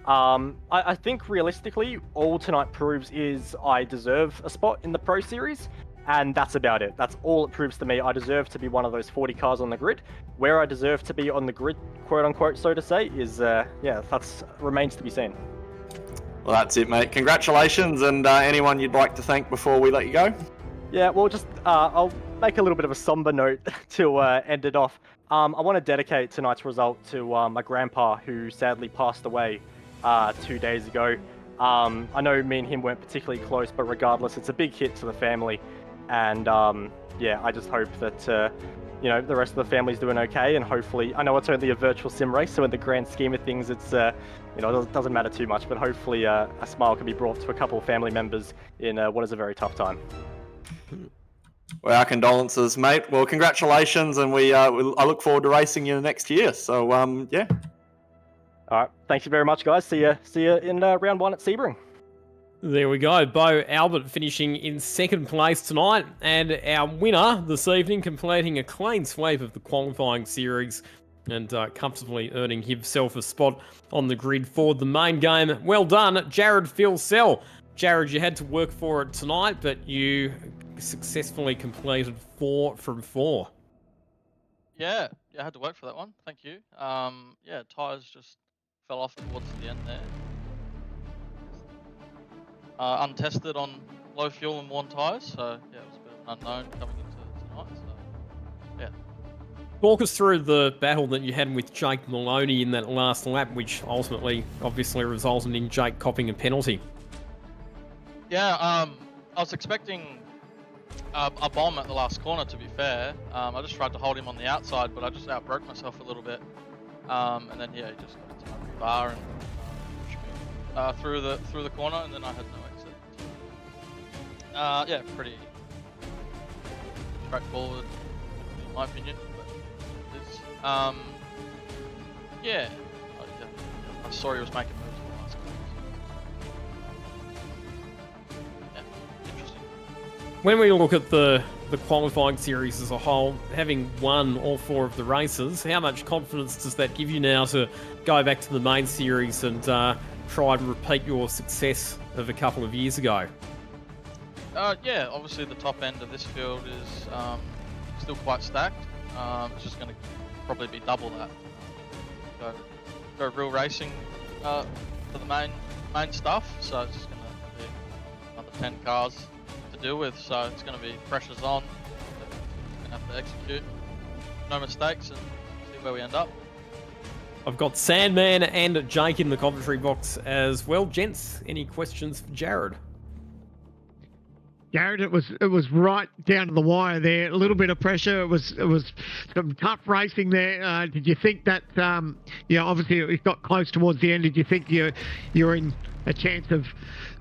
I think realistically, all tonight proves is I deserve a spot in the Pro Series, and that's about it. That's all it proves to me. I deserve to be one of those 40 cars on the grid. Where I deserve to be on the grid, quote unquote, so to say, is, that remains to be seen. Well, that's it, mate. Congratulations, and anyone you'd like to thank before we let you go? Yeah, well, just I'll make a little bit of a somber note to end it off. I want to dedicate tonight's result to my grandpa, who sadly passed away 2 days ago. I know me and him weren't particularly close, but regardless, it's a big hit to the family. And yeah, I just hope that you know, the rest of the family's doing okay, and hopefully, I know it's only a virtual sim race, so in the grand scheme of things, it's you know, it doesn't matter too much, but hopefully a smile can be brought to a couple of family members in what is a very tough time. Well, our condolences, mate. Well, congratulations, and I look forward to racing you next year. So, yeah. All right, thank you very much, guys. See you in round 1 at Sebring. There we go. Bo Albert finishing in second place tonight, and our winner this evening completing a clean sweep of the qualifying series and comfortably earning himself a spot on the grid for the main game. Well done, Jared Philsell. Jared, you had to work for it tonight, but you successfully completed 4 from 4. Yeah, I had to work for that one. Thank you. Yeah, tyres just fell off towards the end there. Untested on low fuel and worn tyres, so yeah, it was a bit of an unknown coming into tonight. So yeah. Talk us through the battle that you had with Jake Maloney in that last lap, which ultimately, obviously, resulted in Jake copping a penalty. Yeah, I was expecting a bomb at the last corner, to be fair. I just tried to hold him on the outside, but I just outbroke myself a little bit. And then yeah, he just got into my bar and pushed me through the corner, and then I had no exit. Yeah, pretty straightforward in my opinion. But it is. Yeah, I saw he was making moves in the last corner. Yeah, interesting. When we look at the qualifying series as a whole, having won all 4 of the races, how much confidence does that give you now to go back to the main series and try and repeat your success of a couple of years ago? Yeah, obviously the top end of this field is still quite stacked. It's just going to probably be double that. Go real racing for the main stuff, so it's just going to be another 10 cars to deal with. So it's going to be pressure's on. Going to have to execute, no mistakes, and see where we end up. I've got Sandman and Jake in the commentary box as well. Gents, any questions for Jared? Jared, it was right down to the wire there. A little bit of pressure. It was some tough racing there. Did you think that? Obviously it got close towards the end. Did you think you're in a chance of,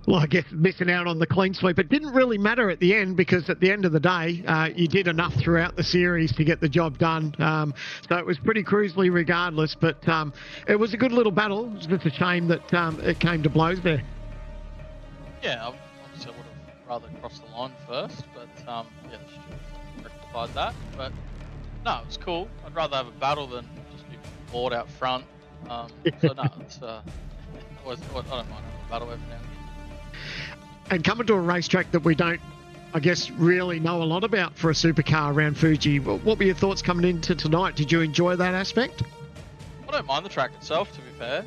well, I guess missing out on the clean sweep? It didn't really matter at the end because at the end of the day, you did enough throughout the series to get the job done. So it was pretty cruisely regardless. But it was a good little battle. It's just a shame that it came to blows there. Yeah, obviously I would have rather cross the line first, but yeah, rectified that. But no, it was cool. I'd rather have a battle than just be bored out front. So no, it's I don't mind having a battle every now and then. And coming to a racetrack that we don't, I guess, really know a lot about for a supercar around Fuji, what were your thoughts coming into tonight? Did you enjoy that aspect? I don't mind the track itself, to be fair.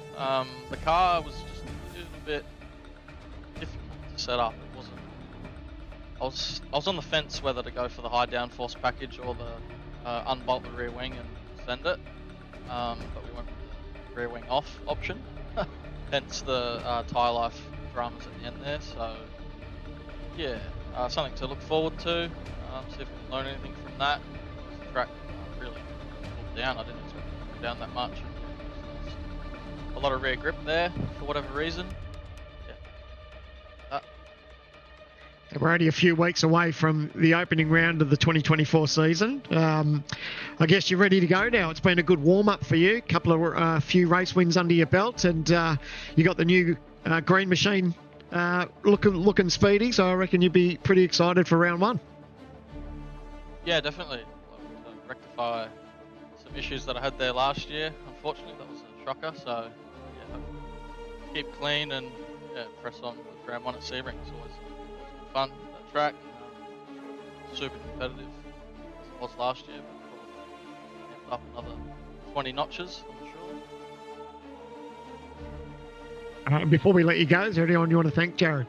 The car was just a bit difficult to set up. It wasn't. I was on the fence whether to go for the high downforce package or the unbolt the rear wing and send it, but we went with the rear wing off option. Hence the tyre life dramas at the end there. So yeah, something to look forward to. See if we can learn anything from that. The track really pulled down. I didn't expect it to go down that much. A lot of rear grip there for whatever reason. And we're only a few weeks away from the opening round of the 2024 season. I guess you're ready to go now. It's been a good warm-up for you. A few race wins under your belt, and you got the new green machine looking speedy. So I reckon you'd be pretty excited for round 1. Yeah, definitely. To rectify some issues that I had there last year. Unfortunately, that was a shocker. So yeah, keep clean and press on with round 1 at Sebring. It's always fun, that track. Super competitive as it was last year, but probably up another 20 notches, I'm sure. Before we let you go, is there anyone you want to thank, Jared?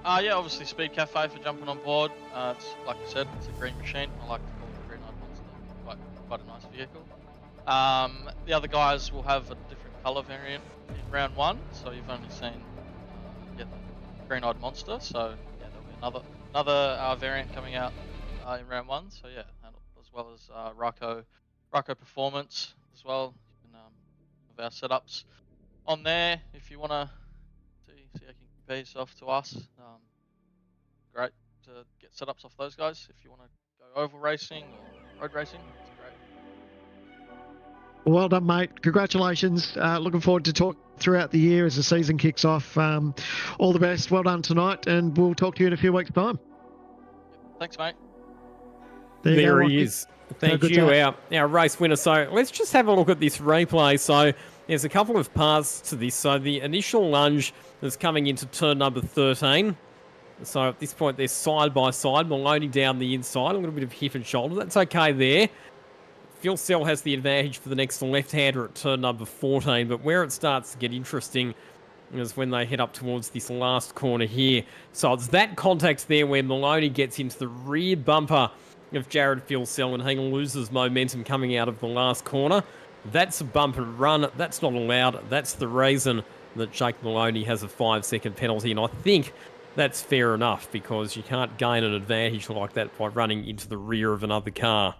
Yeah, obviously Speed Cafe for jumping on board. It's like I said, it's a green machine. I like to call it a green monster. Quite a nice vehicle. The other guys will have a different colour variant in round 1, so you've only seen get the green-eyed monster. So yeah, there'll be another variant coming out in round 1. So yeah, and as well as Ryko Performance as well. You can have our setups on there if you want to see how you can compare yourself to us. Great to get setups off those guys. If you want to go oval racing or road racing, it's great. Well done, mate. Congratulations. Looking forward to talk throughout the year as the season kicks off. All the best. Well done tonight, and we'll talk to you in a few weeks' time. Thanks, mate. There he is. Thank you, our race winner. So let's just have a look at this replay. So there's a couple of paths to this. So the initial lunge is coming into turn number 13. So at this point, they're side by side. Maloney down the inside. A little bit of hip and shoulder. That's okay there. Fuel Cell has the advantage for the next left-hander at turn number 14. But where it starts to get interesting is when they head up towards this last corner here. So it's that contact there where Maloney gets into the rear bumper of Jared Fuel Cell and he loses momentum coming out of the last corner. That's a bump and run. That's not allowed. That's the reason that Jake Maloney has a 5-second penalty. And I think that's fair enough because you can't gain an advantage like that by running into the rear of another car.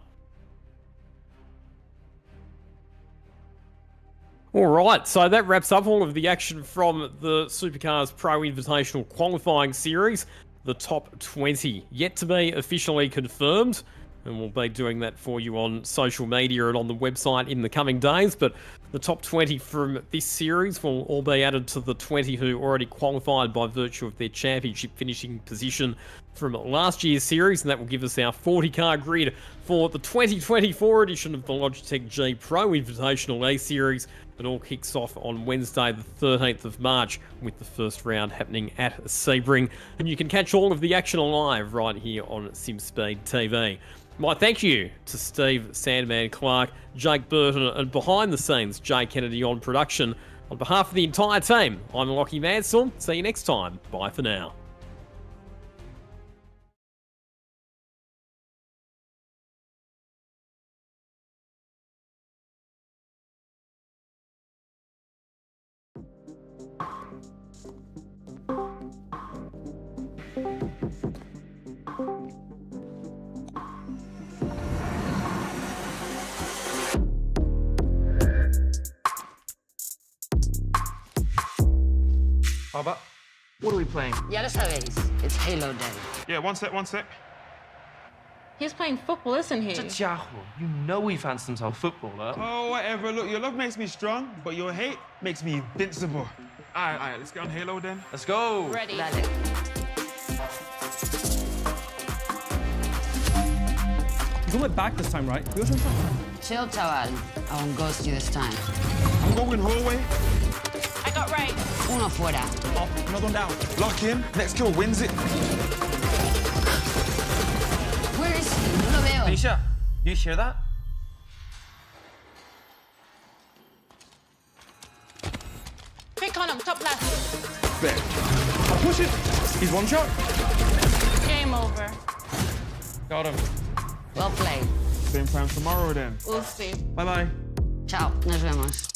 All right, so that wraps up all of the action from the Supercars Pro Invitational Qualifying Series. The top 20 yet to be officially confirmed, and we'll be doing that for you on social media and on the website in the coming days. But the top 20 from this series will all be added to the 20 who already qualified by virtue of their championship finishing position from last year's series, and that will give us our 40-car grid for the 2024 edition of the Logitech G Pro Invitational A Series. It all kicks off on Wednesday the 13th of March with the first round happening at Sebring, and you can catch all of the action live right here on SimSpeed TV. My thank you to Steve Sandman Clark, Jake Burton, and behind the scenes, Jay Kennedy on production. On behalf of the entire team, I'm Lockie Mansell. See you next time. Bye for now. Baba, what are we playing? Ya lo sabéis, it's Halo Day. Yeah, one sec. He's playing football, isn't he? Chachajo, you know he fancies himself a footballer. Oh, whatever. Look, your love makes me strong, but your hate makes me invincible. All right, let's get on Halo then. Let's go. Ready. Dale. You got my back this time, right? Chill, chaval. I won't ghost you this time. I'm going hallway. I got right. Uno fuera. Oh, another one down. Lock in. Next kill wins it. Where is he? No lo veo. Alicia, do you hear that? Quick on him, top left. Bet. I'll push it. He's one shot. Game over. Got him. Well played. Same time tomorrow then. We'll see. Bye-bye. Ciao. Nos vemos.